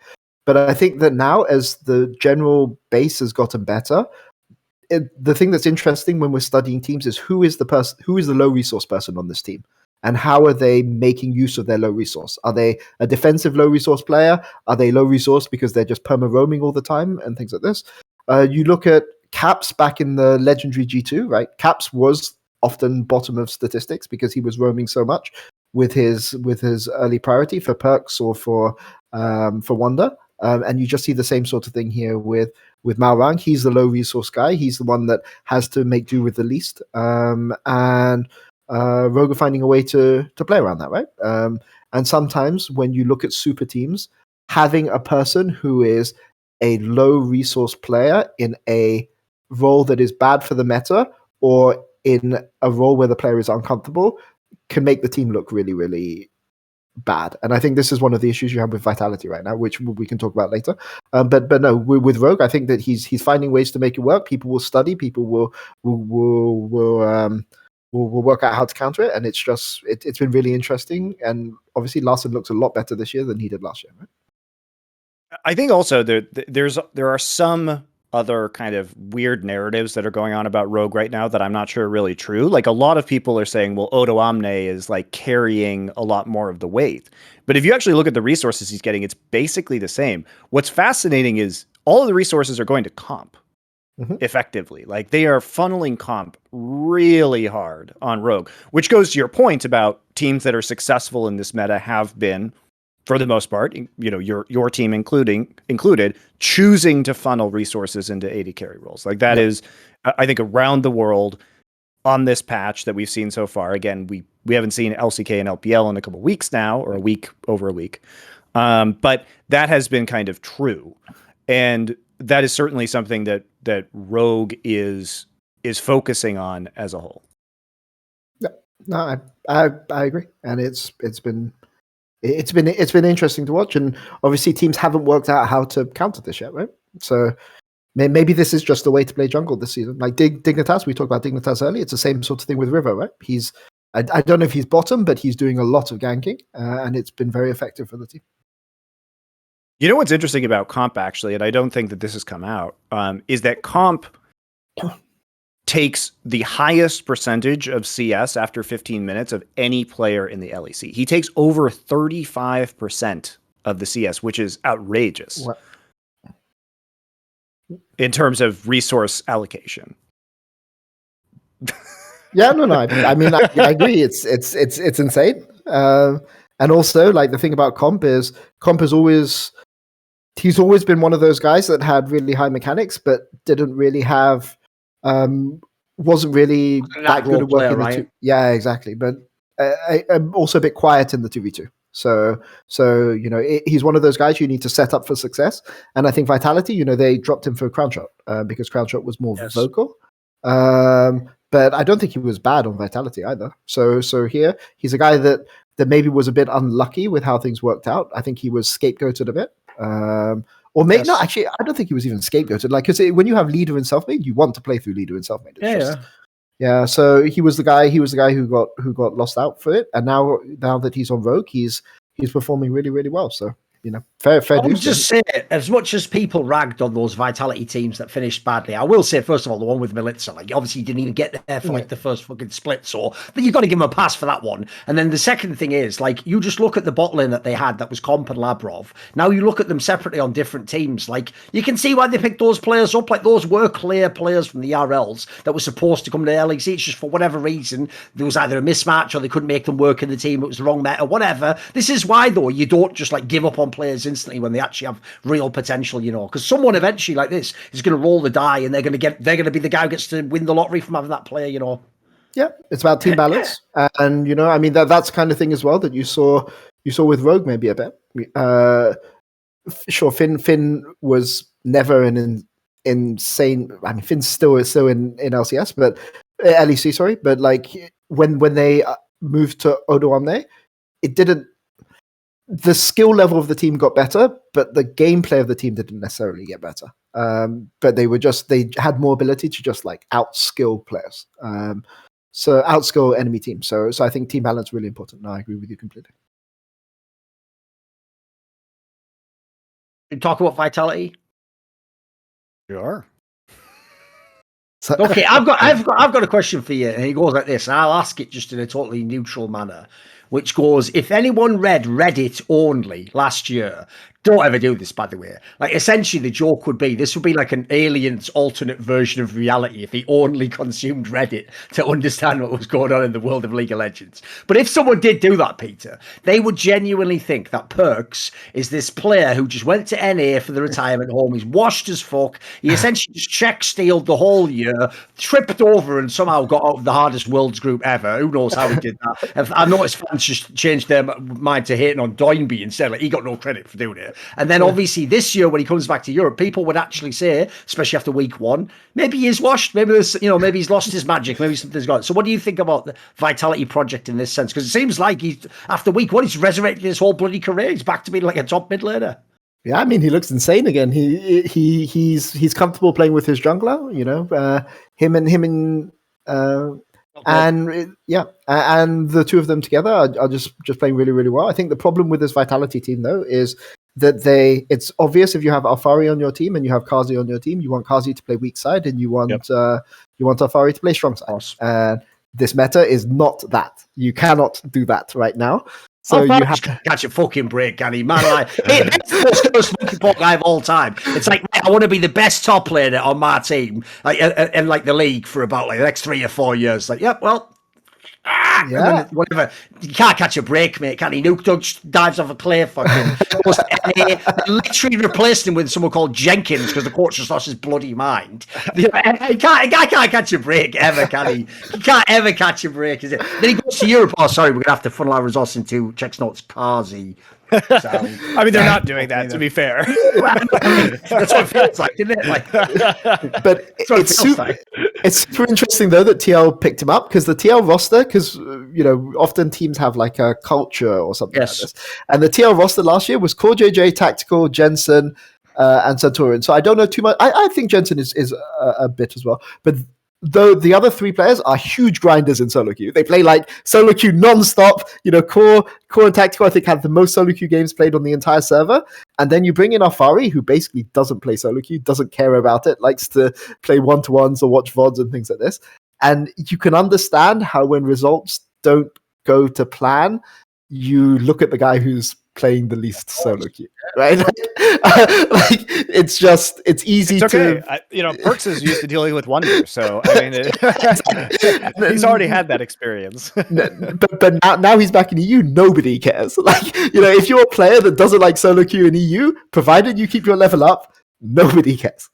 But I think that now, as the general base has gotten better, the thing that's interesting when we're studying teams is who is the low resource person on this team, and how are they making use of their low resource? Are they a defensive low resource player? Are they low resource because they're just perma roaming all the time and things like this? You look at Caps back in the legendary G2, right? Caps was often bottom of statistics because he was roaming so much with his early priority for perks or for wonder. And you just see the same sort of thing here with Malrang. He's the low resource guy. He's the one that has to make do with the least. And Rogue are finding a way to play around that, right? And sometimes when you look at super teams, having a person who is a low resource player in a role that is bad for the meta, or in a role where the player is uncomfortable, can make the team look really, really bad. And I think this is one of the issues you have with Vitality right now, which we can talk about later. But no, with Rogue, I think that he's finding ways to make it work. People will study. People will work out how to counter it. And it's been really interesting. And obviously, Larson looks a lot better this year than he did last year. Right? I think also there are some other kind of weird narratives that are going on about Rogue right now that I'm not sure are really true. Like, a lot of people are saying, well, Odo Omne is like carrying a lot more of the weight. But if you actually look at the resources he's getting, it's basically the same. What's fascinating is all of the resources are going to comp effectively. Like, they are funneling comp really hard on Rogue, which goes to your point about teams that are successful in this meta have been, for the most part, your team included, choosing to funnel resources into AD carry roles. Like, that is, I think, around the world on this patch that we've seen so far. Again, we haven't seen LCK and LPL in a couple of weeks now, or over a week. But that has been kind of true. And that is certainly something that Rogue is focusing on as a whole. Yeah, no, I agree, and it's been interesting to watch, and obviously teams haven't worked out how to counter this yet, right? So maybe this is just the way to play jungle this season. Like Dignitas, we talked about Dignitas earlier. It's the same sort of thing with River, right? I don't know if he's bottom, but he's doing a lot of ganking, and it's been very effective for the team. You know what's interesting about Comp, actually, and I don't think that this has come out, is that Comp takes the highest percentage of CS after 15 minutes of any player in the LEC. He takes over 35% of the CS, which is outrageous. What? In terms of resource allocation. Yeah, no. I mean, I agree. It's insane. And also, like, the thing about Comp is he's always been one of those guys that had really high mechanics, but didn't really have, wasn't really that good at working. Right? Yeah, exactly. But I'm also a bit quiet in the 2v2. So he's one of those guys you need to set up for success. And I think Vitality, they dropped him for Crown Shot because Crown Shot was more vocal. But I don't think he was bad on Vitality either. So here, he's a guy that maybe was a bit unlucky with how things worked out. I think he was scapegoated a bit. Or maybe no, actually, I don't think he was even scapegoated. Like, because when you have leader and self-made, you want to play through leader and self-made. Yeah. So he was the guy who got lost out for it, and now that he's on Rogue, he's performing really, really well. So fair. I would just say, as much as people ragged on those Vitality teams that finished badly, I will say, first of all, the one with Militza, like, obviously he didn't even get there for like the first fucking split, so you've got to give him a pass for that one. And then the second thing is, like, you just look at the bot lane that they had that was Comp and Labrov. Now you look at them separately on different teams, like, you can see why they picked those players up. Like, those were clear players from the RLs that were supposed to come to the LEC. It's just for whatever reason, there was either a mismatch or they couldn't make them work in the team. It was the wrong meta, whatever. This is why, though, you don't just like give up on players instantly when they actually have real potential, because someone eventually like this is going to roll the die and they're going to be the guy who gets to win the lottery from having that player, Yeah, it's about team balance, and I mean that's the kind of thing as well that you saw with Rogue maybe a bit. Sure, Finn was never an insane. I mean, Finn's still in LCS, but LEC, sorry, but like when they moved to Odoamne, it didn't. The skill level of the team got better, but the gameplay of the team didn't necessarily get better. But they had more ability to just like outskill players. So outskill enemy teams. So I think team balance is really important. No, I agree with you completely. Talk about Vitality. Sure. Okay, I've got a question for you, and it goes like this, and I'll ask it just in a totally neutral manner, which goes, if anyone read Reddit only last year, don't ever do this, by the way. Like, essentially, the joke would be, this would be like an alien's alternate version of reality if he only consumed Reddit to understand what was going on in the world of League of Legends. But if someone did do that, Peter, they would genuinely think that Perks is this player who just went to NA for the retirement home. He's washed as fuck. He essentially just check-stealed the whole year, tripped over and somehow got out of the hardest worlds group ever. Who knows how he did that? I've noticed fans just changed their mind to hating on Doinby instead. Like, he got no credit for doing it. And then obviously this year when he comes back to Europe, people would actually say, especially after week one, maybe he is washed, maybe there's, maybe he's lost his magic, maybe something's gone. So what do you think about the Vitality project in this sense? Because it seems like he's, after week one, he's resurrected his whole bloody career. He's back to being like a top mid laner. Yeah, I mean, he looks insane again. He's comfortable playing with his jungler, and the two of them together are just playing really, really well. I think the problem with this Vitality team, though, is that it's obvious if you have Alfari on your team and you have Kazi on your team, you want Kazi to play weak side and you want Alfari to play strong side. This meta is not that. You cannot do that right now. So you have to catch a fucking break, can he? Man, that's the most smoky pork guy of all time. It's like, mate, I want to be the best top laner on my team, like, and like the league for about like the next 3 or 4 years. Like, yep, well. Whatever. You can't catch a break, mate, can he? Nuke Dog dives off a cliff, fucking literally replaced him with someone called Jenkins because the coach just lost his bloody mind. He can't catch a break ever, can he? He can't ever catch a break, is it? Then he goes to Europe. Oh, sorry, we're gonna have to funnel our resources into checks notes Kazi. I mean, they're not doing that, to be fair. That's what it feels like, isn't it? Like, But it's super interesting though that TL picked him up, because the TL roster, because often teams have like a culture or something like this, and the TL roster last year was Core JJ, Tactical, Jensen, and Thorin. So I don't know too much. I think Jensen is a bit as well, but though the other three players are huge grinders in solo queue. They play like solo queue non-stop. Core and Tactical, I think, have the most solo queue games played on the entire server. And then you bring in Afari, who basically doesn't play solo queue, doesn't care about it, likes to play one-to-ones or watch VODs and things like this. And you can understand how when results don't go to plan, you look at the guy who's playing the least solo queue, right? It's easy okay. to. Perks is used to dealing with Wonder, so I mean, he's already had that experience. but now he's back in EU. Nobody cares. If you're a player that doesn't like solo queue in EU, provided you keep your level up, nobody cares.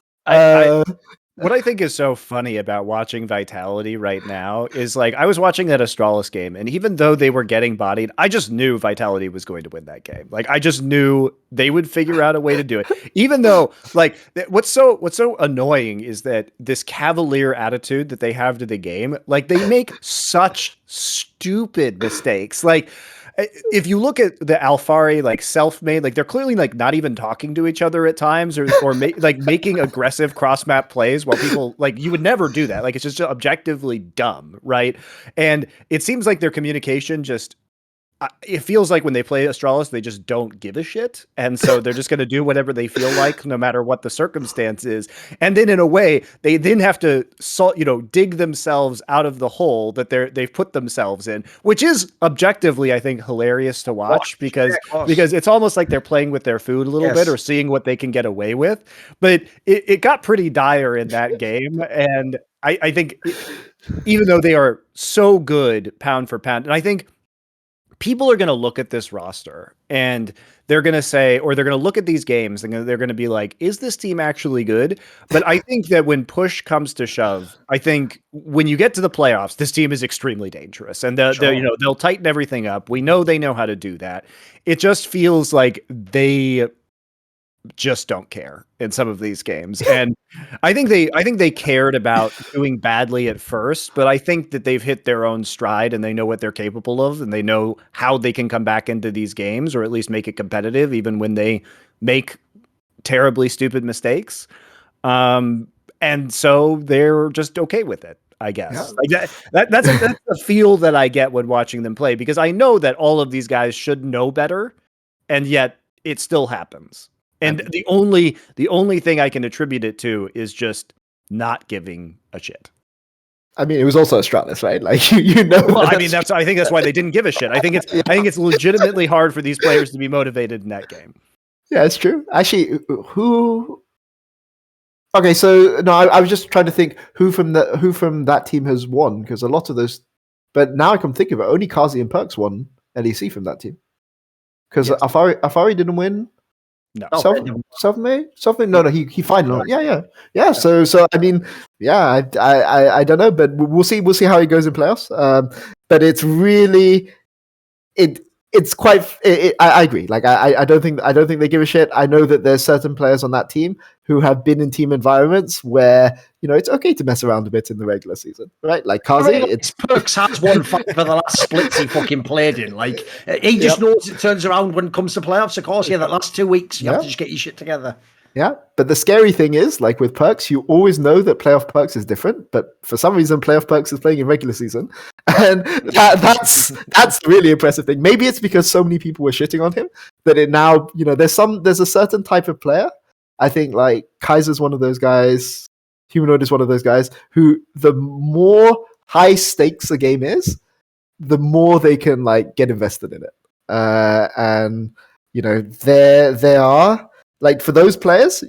What I think is so funny about watching Vitality right now is, like, I was watching that Astralis game, and even though they were getting bodied, I just knew Vitality was going to win that game. Like, I just knew they would figure out a way to do it. Even though, like, what's so annoying is that this cavalier attitude that they have to the game, like, they make such stupid mistakes. Like, if you look at the Alfari, like, self-made, like, they're clearly, like, not even talking to each other at times, or making aggressive cross-map plays while people, like, you would never do that. Like, it's just objectively dumb, right? And it seems like their communication just, it feels like when they play Astralis, they just don't give a shit. And so they're just going to do whatever they feel like, no matter what the circumstance is. And then in a way, they then have to dig themselves out of the hole that they've put themselves in, which is objectively, I think, hilarious to watch because it's almost like they're playing with their food a little bit, or seeing what they can get away with. But it got pretty dire in that game. And I think even though they are so good pound for pound, and I think people are going to look at this roster and they're going to say, or they're going to look at these games and they're going to be like, is this team actually good? But I think that when push comes to shove, I think when you get to the playoffs, this team is extremely dangerous, and they'll tighten everything up. We know they know how to do that. It just feels like they just don't care in some of these games. And I think they cared about doing badly at first, but I think that they've hit their own stride and they know what they're capable of, and they know how they can come back into these games, or at least make it competitive even when they make terribly stupid mistakes. And so they're just okay with it, I guess. Yeah. Like that's a feel that I get when watching them play, because I know that all of these guys should know better, and yet it still happens. And the only thing I can attribute it to is just not giving a shit. I mean, it was also Astralis, right? Like, Well, I mean, I think that's why they didn't give a shit. I think it's legitimately hard for these players to be motivated in that game. Yeah, it's true. Actually, who? Okay, so no, I was just trying to think who from that team has won, because a lot of those. But now I can think of it. Only Kazi and Perks won LEC from that team, because Afari didn't win. No, self-made. No, he final. Yeah. So I mean, yeah, I don't know, but we'll see how it goes in playoffs. But it's really it's quite. I agree. Like I don't think they give a shit. I know that there's certain players on that team who have been in team environments where it's okay to mess around a bit in the regular season, right? Like Kazi, it's Perks has one fight for the last splits he fucking played in. Like he just knows it turns around when it comes to playoffs. Of course, that last 2 weeks you have to just get your shit together. Yeah, but the scary thing is, like with Perks, you always know that playoff Perks is different, but for some reason, playoff Perks is playing in regular season, and that's the really impressive thing. Maybe it's because so many people were shitting on him that it now, there's a certain type of player. I think like Kaiser's one of those guys, Humanoid is one of those guys who, the more high stakes a game is, the more they can like get invested in it, and there are. Like for those players,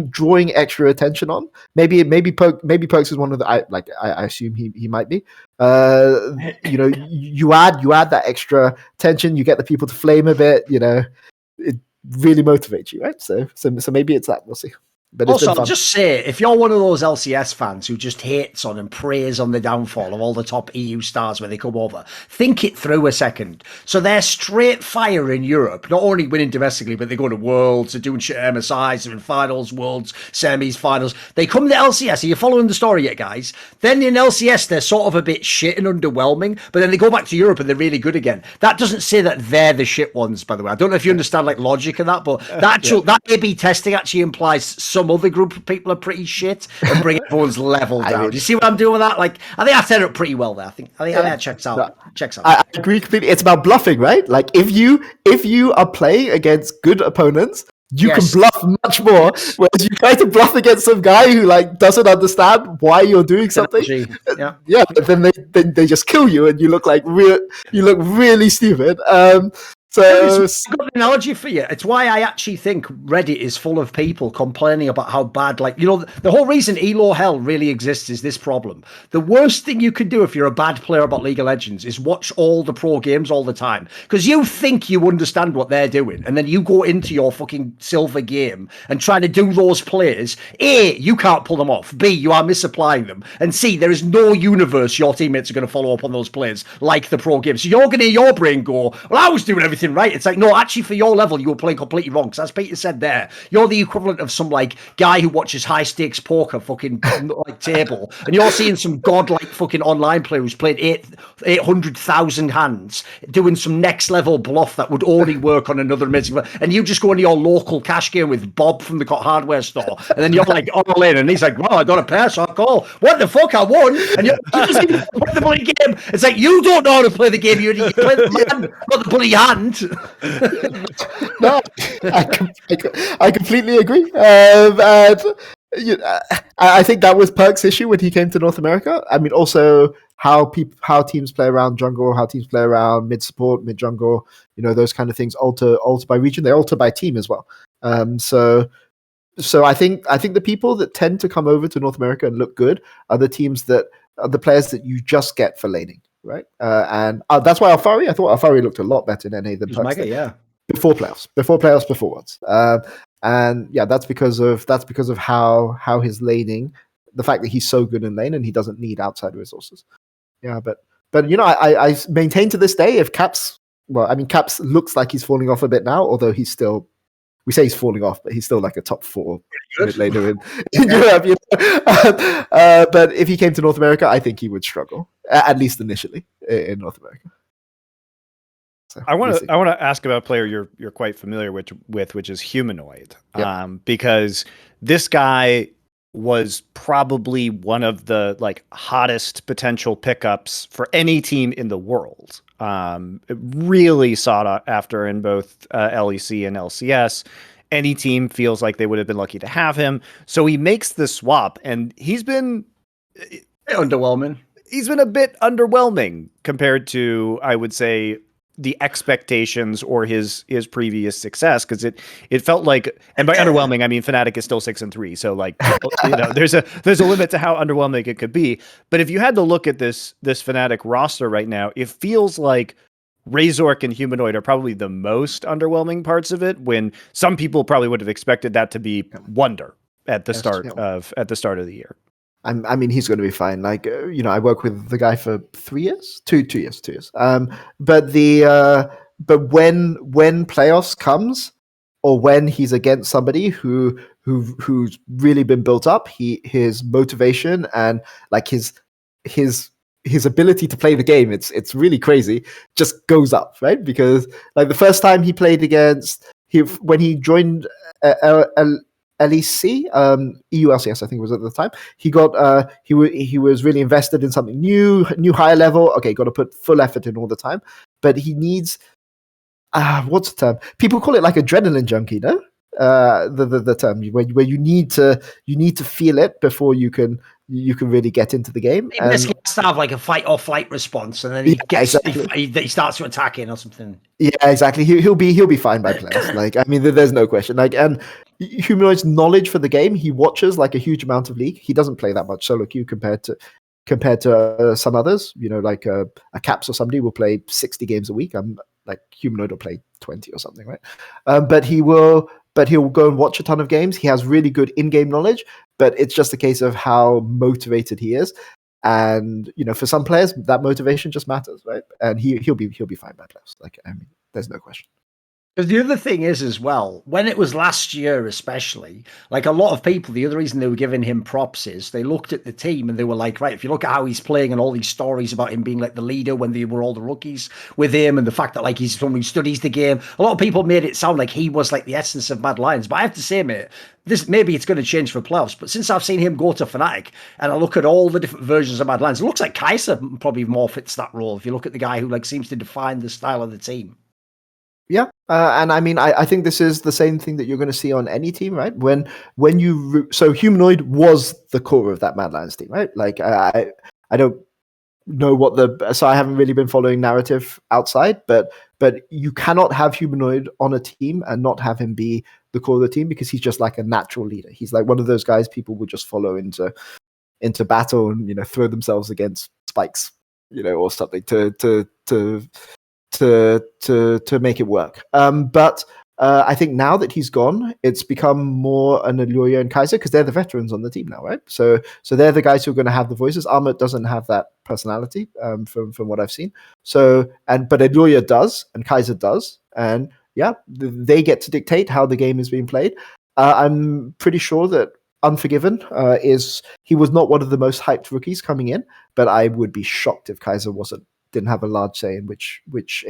drawing extra attention on, maybe Perks is one of the. I assume he might be. You add that extra tension, you get the people to flame a bit. It really motivates you, right? So maybe it's that. We'll see. But it's Also, been I'll fun. just say, if you're one of those LCS fans who just hates on and preys on the downfall of all the top EU stars when they come over, think it through a second. So they're straight fire in Europe, not only winning domestically, but they go to Worlds, they're doing shit at MSIs, they're in finals, Worlds, semis, finals. They come to LCS. Are you following the story yet, guys? Then in LCS, they're sort of a bit shit and underwhelming, but then they go back to Europe and they're really good again. That doesn't say that they're the shit ones, by the way. I don't know if you understand like logic of that, but that A/B testing actually implies some other group of people are pretty shit and bring everyone's level down. Do you see what I'm doing with that? Like, I think I set it up pretty well there. I think that checks out. I agree completely. It's about bluffing, right? Like if you are playing against good opponents, you can bluff much more. Whereas you try to bluff against some guy who like doesn't understand why you're doing something. Then they just kill you, and you look like really stupid. So I've got an analogy for you. It's why I actually think Reddit is full of people complaining about how bad, like, you know, the whole reason Elo Hell really exists is this problem. The worst thing you could do if you're a bad player about League of Legends is watch all the pro games all the time. Because you think you understand what they're doing, and then you go into your fucking silver game and try to do those plays. A, you can't pull them off. B, you are misapplying them. And C, there is no universe your teammates are going to follow up on those plays like the pro game. So you're going to hear your brain go, well, I was doing everything right. It's like, no, actually for your level you were playing completely wrong, because as Peter said there, you're the equivalent of some like guy who watches high stakes poker fucking like table, and you're seeing some godlike fucking online player who's played 800,000 hands doing some next level bluff that would only work on another amazing, and you just go into your local cash game with Bob from the hardware store, and then you're like all in, and he's like, well, I got a pair, so I call, what the fuck, I won, and you just even play the bloody game. It's like, you don't know how to play the game, you play the man, not the bloody hand. No, I completely agree. And I think that was Perk's issue when he came to North America. I mean, also how teams play around jungle, how teams play around mid support, mid jungle. You know, those kind of things alter by region. They alter by team as well. So I think the people that tend to come over to North America and look good are the teams that are the players that you just get for laning. Right, and that's why I thought Alfari looked a lot better in NA than Perks did. Before playoffs, before Worlds, and yeah, that's because of how his laning, the fact that he's so good in lane and he doesn't need outside resources. Yeah, but you know, I maintain to this day, if Caps, well, I mean, Caps looks like he's falling off a bit now, although he's still. We say he's falling off, but he's still like a top 4 mid laner in Europe. You know? But if he came to North America, I think he would struggle, at least initially, in North America. So, I want to ask about a player you're quite familiar with, which is Humanoid, because this guy was probably one of the like hottest potential pickups for any team in the world. Really sought after in both LEC and LCS. Any team feels like they would have been lucky to have him. So he makes the swap, and he's been underwhelming. He's been a bit underwhelming compared to, I would say, the expectations or his previous success, because it felt like, and by underwhelming I mean Fnatic is still 6-3, so like, you know, there's a limit to how underwhelming it could be. But if you had to look at this Fnatic roster right now, it feels like Razork and Humanoid are probably the most underwhelming parts of it, when some people probably would have expected that to be Wonder at the start of the year. I mean, he's going to be fine. Like, you know, I work with the guy for 3 years, 2 years. But when playoffs comes, or when he's against somebody who's really been built up, his motivation and like his ability to play the game, it's really crazy, just goes up, right? Because like the first time he played when he joined LEC, EULCS, I think it was at the time. He got he was really invested in something new higher level. Okay, got to put full effort in all the time, but he needs what's the term? People call it like adrenaline junkie, no? The term where you need to feel it before you can really get into the game. He has to have like a fight or flight response, and then he starts to attacking or something. Yeah, exactly. He'll be fine by players. Like, I mean, there's no question. Like, and Humanoid's knowledge for the game, he watches like a huge amount of League. He doesn't play that much solo queue compared to some others. You know, like a Caps or somebody will play 60 games a week. I'm like, Humanoid will play 20 or something, right? But he'll go and watch a ton of games. He has really good in-game knowledge, but it's just a case of how motivated he is. And for some players, that motivation just matters, right? And he'll be fine by playoffs. Like, I mean, there's no question. Because the other thing is as well, when it was last year especially, like a lot of people, the other reason they were giving him props is they looked at the team and they were like, right, if you look at how he's playing and all these stories about him being like the leader when they were all the rookies with him and the fact that like he's someone who studies the game, a lot of people made it sound like he was like the essence of Mad Lions. But I have to say, mate, this maybe it's going to change for playoffs, but since I've seen him go to Fnatic and I look at all the different versions of Mad Lions, it looks like Kaiser probably more fits that role if you look at the guy who like seems to define the style of the team. Yeah, and I mean, I think this is the same thing that you're going to see on any team, right? So Humanoid was the core of that Mad Lions team, right? Like I don't know so I haven't really been following narrative outside, but you cannot have Humanoid on a team and not have him be the core of the team because he's just like a natural leader. He's like one of those guys people would just follow into battle and throw themselves against spikes, or something to make it work. But I think now that he's gone, it's become more an Illuria and Kaiser because they're the veterans on the team now, right? So they're the guys who are going to have the voices. Armut doesn't have that personality from what I've seen. But Illuria does, and Kaiser does, and yeah, they get to dictate how the game is being played. I'm pretty sure that Unforgiven he was not one of the most hyped rookies coming in, but I would be shocked if Kaiser didn't have a large say in which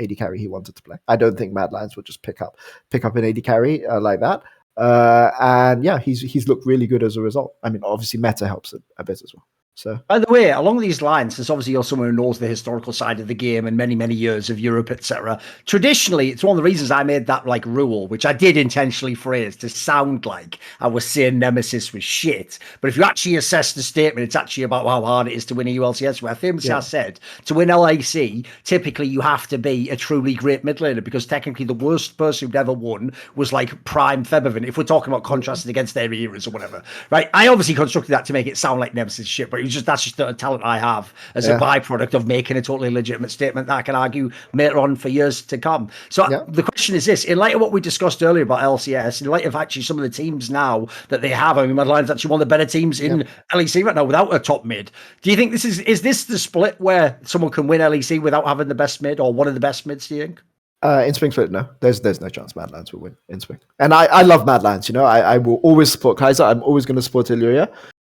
AD carry he wanted to play. I don't think Mad Lions would just pick up an AD carry like that. And yeah, he's looked really good as a result. I mean, obviously meta helps a bit as well. So, by the way, along these lines, since obviously you're someone who knows the historical side of the game and many, many years of Europe, etc. Traditionally, it's one of the reasons I made that like rule, which I did intentionally phrase to sound like I was saying Nemesis was shit. But if you actually assess the statement, it's actually about how hard it is to win a ULCS. Where famously I said to win LAC, typically you have to be a truly great mid laner because technically the worst person who'd ever won was like Prime Febivan. If we're talking about contrasted against their eras or whatever, right? I obviously constructed that to make it sound like Nemesis shit, but that's just a talent I have as a byproduct of making a totally legitimate statement that I can argue later on for years to come. So the question is this: in light of what we discussed earlier about LCS, in light of actually some of the teams now that they have, I mean, Mad Lions actually one of the better teams in LEC right now without a top mid. Do you think this is this the split where someone can win LEC without having the best mid or one of the best mids? Do you think? In Spring Split, no. There's no chance Mad Lions will win in Spring. And I love Mad Lions. I will always support Kaiser. I'm always going to support Illuria.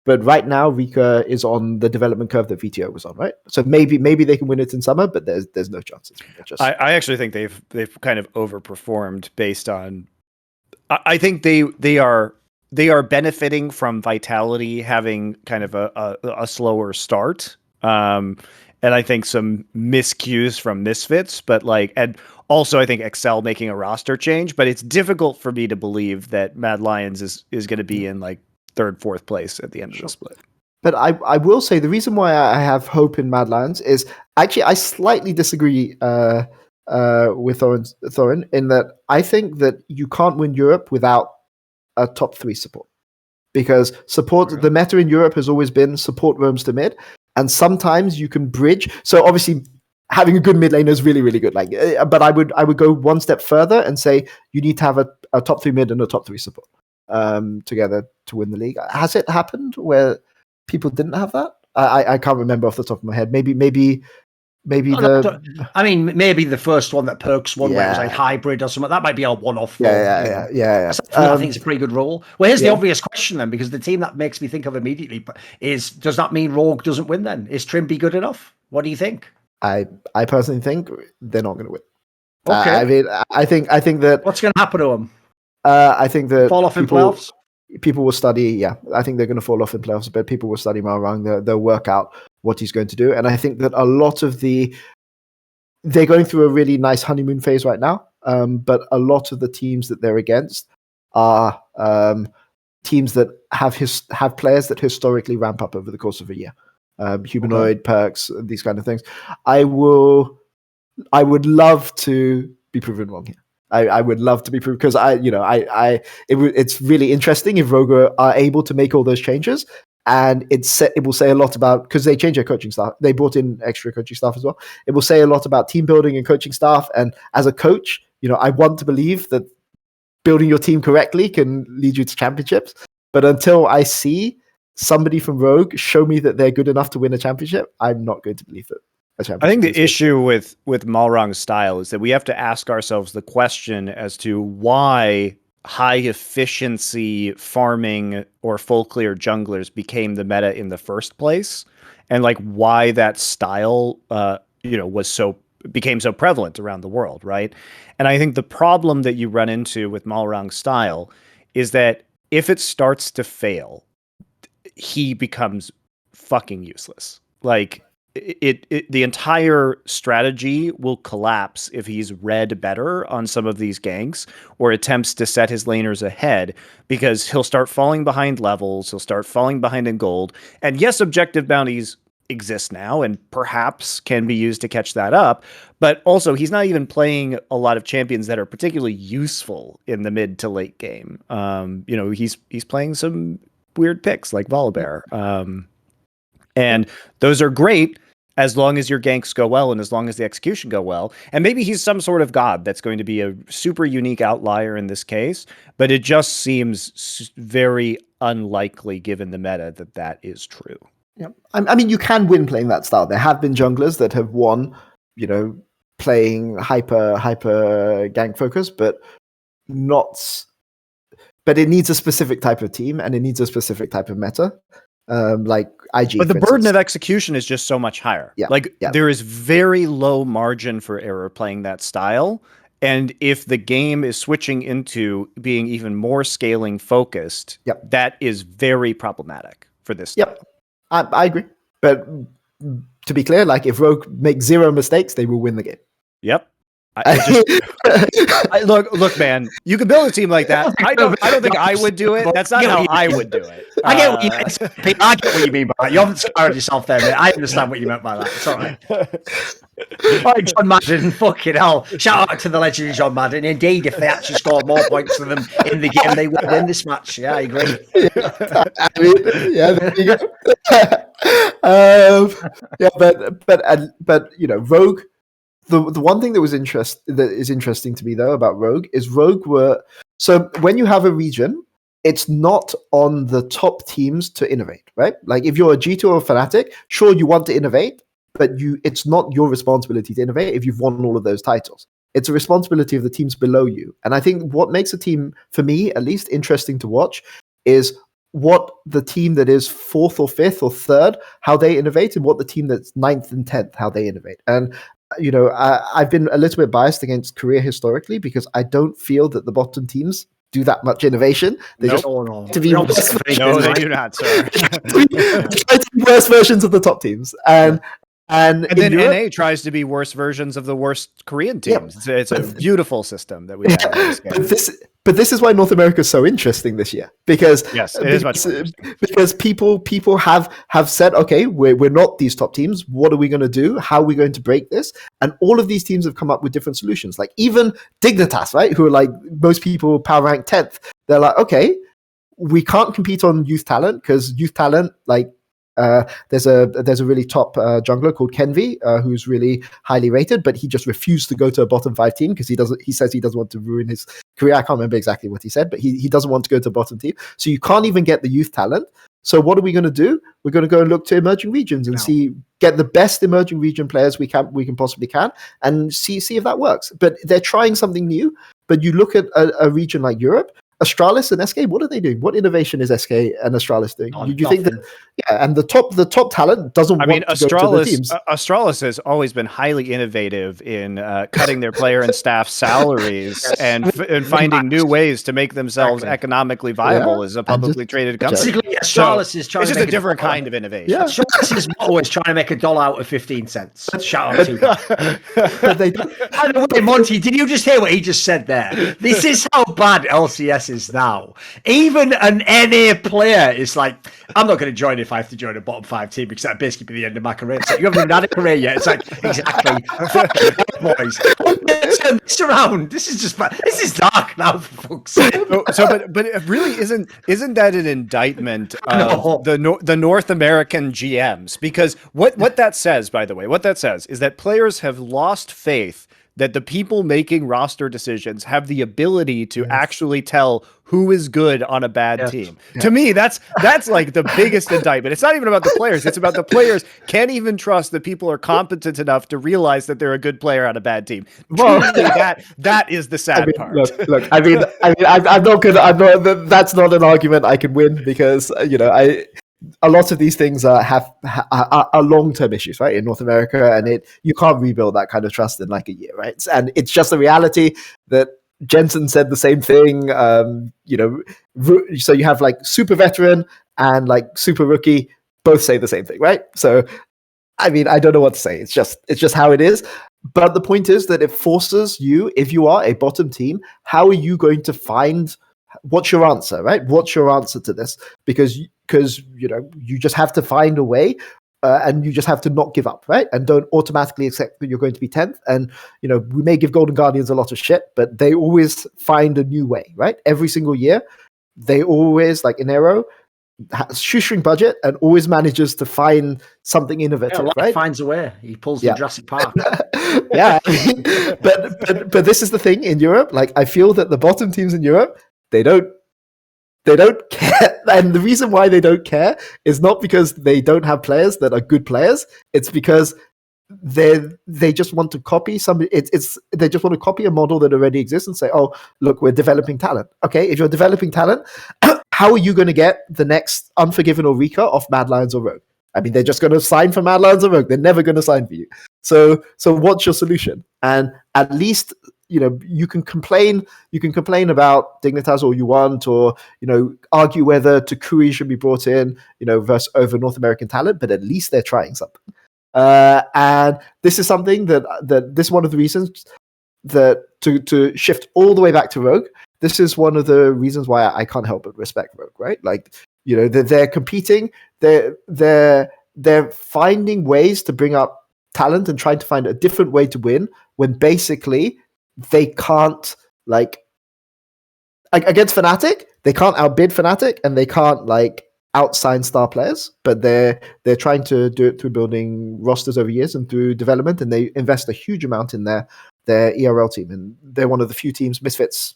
But right now, Rika is on the development curve that VTO was on, right? So maybe they can win it in summer, but there's no chances. I actually think they've kind of overperformed based on. I think they are benefiting from Vitality having kind of a slower start, and I think some miscues from Misfits, but and also I think Excel making a roster change. But it's difficult for me to believe that Mad Lions is going to be in third, fourth place at the end of the split. But I will say the reason why I have hope in Mad Lions is actually I slightly disagree with Thorin in that I think that you can't win Europe without a top 3 support. Because the meta in Europe has always been support roams to mid, and sometimes you can bridge. So obviously having a good mid laner is really, really good. But I would go one step further and say you need to have a top 3 mid and a top 3 support together to win the league. Has it happened where people didn't have that? I can't remember off the top of my head. Maybe maybe the first one that Perks won where it was like hybrid or something. That might be a one-off. Yeah. I think it's a pretty good role. Well, here's the obvious question then, because the team that makes me think of immediately is: does that mean Rogue doesn't win? Then is Trimby good enough? What do you think? I personally think they're not going to win. Okay. I mean, I think that what's going to happen to them? I think that fall off in playoffs. People will study. Yeah, I think they're going to fall off in playoffs, but people will study Malrang. They'll work out what he's going to do, and I think that a lot of they're going through a really nice honeymoon phase right now. But a lot of the teams that they're against are teams that have players that historically ramp up over the course of a year. Humanoid, Perks, these kind of things. I would love to be proven wrong here. I would love to be proven because it's really interesting if Rogue are able to make all those changes, and it will say a lot about, because they changed their coaching staff. They brought in extra coaching staff as well. It will say a lot about team building and coaching staff. And as a coach, I want to believe that building your team correctly can lead you to championships. But until I see somebody from Rogue show me that they're good enough to win a championship, I'm not going to believe that a championship. I think the issue with Malrang's style is that we have to ask ourselves the question as to why high efficiency farming or full clear junglers became the meta in the first place, and like why that style became so prevalent around the world, right? And I think the problem that you run into with Malrang's style is that if it starts to fail, he becomes fucking useless. Like the entire strategy will collapse if he's read better on some of these ganks or attempts to set his laners ahead, because he'll start falling behind levels, he'll start falling behind in gold. And yes, objective bounties exist now and perhaps can be used to catch that up, but also he's not even playing a lot of champions that are particularly useful in the mid to late game. He's playing some weird picks like Volibear. And those are great as long as your ganks go well and as long as the execution go well. And maybe he's some sort of god that's going to be a super unique outlier in this case, but it just seems very unlikely given the meta that is true. Yeah, I mean, you can win playing that style. There have been junglers that have won, playing hyper gank focus, but it needs a specific type of team and it needs a specific type of meta. Like IG. But the burden of execution is just so much higher. Yeah. There is very low margin for error playing that style. And if the game is switching into being even more scaling focused, that is very problematic for this style. Yep. I agree. But to be clear, like if Rogue makes 0 mistakes, they will win the game. Yep. Look, man, you can build a team like that. I don't think I would do it. That's not how I would do it. I get what you mean by that. You haven't scarred yourself there, mate. I understand what you meant by that. It's all right. All right, John Madden, fucking hell. Shout out to the legendary John Madden. Indeed, if they actually scored more points than them in the game, they would win this match. Yeah, I agree. There you go. But Rogue. The one thing that is interesting to me though about Rogue is so when you have a region, it's not on the top teams to innovate, right? Like if you're a G2 or a Fnatic, sure you want to innovate, but it's not your responsibility to innovate if you've won all of those titles. It's a responsibility of the teams below you. And I think what makes a team, for me at least, interesting to watch is what the team that is 4th or 5th or 3rd, how they innovate, and what the team that's 9th and 10th, how they innovate. And I've been a little bit biased against Korea historically because I don't feel that the bottom teams do that much innovation. They just to be worse they do not, sir. try to be worse versions of the top teams, and then Europe, NA tries to be worse versions of the worst Korean teams. Yeah, it's a beautiful system that we have in this game. But this is why North America is so interesting this year, because because people have said, okay, we're not these top teams. What are we going to do? How are we going to break this? And all of these teams have come up with different solutions. Like even Dignitas, right, who are like most people power rank 10th. They're like, okay, we can't compete on youth talent because youth talent like. There's a really top jungler called Kenvi who's really highly rated, but he just refused to go to a bottom 5 team because he says he doesn't want to ruin his career. I can't remember exactly what he said, but he doesn't want to go to a bottom team. So you can't even get the youth talent. So what are we going to do? We're going to go and look to emerging regions and get the best emerging region players we can possibly can and see if that works. But they're trying something new. But you look at a region like Europe. Astralis and SK, what are they doing? What innovation is SK and Astralis doing? Do you think that? Yeah, and the top talent doesn't want to go to the teams. Astralis has always been highly innovative in cutting their player and staff salaries and finding new ways to make themselves economically viable as a publicly traded company. Basically, Astralis is trying. It's to just a different kind of innovation. Yeah. Astralis is always trying to make $1 out of 15 cents. Shout out to them. By the way, Monty, did you just hear what he just said there? This is how bad LCS is now. Even an NA player is like, I'm not going to join if I have to join a bottom 5 team because that'd basically be the end of my career. So you haven't even had a career yet. It's like, exactly. Fuck you, boys. Turn this around. This is dark now, for fuck's sake. But it really isn't that an indictment of the North American GMs? Because what that says, by the way, is that players have lost faith that the people making roster decisions have the ability to actually tell who is good on a bad team. To me, that's like the biggest indictment. It's not even about the players. It's about the players can't even trust that people are competent enough to realize that they're a good player on a bad team. Well, Truly, that is the sad part. Look. I'm not gonna. I'm not. That's not an argument I can win because a lot of these things are long-term issues, right? In North America, and you can't rebuild that kind of trust in like a year, right? And it's just a reality that Jensen said the same thing. So you have like super veteran and like super rookie both say the same thing, right? So, I mean, I don't know what to say. It's just how it is. But the point is that it forces you, if you are a bottom team, how are you going to find? What's your answer, right? What's your answer to this? Because you just have to find a way. And you just have to not give up, right? And don't automatically accept that you're going to be 10th. And, we may give Golden Guardians a lot of shit, but they always find a new way, right? Every single year, they always, like in Aero, shoestring budget and always manages to find something innovative, right? Finds a way. He pulls the Jurassic Park. Yeah. But this is the thing in Europe. Like, I feel that the bottom teams in Europe, they don't care. And the reason why they don't care is not because they don't have players that are good players. It's because they just want to copy they just want to copy a model that already exists and say, oh, look, we're developing talent. Okay, if you're developing talent, how are you going to get the next Unforgiven or Rika off Mad Lions or Rogue? I mean, they're just going to sign for Mad Lions or Rogue. They're never going to sign for you. So what's your solution? And at least you can complain about Dignitas all you want, or argue whether Takui should be brought in, versus over North American talent, but at least they're trying something. And this is something that this is one of the reasons that to shift all the way back to Rogue. This is one of the reasons why I can't help but respect Rogue, right? Like, they're competing, they're finding ways to bring up talent and trying to find a different way to win when basically they can't, like against Fnatic, they can't outbid Fnatic and they can't like outsign star players, but they're trying to do it through building rosters over years and through development, and they invest a huge amount in their ERL team, and they're one of the few teams, Misfits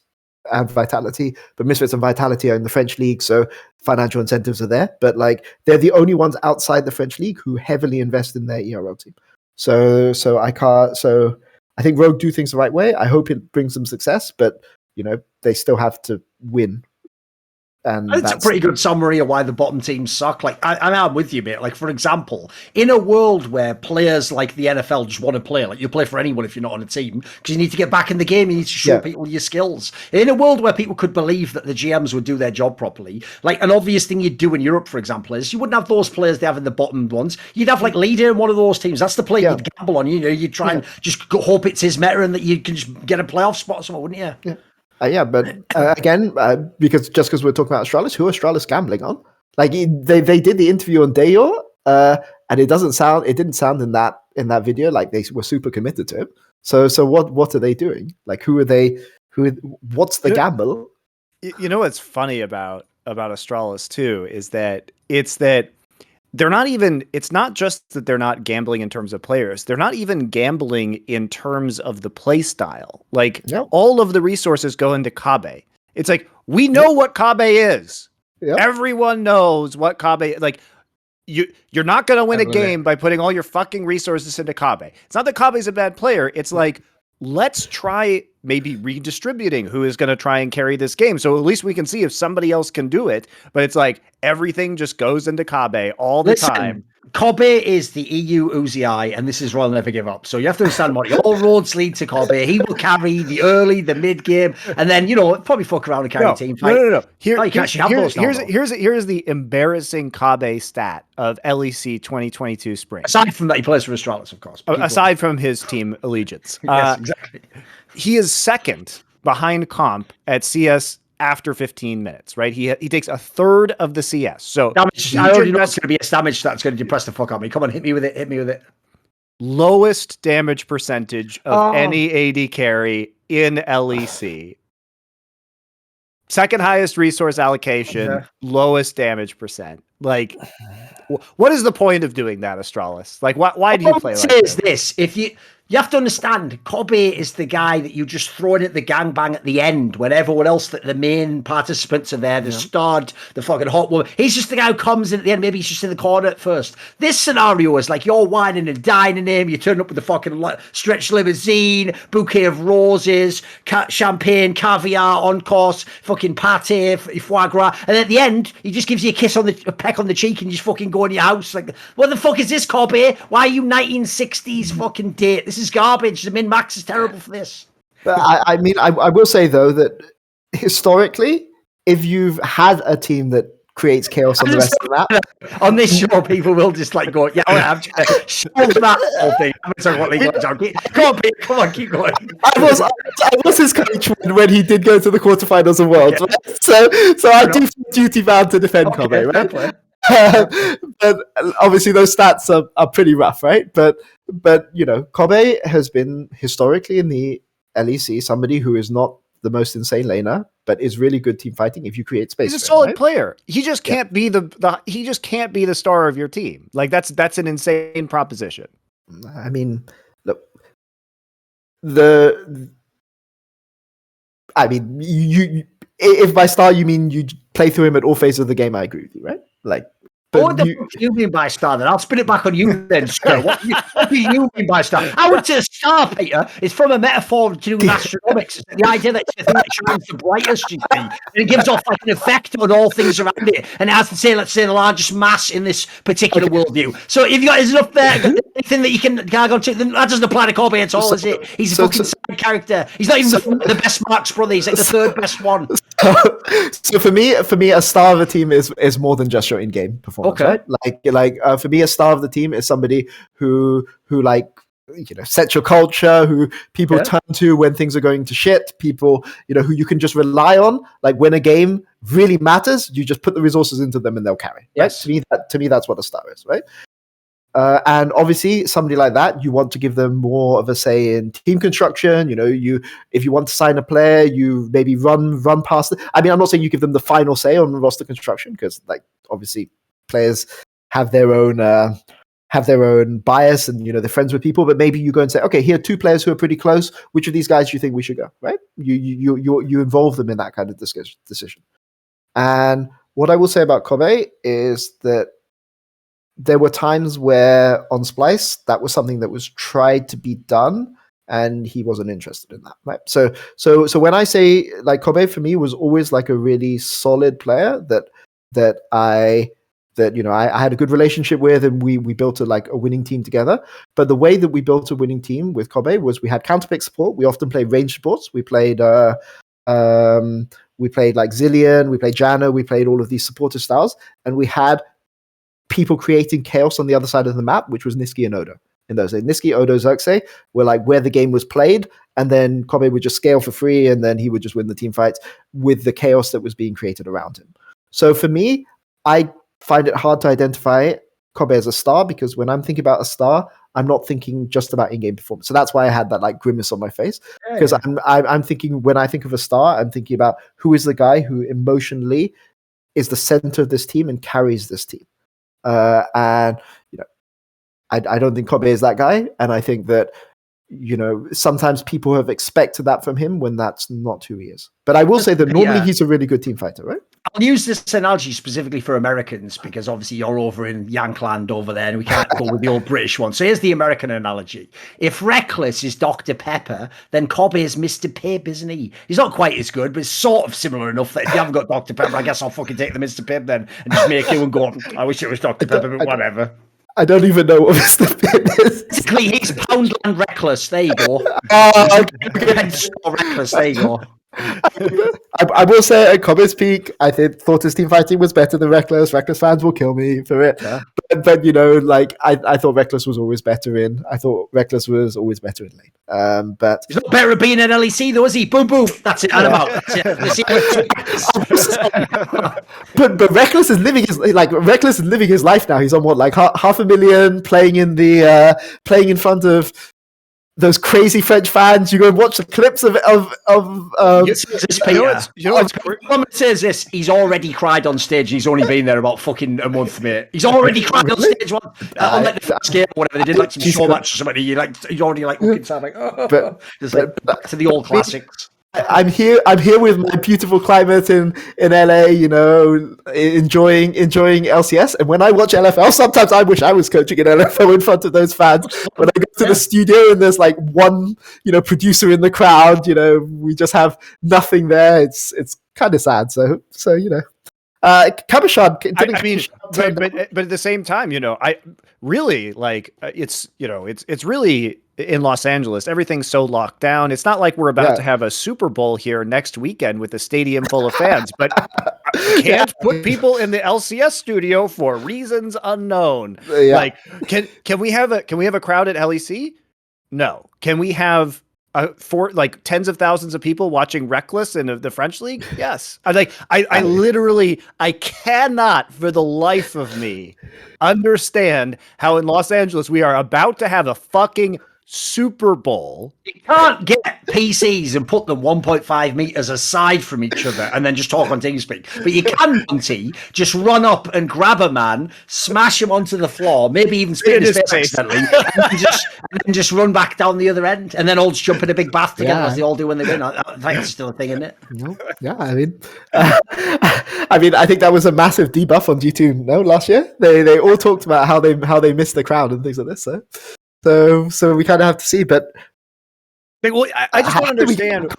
and Vitality, but Misfits and Vitality are in the French league, so financial incentives are there, but like they're the only ones outside the French league who heavily invest in their ERL team. So I think Rogue do things the right way. I hope it brings them success, but they still have to win. And that's a pretty good summary of why the bottom teams suck. Like, I'm with you, mate. Like, for example, in a world where players like the NFL just want to play, like you play for anyone if you're not on a team, because you need to get back in the game, you need to show people your skills. In a world where people could believe that the GMs would do their job properly, like an obvious thing you'd do in Europe, for example, is you wouldn't have those players they have in the bottom ones. You'd have like leader in one of those teams. That's the player you'd gamble on. You'd try and just hope it's his meta and that you can just get a playoff spot or something, wouldn't you? Yeah. But again, because we're talking about Astralis, who are Astralis gambling on? Like they did the interview on Dayor, and it didn't sound in that video like they were super committed to him. So what are they doing? Like who are they? What's the gamble? What's funny about Astralis too is that they're not even, it's not just that they're not gambling in terms of players. They're not even gambling in terms of the play style. Like all of the resources go into Kabe. It's like, we know what Kabe is. Yep. Everyone knows what Kabe, like you're not going to win a game by putting all your fucking resources into Kabe. It's not that Kabe's a bad player. It's like, let's try maybe redistributing who is going to try and carry this game. So at least we can see if somebody else can do it. But it's like everything just goes into Kabe all the time. Kabe is the EU Uzi, and this is Royal Never Give Up. So you have to understand, Monty, all roads lead to Kabe. He will carry the early, the mid game, and then, probably fuck around and carry a team fight. No. Here's the embarrassing Kabe stat of LEC 2022 spring. Aside from that, he plays for Astralis, of course. Aside from his team allegiance. Yes, exactly. He is second behind Comp at CS after 15 minutes, right? He takes a third of the CS. So damage, I already know it's going to be a damage that's going to depress the fuck out of me. Come on, hit me with it. Lowest damage percentage of any AD carry in LEC. Second highest resource allocation, lowest damage percent. Like, what is the point of doing that, Astralis? Like, why do you play like this? If you You have to understand, Kobe is the guy that you just throw in at the gangbang at the end when everyone else, the main participants are there, the stud, the fucking hot woman. He's just the guy who comes in at the end. Maybe he's just in the corner at first. This scenario is like you're whining and dining him. You turn up with the fucking stretch limousine, bouquet of roses, champagne, caviar, on course, fucking pate, foie gras. And at the end, he just gives you a peck on the cheek and you just fucking go in your house. Like, what the fuck is this, Kobe? Why are you 1960s fucking date? This is garbage. The min-max is terrible for this. I mean, I will say, though, that historically, if you've had a team that creates chaos on the rest of the map. On this show, people will just like go, yeah, all right, I'm just going to shelve that whole thing. I'm going to talk about League of Legends. Go on, Pete, come on, keep going. I was his coach when he did go to the quarterfinals of Worlds. Okay. Right? So I do feel duty bound to defend Kobe, right? But obviously those stats are pretty rough, right? But you know, Kobe has been historically in the LEC somebody who is not the most insane laner, but is really good team fighting if you create space. He's a solid player. He just can't be he just can't be the star of your team. Like that's an insane proposition. I mean, look, you if by star you mean you play through him at all phases of the game, I agree with you, right? Like, what do you mean by star then? I'll spin it back on you then, sir. What do you mean by star? I would say star, Peter, is from a metaphor to do with astronomics. It's the idea that it's the thing that shines the brightest, you see, and it gives off like an effect on all things around it, and it has to say, let's say, the largest mass in this particular worldview. So if you got is enough there, anything that you can go to, then that doesn't apply to Kobe at all, is it? He's a fucking side character. He's not even the best Mark's brother. He's like the third best one. So for me, a star of a team is more than just your in-game performance. Okay. Right? Like for me, a star of the team is somebody who like, you know, sets your culture, who people turn to when things are going to shit, people, you know, who you can just rely on. Like when a game really matters, you just put the resources into them and they'll carry. Yes. Right? To me, that's what a star is, right? And obviously, somebody like that, you want to give them more of a say in team construction. You know, if you want to sign a player, you maybe run past it. I mean, I'm not saying you give them the final say on roster construction because, like, obviously, players have their own bias, and you know they're friends with people. But maybe you go and say, okay, here are two players who are pretty close. Which of these guys do you think we should go? Right? You involve them in that kind of decision. And what I will say about Kobe is that there were times where on Splice that was something that was tried to be done, and he wasn't interested in that. Right? So when I say like Kobe for me was always like a really solid player that I had a good relationship with, and we built a winning team together. But the way that we built a winning team with Kobe was we had counterpick support. We often played range supports. We played like Zillion, we played Janna, we played all of these supportive styles, and we had people creating chaos on the other side of the map, which was Niski and Odo. In those days, Niski, Odo, Xerxes were like where the game was played, and then Kobe would just scale for free, and then he would just win the team fights with the chaos that was being created around him. So for me, I find it hard to identify Kobe as a star because when I'm thinking about a star, I'm not thinking just about in-game performance. So that's why I had that like grimace on my face because I'm thinking when I think of a star, I'm thinking about who is the guy who emotionally is the center of this team and carries this team. And you know, I don't think Kobe is that guy, and I think that you know sometimes people have expected that from him when that's not who he is. But I will say that normally he's a really good team fighter, right? I'll use this analogy specifically for Americans because obviously you're over in Yankland over there and we can't go with the old British one. So here's the American analogy. If Reckless is Dr. Pepper, then Kobe is Mr. Pibb, isn't he? He's not quite as good, but it's sort of similar enough that if you haven't got Dr. Pepper, I guess I'll fucking take the Mr. Pibb then and just make you and go, I wish it was Dr. Pepper, but whatever. I don't even know what Mr. Pibb is. Basically, he's Poundland Reckless. There you go. Reckless. There you go. I will say at Kobe's peak, I thought his team fighting was better than Reckless. Reckless fans will kill me for it. Yeah. But you know, like I thought Reckless was always better in. I thought Reckless was always better in lane. But he's not better at being an LEC though, is he? Boom boom. That's it. I'm out. That's it. But Reckless is living his life now. He's on what, like 500,000 playing in front of those crazy French fans. You go and watch the clips of Someone says this. He's already cried on stage. He's only been there about fucking a month, mate. He's already cried on stage on like the first game or whatever. They did like some show match or something. He's already like looking sad, like back to the old classics. I'm here with my beautiful climate in LA, you know, enjoying LCS. And when I watch LFL, sometimes I wish I was coaching in LFL in front of those fans. When I go to the studio and there's like one, you know, producer in the crowd, you know, we just have nothing there. It's kind of sad. So you know, Kabashan. But at the same time, you know, I really like it's really in Los Angeles, everything's so locked down. It's not like we're about to have a Super Bowl here next weekend with a stadium full of fans, but can't put people in the LCS studio for reasons unknown. Like, can we have a crowd at LEC? No. Can we have for like tens of thousands of people watching Reckless in the French league? Yes. I literally cannot for the life of me understand how in Los Angeles we are about to have a fucking Super Bowl. You can't get PCs and put them 1.5 meters aside from each other and then just talk on TeamSpeak. But you can, Monty, just run up and grab a man, smash him onto the floor, maybe even spit in his face accidentally, and then just run back down the other end, and then all just jump in a big bath together as they all do when they win. I think that's still a thing, isn't it? No. Yeah, I mean, I think that was a massive debuff on G2. No, last year they all talked about how they missed the crowd and things like this. So we kind of have to see, but well, I just don't understand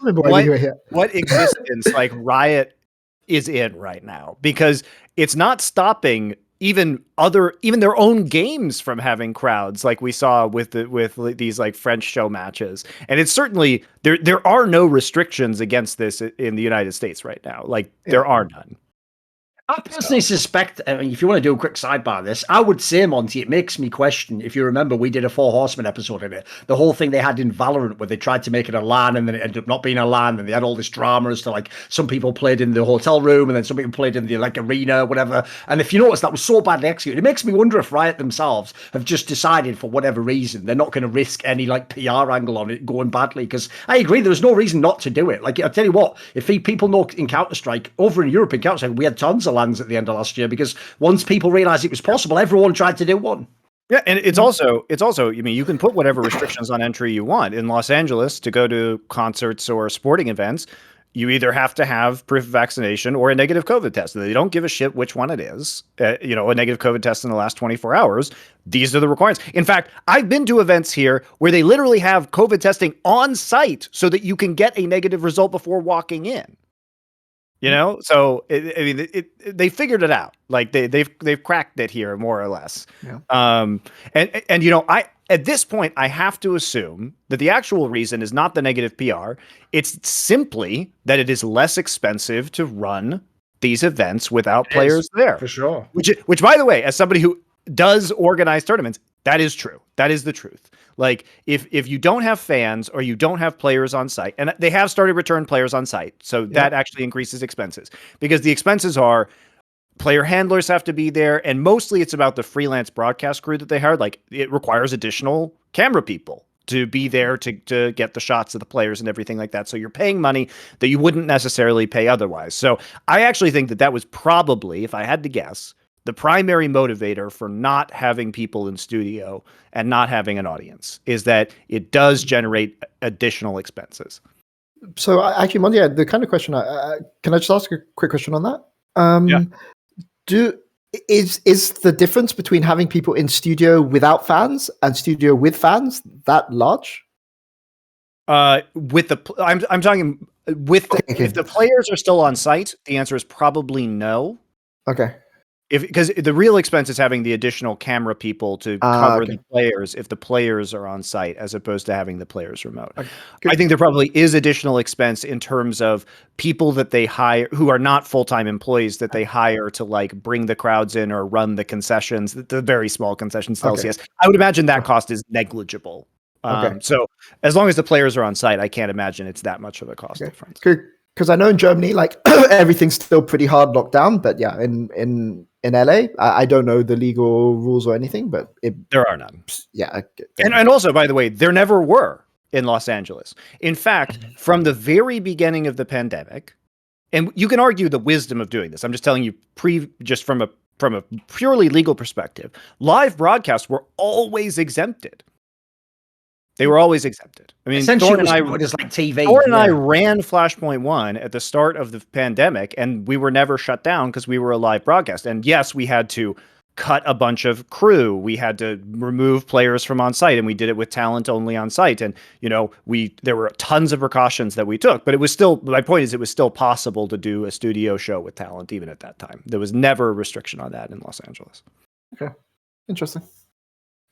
what existence like Riot is in right now, because it's not stopping even their own games from having crowds, like we saw with these like French show matches. And it's certainly there are no restrictions against this in the United States right now. Like there are none. I personally suspect, I mean, if you want to do a quick sidebar of this, I would say, Monty, it makes me question, if you remember, we did a Four Horsemen episode in it, the whole thing they had in Valorant where they tried to make it a LAN and then it ended up not being a LAN, and they had all this drama as to like some people played in the hotel room and then some people played in the like arena, whatever. And if you notice, that was so badly executed. It makes me wonder if Riot themselves have just decided for whatever reason they're not going to risk any like PR angle on it going badly, because I agree, there was no reason not to do it. Like, I'll tell you what, if people know in Counter-Strike, over in Europe in Counter-Strike, we had tons of LANs at the end of last year, because once people realized it was possible, everyone tried to do one. Yeah, and it's also, I mean, you can put whatever restrictions on entry you want. In Los Angeles, to go to concerts or sporting events, you either have to have proof of vaccination or a negative COVID test. They don't give a shit which one it is. A negative COVID test in the last 24 hours. These are the requirements. In fact, I've been to events here where they literally have COVID testing on site so that you can get a negative result before walking in. You know, so they figured it out. Like they've cracked it here, more or less. Yeah. And you know, at this point I have to assume that the actual reason is not the negative PR. It's simply that it is less expensive to run these events without players there. For sure. Which, by the way, as somebody who does organize tournaments, that is true. That is the truth. Like if you don't have fans or you don't have players on site, and they have started return players on site, so that actually increases expenses, because the expenses are player handlers have to be there, and mostly it's about the freelance broadcast crew that they hired. Like, it requires additional camera people to be there to get the shots of the players and everything like that. So you're paying money that you wouldn't necessarily pay otherwise. So I actually think that was probably, if I had to guess, the primary motivator for not having people in studio and not having an audience, is that it does generate additional expenses. So actually, Monty, the kind of question, can I just ask a quick question on that? Is the difference between having people in studio without fans and studio with fans that large? I'm talking with if the players are still on site, the answer is probably no. Okay. Because the real expense is having the additional camera people to cover the players if the players are on site, as opposed to having the players remote. Okay. I think there probably is additional expense in terms of people that they hire who are not full-time employees that they hire to like bring the crowds in or run the concessions, the very small concessions to LCS. I would imagine that cost is negligible. So as long as the players are on site, I can't imagine it's that much of a cost difference. Because I know in Germany, like everything's still pretty hard locked down, but yeah, in LA, I don't know the legal rules or anything, but there are none. Yeah, and also, by the way, there never were. in Los Angeles. In fact, from the very beginning of the pandemic, and you can argue the wisdom of doing this. I'm just telling you just from a purely legal perspective, live broadcasts were always exempted. They were always exempted. I mean, essentially, just like TV. Thorin and I ran Flashpoint 1 at the start of the pandemic, and we were never shut down because we were a live broadcast. And yes, we had to cut a bunch of crew. We had to remove players from on site, and we did it with talent only on site. And, there were tons of precautions that we took, but it was still, my point is, it was still possible to do a studio show with talent even at that time. There was never a restriction on that in Los Angeles. Okay. Interesting.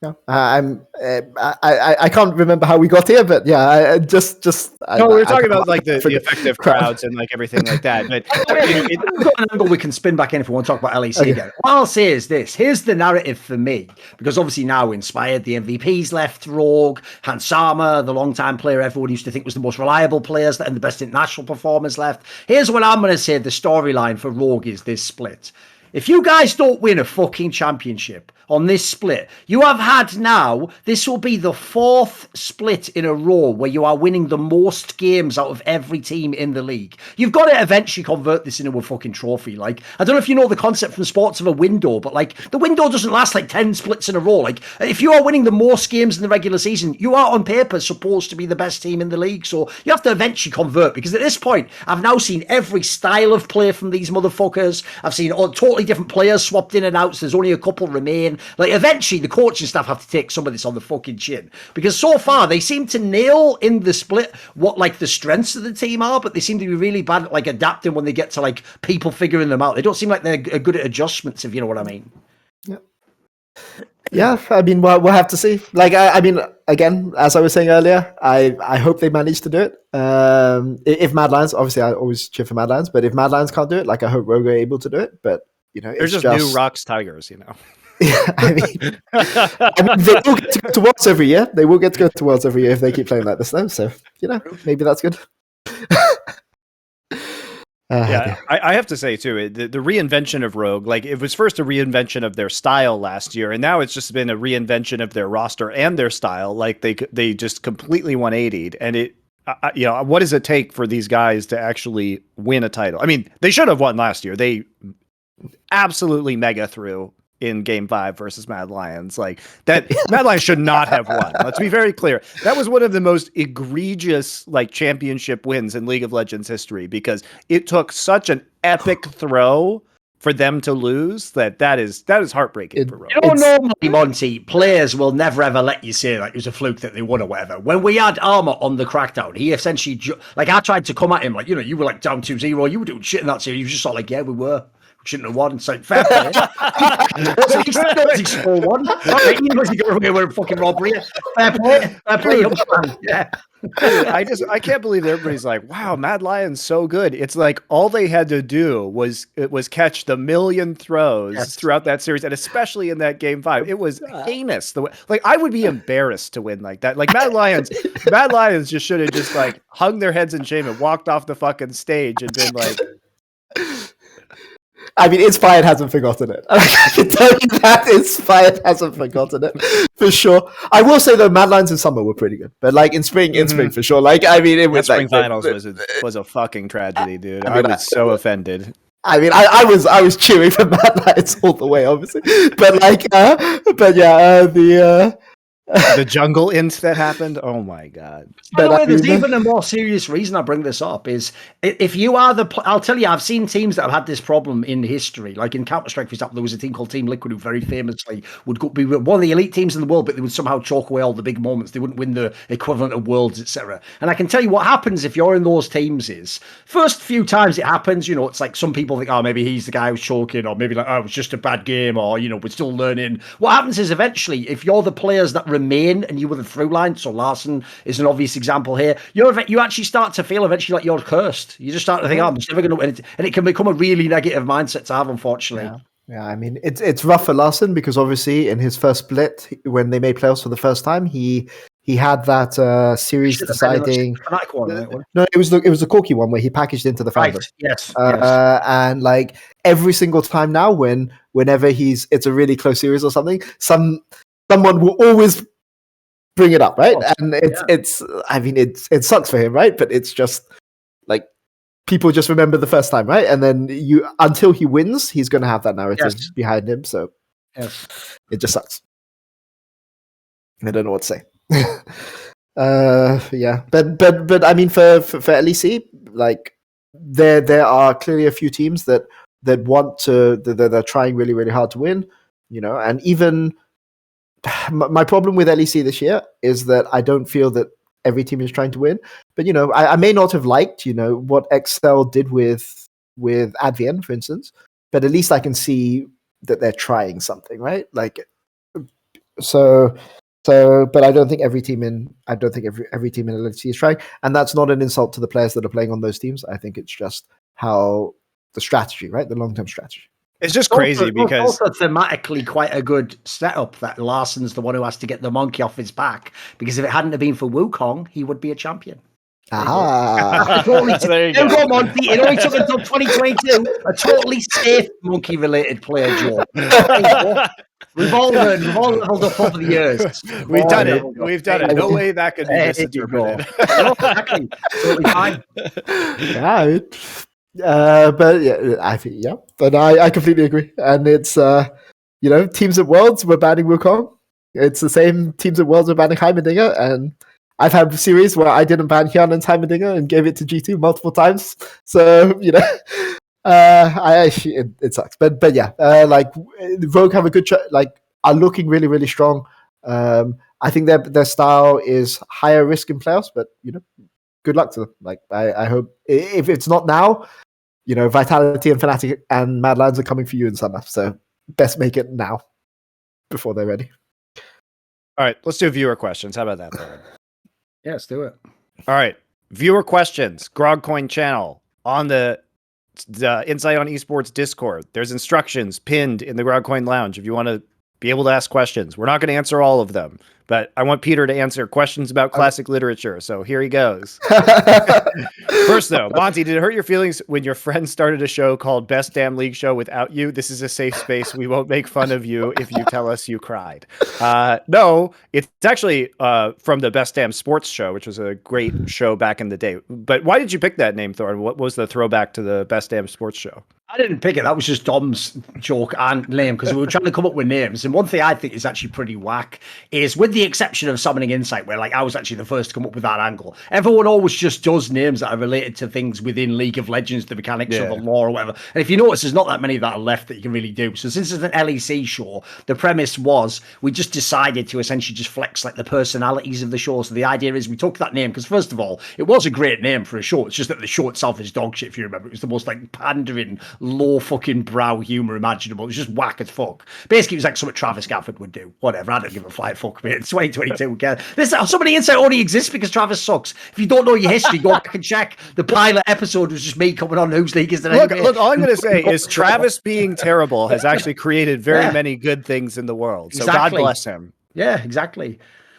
Yeah, I can't remember how we got here, but yeah, we were talking about like the effective crowds and like everything like that. But we've got an angle we can spin back in if we want to talk about LEC again. What I'll say is this: here's the narrative for me, because obviously now Inspired, the MVPs left, Rogue, Hansama, the long-time player everyone used to think was the most reliable players and the best international performers left. Here's what I'm going to say: the storyline for Rogue is this split. If you guys don't win a fucking championship on this split, you have had now, this will be the 4th split in a row where you are winning the most games out of every team in the league. You've got to eventually convert this into a fucking trophy. Like, I don't know if you know the concept from sports of a window, but like, the window doesn't last like 10 splits in a row. Like, if you are winning the most games in the regular season, you are on paper supposed to be the best team in the league. So you have to eventually convert, because at this point, I've now seen every style of play from these motherfuckers. I've seen all totally different players swapped in and out, so there's only a couple remain. Like, eventually the coaching staff have to take some of this on the fucking chin, because so far they seem to nail in the split what like the strengths of the team are, but they seem to be really bad at like adapting when they get to like people figuring them out. They don't seem like they're good at adjustments, if you know what I mean. Yeah, I mean, we'll have to see. Like, I mean, again, as I was saying earlier, I hope they manage to do it. If Mad Lions, obviously I always cheer for Mad Lions, but if Mad Lions can't do it, like, I hope Rogue are able to do it. But they're just new Rocks Tigers, Yeah, I mean, they will get to go to Worlds every year. They will get to go to Worlds every year if they keep playing like this, though. So, maybe that's good. I have to say, too, the reinvention of Rogue, like, it was first a reinvention of their style last year, and now it's just been a reinvention of their roster and their style. Like, they just completely 180'd, and it, what does it take for these guys to actually win a title? I mean, they should have won last year. They absolutely mega threw in Game 5 versus Mad Lions. Like, that Mad Lions should not have won. Let's be very clear. That was one of the most egregious like championship wins in League of Legends history, because it took such an epic throw for them to lose that is heartbreaking for Rogue. Normally, Monty, players will never ever let you say like it was a fluke that they won or whatever. When we had Armour on the Crackdown, he essentially like, I tried to come at him like, you were like down 2-0, you were doing shit in that series. He was just sort of like, yeah, we were. Shouldn't have won. So fair play. He scored one. Right, he was going fucking robbery. Fair play. Yeah. I can't believe everybody's like, wow, Mad Lions so good. It's like all they had to do was catch the million throws throughout that series, and especially in that Game 5, it was heinous. The way, like, I would be embarrassed to win like that. Like, Mad Lions just should have just like hung their heads in shame and walked off the fucking stage and been like. I mean, Inspired hasn't forgotten it. I can tell you that Inspired hasn't forgotten it for sure. I will say though, Mad Lions in summer were pretty good, but like in spring for sure. Like, I mean, it was that spring like, finals was a fucking tragedy, dude. I was so offended. I mean, I was cheering for Mad Lions all the way, obviously, but like, the jungle int that happened. Oh my god! By the way, there's even a more serious reason I bring this up is if you are I'll tell you, I've seen teams that have had this problem in history. Like in Counter-Strike, for example, there was a team called Team Liquid who very famously would be one of the elite teams in the world, but they would somehow chalk away all the big moments. They wouldn't win the equivalent of Worlds, etc. And I can tell you what happens if you're in those teams is first few times it happens, it's like some people think, oh, maybe he's the guy who's choking, or maybe like, oh, it was just a bad game, or we're still learning. What happens is eventually, if you're the players that remain and you were the through line, so Larson is an obvious example here, you actually start to feel eventually like you're cursed. You just start to think, oh, I'm just never going to win it. And it can become a really negative mindset to have, unfortunately. Yeah, I mean, it's rough for Larson because obviously in his first split, when they made playoffs for the first time, he had that series deciding. No, it was the Corky one where he packaged into the Founder. Right. Yes. And like every single time now, whenever it's a really close series or something, someone will always bring it up, right? Oh, And it's I mean it sucks for him, right? But it's just like people just remember the first time, right? And then until he wins, he's going to have that narrative behind him. So it just sucks. I don't know what to say. But I mean for LEC, like there are clearly a few teams that want to that are trying really, really hard to win, and even my problem with LEC this year is that I don't feel that every team is trying to win. But I may not have liked what Excel did with Advienne, for instance, but at least I can see that they're trying something, right? Like but I don't think every team in LEC is trying, and that's not an insult to the players that are playing on those teams. I think it's just how the strategy, right? The long-term strategy. It's just crazy because also thematically quite a good setup that Larsen's the one who has to get the monkey off his back, because if it hadn't have been for Wukong, he would be a champion. There you go. Monty. It only took until 2022. A totally safe monkey-related player, Joe. We've all leveled up over the years. We've done it. No way that could be misinterpreted. No, exactly. Totally fine. Yeah. But yeah, I think but I completely agree, and it's teams at Worlds were banning Wukong. It's the same teams at Worlds were banning Heimerdinger, and I've had series where I didn't ban Hyunan's Heimerdinger and gave it to G2 multiple times. So it sucks, but yeah, like Rogue have a good are looking really, really strong. I think their style is higher risk in playoffs, but good luck to them. Like I hope if it's not now, Vitality and Fnatic and Mad Lions are coming for you in summer. So best make it now before they're ready. All right, let's do viewer questions. How about that, Thorin? Yeah, let's do it. All right, viewer questions. Grogcoin channel on the Insight on Esports Discord. There's instructions pinned in the Grogcoin Lounge if you want to be able to ask questions. We're not going to answer all of them, but I want Peter to answer questions about classic literature. So here he goes. First, though, Monty, did it hurt your feelings when your friend started a show called Best Damn League Show without you? This is a safe space. We won't make fun of you if you tell us you cried. No, it's actually from the Best Damn Sports Show, which was a great show back in the day. But why did you pick that name, Thorin? What was the throwback to the Best Damn Sports Show? I didn't pick it. That was just Dom's joke and name, because we were trying to come up with names. And one thing I think is actually pretty whack is, with the exception of Summoning Insight, where I was actually the first to come up with that angle, everyone always just does names that are related to things within League of Legends, the mechanics of the lore or whatever. And if you notice, there's not that many that are left that you can really do. So since it's an LEC show, the premise was we just decided to essentially just flex the personalities of the show. So the idea is we took that name because, first of all, it was a great name for a show. It's just that the show itself is dog shit, if you remember. It was the most pandering, low fucking brow humor imaginable. It was just whack as fuck. Basically, it was like something Travis Gafford would do. Whatever. I don't give a flying fuck, mate. It's 2022. Somebody Insight only exists because Travis sucks. If you don't know your history, go back and check. The pilot episode was just me coming on Whose League Is the Name. Look, all I'm going to say is Travis being terrible has actually created very many good things in the world. So exactly. God bless him. Yeah, exactly.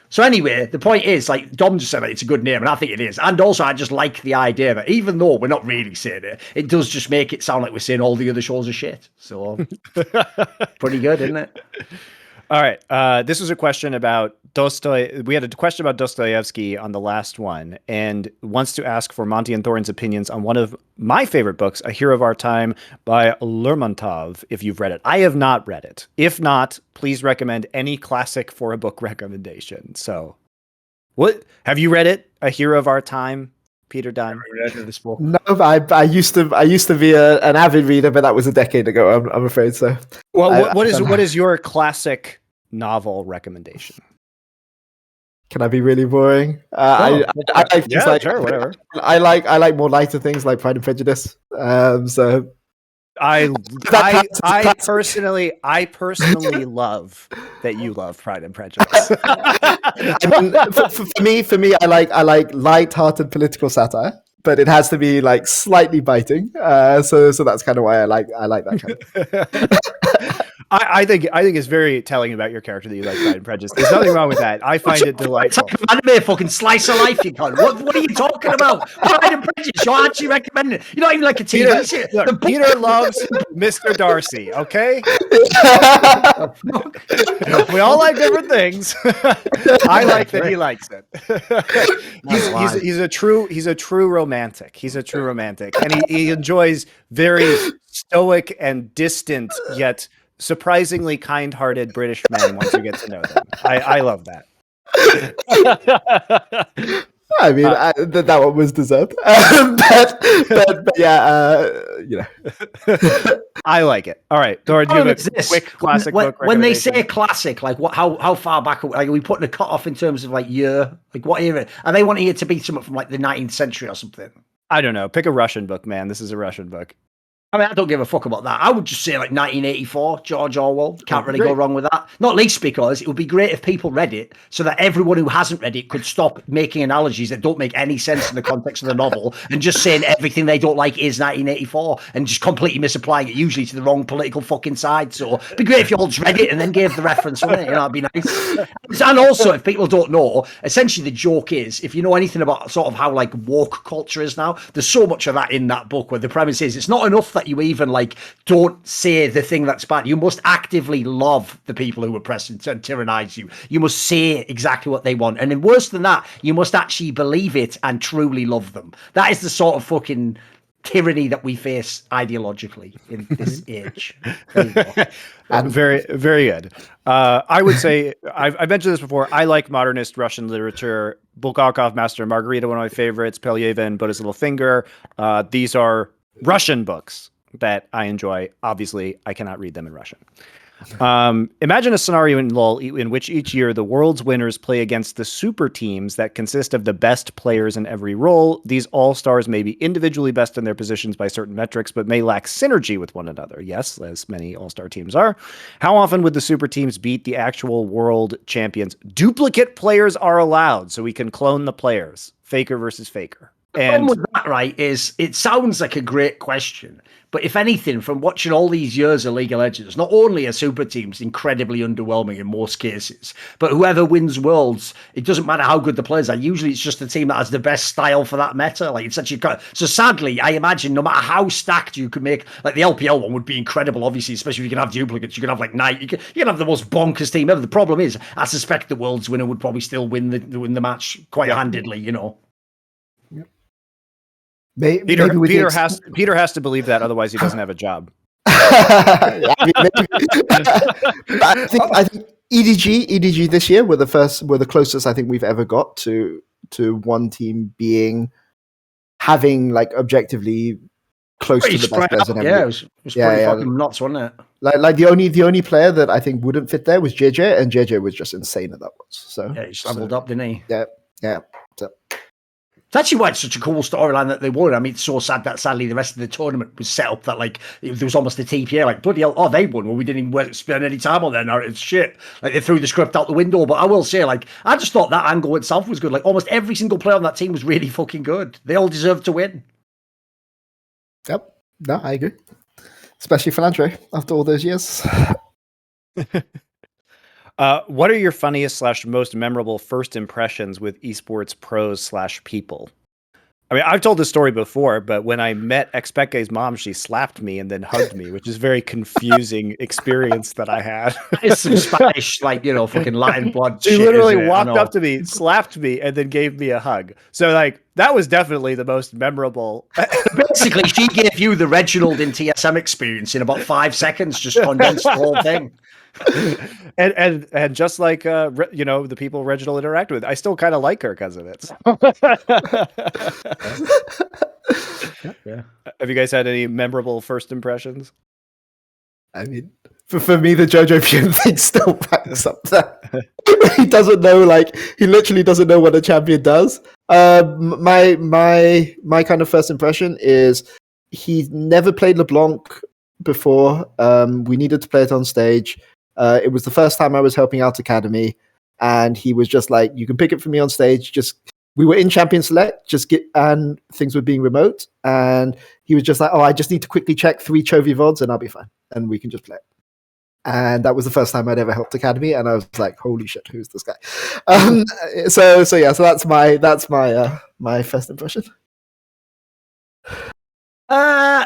So anyway, the point is, Dom just said that it's a good name, and I think it is. And also, I just like the idea that even though we're not really saying it, it does just make it sound like we're saying all the other shows are shit. So, pretty good, isn't it? All right. This was a question about we had a question about Dostoevsky on the last one, and wants to ask for Monty and Thorin's opinions on one of my favorite books, A Hero of Our Time by Lermontov, if you've read it. I have not read it. If not, please recommend any classic for a book recommendation. So, what have you read it? A Hero of Our Time, Peter Dunn? This book. No, I used to be an avid reader, but that was a decade ago. I'm afraid so. Well, what is your classic novel recommendation? Can I be really boring? Sure, whatever. I like more lighter things like Pride and Prejudice. So I personally love that you love Pride and Prejudice. I mean, for me, I like light-hearted political satire, but it has to be slightly biting. So that's kind of why I like that kind of. I think it's very telling about your character that you like Pride and Prejudice. There's nothing wrong with that. I find it delightful. Anime fucking slice of life, you cunt. What are you talking about? Pride and Prejudice. You're actually recommending it. You're not even like a TV series. Look, Peter loves Mr. Darcy. Okay, we all like different things. I like that he likes it. He's a true romantic. He's a true romantic, and he enjoys very stoic and distant yet surprisingly kind-hearted British men once you get to know them. I love that. I mean, that one was deserved. but yeah, I like it. All right, Thorin, do you have a quick classic book when they recommendation? say classic, like how far back are we putting a cut off in terms of like year? Like what era? Are they wanting it to be something from like the 19th century or something? I don't know. Pick a Russian book, man. This is a Russian book. I mean, I don't give a fuck about that. I would just say like 1984, George Orwell. Can't really go wrong with that. Not least because it would be great if people read it so that everyone who hasn't read it could stop making analogies that don't make any sense in the context of the novel and just saying everything they don't like is 1984 and just completely misapplying it, usually to the wrong political fucking side. So it'd be great if you all just read it and then gave the reference on it. You know, it'd be nice. And also, if people don't know, essentially the joke is, if you know anything about sort of how like woke culture is now, there's so much of that in that book where the premise is it's not enough that you even like don't say the thing that's bad. You must actively love the people who oppress and tyrannize you. You must say exactly what they want. And then worse than that, you must actually believe it and truly love them. That is the sort of fucking tyranny that we face ideologically in this age. And very, very good. I would say, I've mentioned this before, I like modernist Russian literature. Bulgakov, Master and Margarita, one of my favorites. Pelyevin, Buddha's Little Finger. These are Russian books that I enjoy. Obviously, I cannot read them in Russian. Imagine a scenario in LoL in which each year the world's winners play against the super teams that consist of the best players in every role. These all-stars may be individually best in their positions by certain metrics, but may lack synergy with one another. Yes, as many all-star teams are. How often would the super teams beat the actual world champions? Duplicate players are allowed, so we can clone the players. Faker versus faker. The problem with that, right, is it sounds like a great question, but if anything, from watching all these years of League of Legends, not only are super teams incredibly underwhelming in most cases, but whoever wins Worlds, it doesn't matter how good the players are. Usually it's just the team that has the best style for that meta. Like it's actually so sadly, I imagine no matter how stacked you can make, like the LPL one would be incredible, obviously, especially if you can have duplicates. You can have like Knight, you can have the most bonkers team ever. The problem is, I suspect the Worlds winner would probably still win the match quite handedly, you know. Peter has to believe that, otherwise he doesn't have a job. I think EDG this year were the closest I think we've ever got to one team having like objectively close to the best players in every. Yeah, it was pretty fucking nuts, wasn't it? Like the only player that I think wouldn't fit there was JJ, and JJ was just insane at that once. So yeah, he just leveled up, didn't he? Yeah. So. It's actually why it's such a cool storyline that they won. I mean, it's so sad that sadly the rest of the tournament was set up that like there was almost a TPA. Like bloody hell, oh they won. Well, we didn't even spend any time on their narrative. Shit, like they threw the script out the window. But I will say, like I just thought that angle itself was good. Like almost every single player on that team was really fucking good. They all deserved to win. Yep, no, I agree. Especially for Landry after all those years. What are your funniest / most memorable first impressions with esports pros / people? I mean, I've told this story before, but when I met Expecte's mom, she slapped me and then hugged me, which is a very confusing experience that I had. It's some Spanish, like, you know, fucking Latin blood. She shit, literally isn't it? walked up to me, slapped me, and then gave me a hug. So, like, that was definitely the most memorable. Basically, she gave you the Reginald in TSM experience in about 5 seconds, just condensed the whole thing. and just like you know, the people Reginald interact with, I still kind of like her because of it. Yeah. Have you guys had any memorable first impressions? I mean, for me, the Jojopyun thing still backs up that. He doesn't know, like, he literally doesn't know what a champion does. My kind of first impression is he's never played LeBlanc before. We needed to play it on stage. It was the first time I was helping out Academy, and he was just like, you can pick it for me on stage. We were in Champion Select, and things were being remote, and he was just like, oh, I just need to quickly check 3 Chovy VODs and I'll be fine. And we can just play it. And that was the first time I'd ever helped Academy, and I was like, "Holy shit, who's this guy?" So that's my first impression.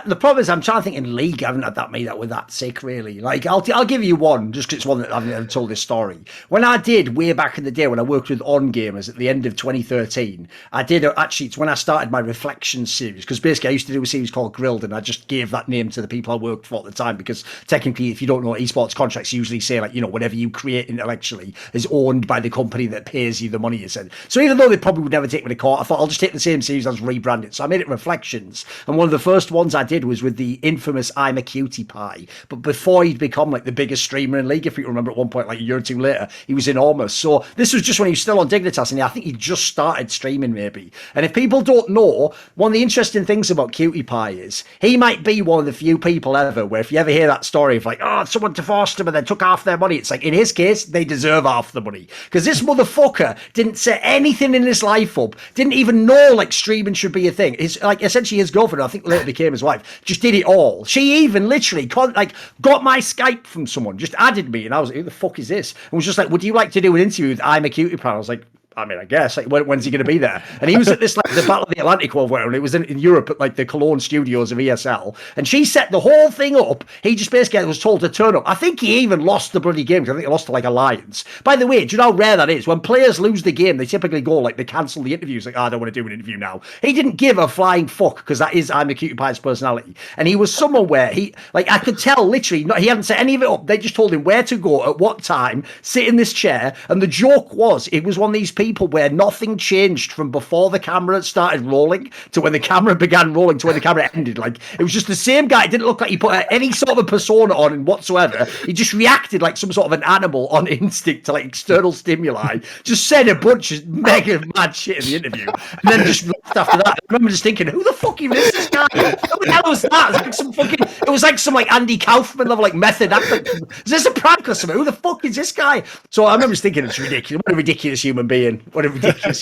The problem is, I'm trying to think in League. I haven't had that many that were that sick, really. Like, I'll give you one, just because it's one that I've never told this story. When I did way back in the day, when I worked with On Gamers at the end of 2013, I did actually. It's when I started my Reflections series, because basically I used to do a series called Grilled, and I just gave that name to the people I worked for at the time, because technically, if you don't know, esports contracts usually say, like, whatever you create intellectually is owned by the company that pays you the money you send. So even though they probably would never take me to court, I thought I'll just take the same series as rebrand it. So I made it Reflections, and one of the first ones I did was with the infamous I'm a Cutie Pie. But before he'd become like the biggest streamer in League, if you remember, at one point, like a year or two later, he was enormous. So this was just when he was still on Dignitas, and I think he just started streaming, maybe. And if people don't know, one of the interesting things about Cutie Pie is he might be one of the few people ever where if you ever hear that story of like, oh, someone divorced him and then took half their money, it's like, in his case, they deserve half the money. Because this motherfucker didn't set anything in his life up, didn't even know like streaming should be a thing. His, like, essentially his girlfriend, I think later became his wife, just did it all. She even literally got my Skype from someone, just added me, and I was like, who the fuck is this? And was just like, would you like to do an interview with I'm a Cutie Pie? I was like, I mean, I guess, like, when's he going to be there? And he was at this, like, the Battle of the Atlantic or whatever, and it was in Europe at, like, the Cologne studios of ESL, and she set the whole thing up. He just basically was told to turn up. I think he even lost the bloody game, because I think he lost to, like, Alliance. By the way, do you know how rare that is? When players lose the game, they typically go, like, they cancel the interviews, like, oh, I don't want to do an interview now. He didn't give a flying fuck, because that is I'm a Cutie Pie's personality. And he was someone where he, like, I could tell, literally, he hadn't set any of it up. They just told him where to go, at what time, sit in this chair, and the joke was, it was one of these people where nothing changed from before the camera started rolling to when the camera began rolling to when the camera ended. Like, it was just the same guy. It didn't look like he put any sort of a persona on in whatsoever. He just reacted like some sort of an animal on instinct to like external stimuli. Just said a bunch of mega mad shit in the interview, and then just left after that. I remember just thinking, who the fuck even is this guy? Who the hell was that? It was like some fucking. It was like some like Andy Kaufman level like method acting. Is this a prank or something? Who the fuck is this guy? So I remember just thinking, it's ridiculous. What a ridiculous human being. What a ridiculous.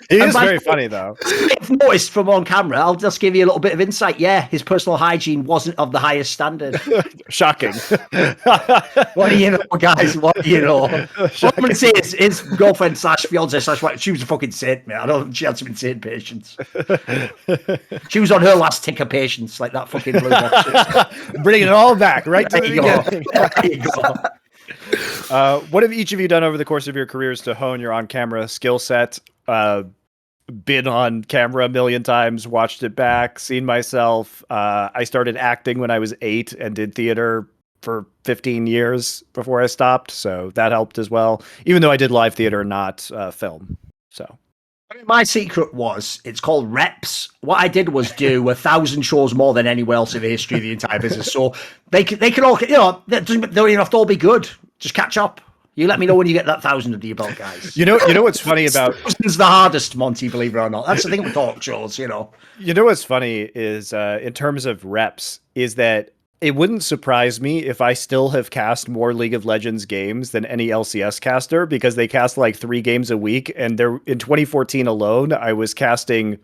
He is very funny, though. I've noticed from on camera, I'll just give you a little bit of insight. Yeah, his personal hygiene wasn't of the highest standard. Shocking. What do you know, guys? What do you know? What I'm going to say is his girlfriend slash fiance slash wife, she was a fucking saint, man. I don't think she had some insane patience. She was on her last tick of patience, like that fucking blue box. Bringing it all back, right to the beginning. There you go. What have each of you done over the course of your careers to hone your on-camera skill set? Been on camera a million times, watched it back, seen myself. I started acting when I was 8 and did theater for 15 years before I stopped, so that helped as well. Even though I did live theater, not film. So my secret was, it's called reps. What I did was do 1,000 shows more than anyone else in the history of the entire business. So they can all, they don't even have to all be good. Just catch up. You let me know when you get that 1,000 under your belt, guys. You know what's funny about... It's the hardest, Monty, believe it or not. That's the thing with talk shows, You know what's funny is, in terms of reps, is that it wouldn't surprise me if I still have cast more League of Legends games than any LCS caster, because they cast like 3 games a week. And there, in 2014 alone, I was casting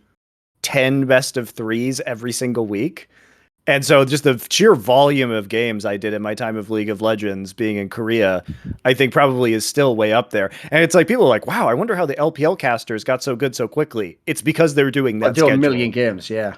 10 best of 3s every single week. And so just the sheer volume of games I did in my time of League of Legends being in Korea, I think probably is still way up there. And it's like, people are like, wow, I wonder how the LPL casters got so good so quickly. It's because they're doing that schedule. A million games, yeah.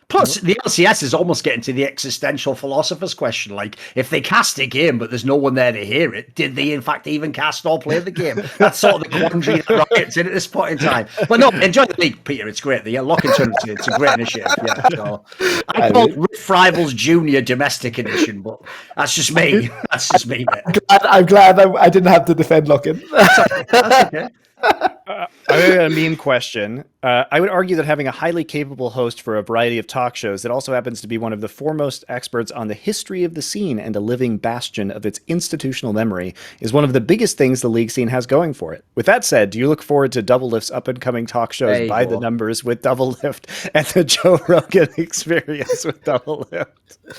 Plus, the LCS is almost getting to the existential philosopher's question. Like, if they cast a game, but there's no one there to hear it, did they, in fact, even cast or play the game? That's sort of the quandary that Rocket's in at this point in time. But no, enjoy the league, Peter. It's great. The locking tournament, it's a great initiative. Yeah, so I call it Rift Rivals Junior Domestic Edition, but that's just me. That's just me, mate. I'm glad I didn't have to defend locking. That's okay. I have a meme question. I would argue that having a highly capable host for a variety of talk shows that also happens to be one of the foremost experts on the history of the scene and a living bastion of its institutional memory is one of the biggest things the league scene has going for it. With that said, do you look forward to Doublelift's up-and-coming talk shows by the numbers with Doublelift and the Joe Rogan Experience with Doublelift?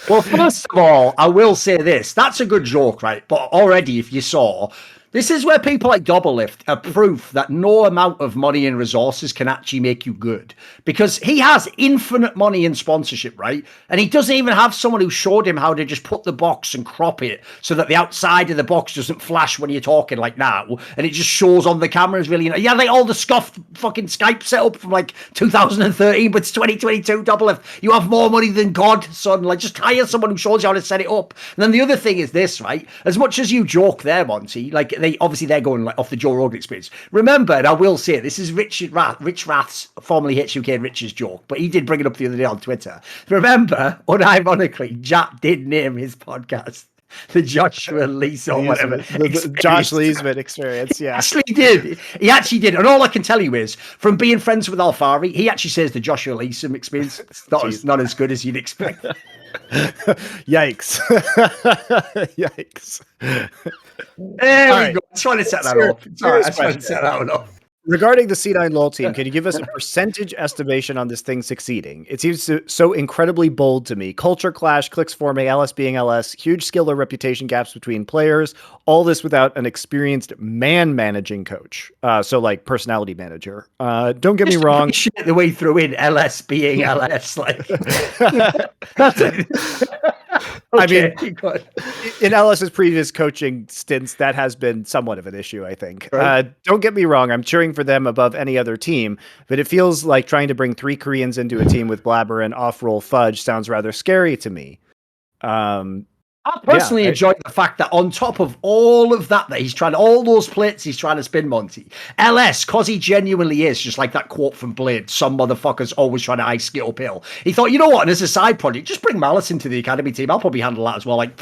Well, first of all, I will say this. That's a good joke, right? But already, if you saw... This is where people like Doublelift are proof that no amount of money and resources can actually make you good. Because he has infinite money in sponsorship, right? And he doesn't even have someone who showed him how to just put the box and crop it so that the outside of the box doesn't flash when you're talking like now. And it just shows on the cameras really. Yeah, like all the scuffed fucking Skype setup from like 2013, but it's 2022 Doublelift. You have more money than God, son. Like just hire someone who shows you how to set it up. And then the other thing is this, right? As much as you joke there, Monty, like they're going like off the Joe Rogan experience. Remember, and I will say it, this is Rich Rath's formerly HUK Rich's joke, but he did bring it up the other day on Twitter. Remember, unironically, Jack did name his podcast the Joshua Lees or whatever. The Josh Leesman experience, yeah. He actually did. And all I can tell you is, from being friends with Alfari, he actually says the Joshua Leeson experience is not as good as you'd expect. Yikes. Yikes. There we go. I trying to set that up. I trying to set that up. Regarding the C9 LOL team, can you give us a percentage estimation on this thing succeeding? It seems so incredibly bold to me. Culture clash, clicks forming, LS being LS, huge skill or reputation gaps between players, all this without an experienced man-managing coach. So like personality manager. Don't get me wrong. The way through in LS being LS. Like, that's it. Okay, I mean, in LS's previous coaching stints, that has been somewhat of an issue, I think. Right. Don't get me wrong. I'm cheering for them above any other team, but it feels like trying to bring 3 Koreans into a team with Blabber and off-roll Fudge sounds rather scary to me. I personally enjoy the fact that on top of all of that he's trying, all those plates he's trying to spin, Monty, LS, because he genuinely is, just like that quote from Blade, some motherfuckers always trying to ice skate uphill. He thought, you know what, and as a side project, just bring Malice into the academy team. I'll probably handle that as well. Like,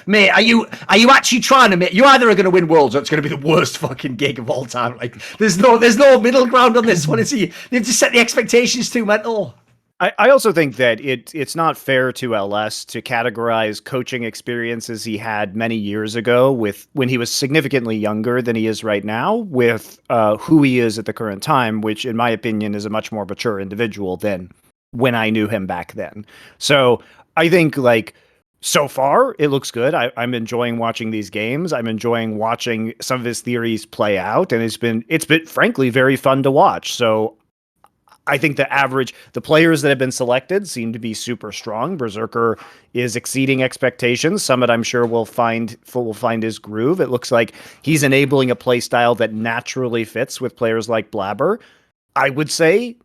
mate, are you actually trying to make, you either are going to win Worlds or it's going to be the worst fucking gig of all time. Like, there's no middle ground on this one, is he? They've just set the expectations too mental. I also think that it's not fair to LS to categorize coaching experiences he had many years ago with when he was significantly younger than he is right now with who he is at the current time, which in my opinion is a much more mature individual than when I knew him back then. So I think like so far it looks good. I'm enjoying watching these games. I'm enjoying watching some of his theories play out, and it's been frankly very fun to watch. So I think the players that have been selected seem to be super strong. Berserker is exceeding expectations. Summit, I'm sure, will find his groove. It looks like he's enabling a play style that naturally fits with players like Blabber. I would say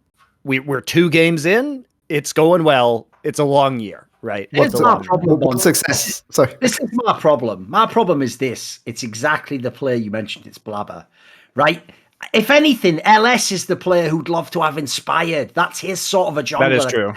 we're 2 games in. It's going well. It's a long year, right? It's not a problem. One success. Sorry. This is my problem. My problem is this. It's exactly the player you mentioned. It's Blabber, right? If anything, LS is the player who'd love to have inspired. That's his sort of a jungler. That is true.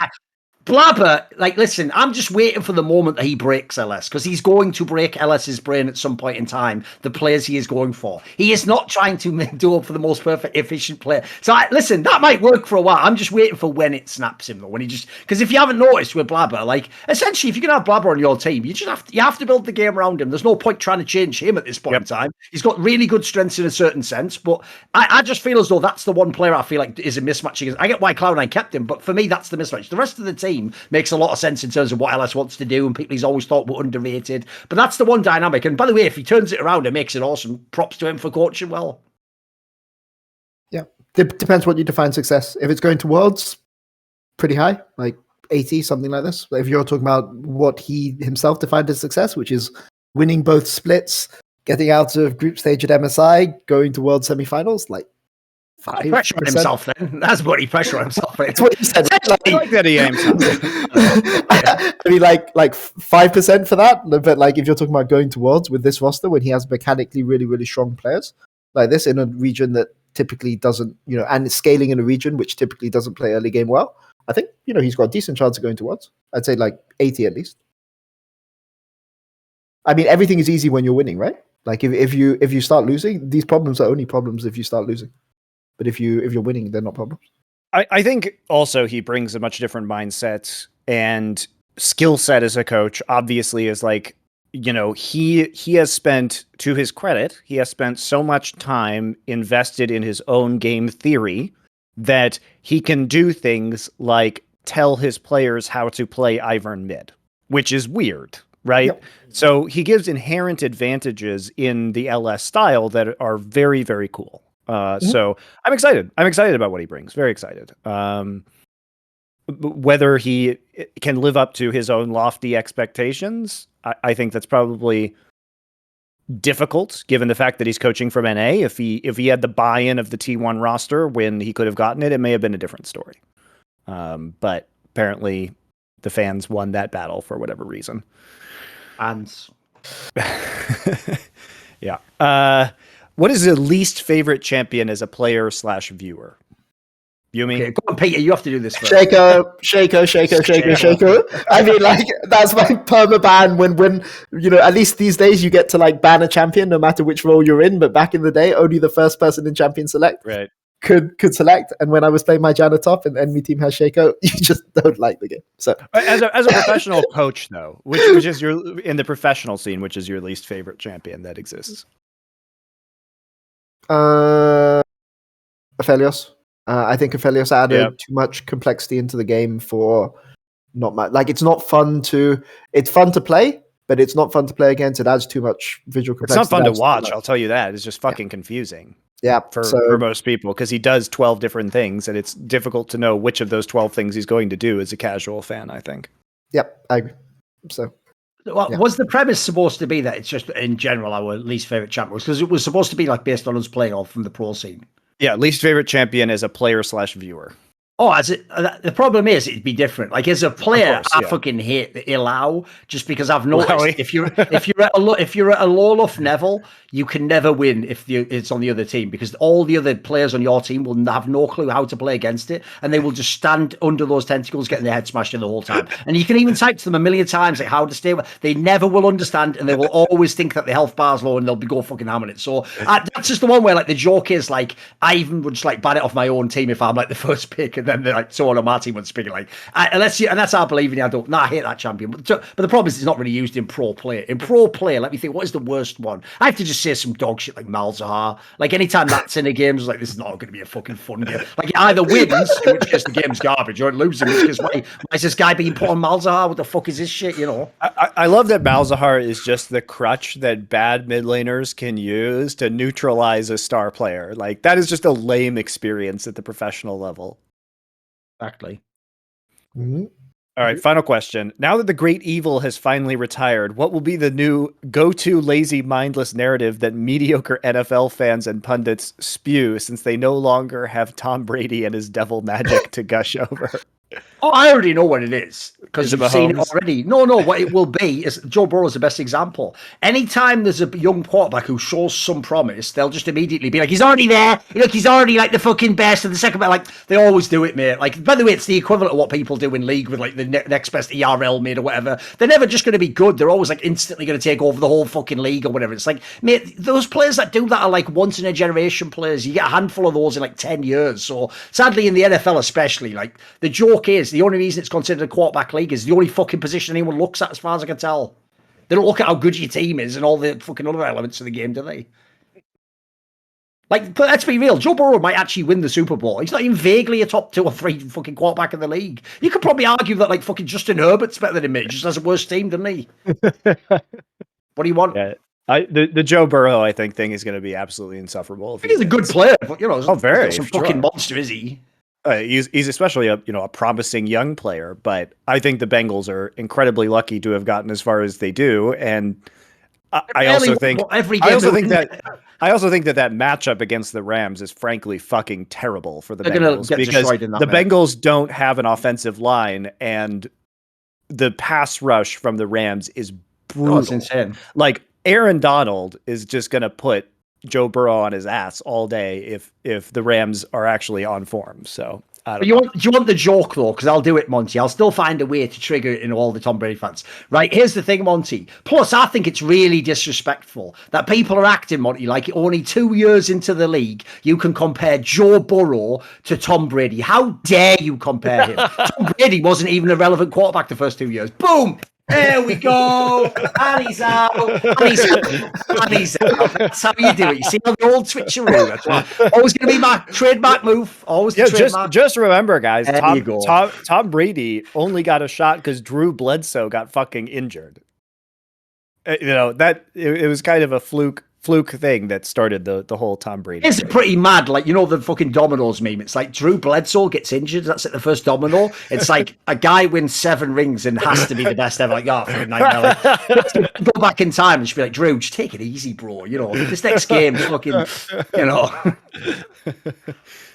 Blabber, like, listen, I'm just waiting for the moment that he breaks LS, because he's going to break LS's brain at some point in time, the players he is going for. He is not trying to do up for the most perfect, efficient player. So, listen, that might work for a while. I'm just waiting for when it snaps him, though. When he just, because if you haven't noticed with Blabber, like, essentially, if you're going to have Blabber on your team, you have to build the game around him. There's no point trying to change him at this point in time. He's got really good strengths in a certain sense, but I just feel as though that's the one player I feel like is a mismatch. I get why Cloud9 kept him, but for me, that's the mismatch. The rest of the team makes a lot of sense in terms of what LS wants to do, and people he's always thought were underrated. But that's the one dynamic. And by the way, if he turns it around and makes it awesome, props to him for coaching well. Yeah, depends what you define success. If it's going to Worlds, pretty high, like 80, something like this. But if you're talking about what he himself defined as success, which is winning both splits, getting out of group stage at MSI, going to World semifinals, like 5%. Pressure on himself then. That's what he pressure on himself. That's what he said. I like that he aims. I mean, like 5% for that. But like, if you're talking about going to Worlds with this roster, when he has mechanically really, really strong players like this in a region that typically doesn't, and scaling in a region which typically doesn't play early game well, I think he's got a decent chance of going to Worlds. I'd say like 80 at least. I mean, everything is easy when you're winning, right? Like if you start losing, these problems are only problems if you start losing. But if you're winning, they're not problems. I think also he brings a much different mindset and skill set as a coach. Obviously, is like, he has spent, to his credit, he has spent so much time invested in his own game theory that he can do things like tell his players how to play Ivern mid, which is weird. right? Yep. So he gives inherent advantages in the LS style that are very, very cool. So I'm excited. I'm excited about what he brings. Very excited. Whether he can live up to his own lofty expectations, I think that's probably difficult given the fact that he's coaching from NA. If he had the buy-in of the T1 roster when he could have gotten it, it may have been a different story. But apparently the fans won that battle for whatever reason. Fans. Yeah. What is the least favorite champion as a player / viewer? Yumi? Okay, go on, Peter. You have to do this first. Shaco. I mean, like, that's my perma ban when at least these days you get to like ban a champion no matter which role you're in. But back in the day, only the first person in champion select could select. And when I was playing my Janna top and enemy team has Shaco, you just don't like the game. So as a professional coach, though, which is your in the professional scene, which is your least favorite champion that exists? Aphelios. I think Aphelios added too much complexity into the game for not much. Like, it's fun to play, but it's not fun to play against. It adds too much visual complexity. It's not fun to watch, I'll tell you that. It's just fucking confusing. Yeah, for most people, because he does 12 different things, and it's difficult to know which of those 12 things he's going to do as a casual fan, I think. Yep, I agree. So, was the premise supposed to be that it's just in general our least favorite champion? Because it was supposed to be like based on us playing all from the pro scene. Yeah, least favorite champion as a player / viewer. Oh, the problem is it'd be different. Like, as a player, I fucking hate the Ilau just because I've noticed if you're at a low enough level, you can never win if it's on the other team, because all the other players on your team will have no clue how to play against it, and they will just stand under those tentacles getting their head smashed in the whole time. And you can even type to them a million times like how to stay. They never will understand, and they will always think that the health bar's low, and they'll go fucking hammering it. So that's just the one where like the joke is like I even would just like ban it off my own team if I'm like the first pick. And then they're like, so on my team would speak like, and that's our believing. I hate that champion. But the problem is it's not really used in pro play. In pro play, let me think, what is the worst one? I have to just say some dog shit like Malzahar. Like, anytime that's in a game, it's like, this is not going to be a fucking fun game. Like, it either wins, in which case the game's garbage, or it loses, in which case, why is this guy being put on Malzahar? What the fuck is this shit, you know? I love that Malzahar is just the crutch that bad mid laners can use to neutralize a star player. Like, that is just a lame experience at the professional level. Exactly. Mm-hmm. All right, final question. Now that the great evil has finally retired, what will be the new go-to lazy, mindless narrative that mediocre NFL fans and pundits spew, since they no longer have Tom Brady and his devil magic to gush over? Oh, I already know what it is, because you've seen it Mahomes? already. No, what it will be is Joe Burrow is the best example. Anytime there's a young quarterback who shows some promise, they'll just immediately be like, he's already there. Look, he's already like the fucking best and the second best. Like, they always do it, mate. Like, by the way, it's the equivalent of what people do in league with like the next best ERL mate or whatever. They're never just going to be good. They're always like instantly going to take over the whole fucking league or whatever. It's like, mate, those players that do that are like once in a generation players. You get a handful of those in like 10 years. So sadly, in the NFL especially, like, the joke is the only reason it's considered a quarterback league is the only fucking position anyone looks at, as far as I can tell. They don't look at how good your team is and all the fucking other elements of the game, do they? Like, but let's be real, Joe Burrow might actually win the Super Bowl. He's not even vaguely a top 2 or 3 fucking quarterback in the league. You could probably argue that like fucking Justin Herbert's better than him, mate. Just has a worse team, doesn't he? What do you want? Yeah. The Joe Burrow, I think, thing is going to be absolutely insufferable. I think he's a good player, but you know, very some fucking monster, is he? He's especially a promising young player, but I think the Bengals are incredibly lucky to have gotten as far as they do, and I also think that matchup against the Rams is frankly fucking terrible for the Bengals, because the Bengals don't have an offensive line, and the pass rush from the Rams is brutal. Oh, it's insane. Like, Aaron Donald is just going to put Joe Burrow on his ass all day if the Rams are actually on form. So do you want the joke though? Because I'll do it, Monty. I'll still find a way to trigger it in all the Tom Brady fans. Right? Here's the thing, Monty. Plus, I think it's really disrespectful that people are acting, Monty, like only 2 years into the league, you can compare Joe Burrow to Tom Brady. How dare you compare him? Tom Brady wasn't even a relevant quarterback the first 2 years. Boom! There we go. And he's out. And he's out. That's how you do it. You see how the old switcheroo. That's always going to be my trademark move. Always the trademark. Just remember, guys, Tom Brady only got a shot because Drew Bledsoe got fucking injured. that it was kind of a fluke thing that started the whole Tom Brady. It's thing. pretty mad. Like, the fucking dominoes meme. It's like Drew Bledsoe gets injured. That's at the first domino. It's like a guy wins 7 rings and has to be the best ever. Like, fucking nightmare. Like, go back in time and just be like, Drew, just take it easy, bro. This next game, fucking,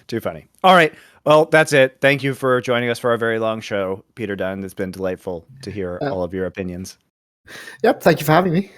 Too funny. All right. Well, that's it. Thank you for joining us for our very long show, Peter Dunn. It's been delightful to hear all of your opinions. Yep. Thank you for having me.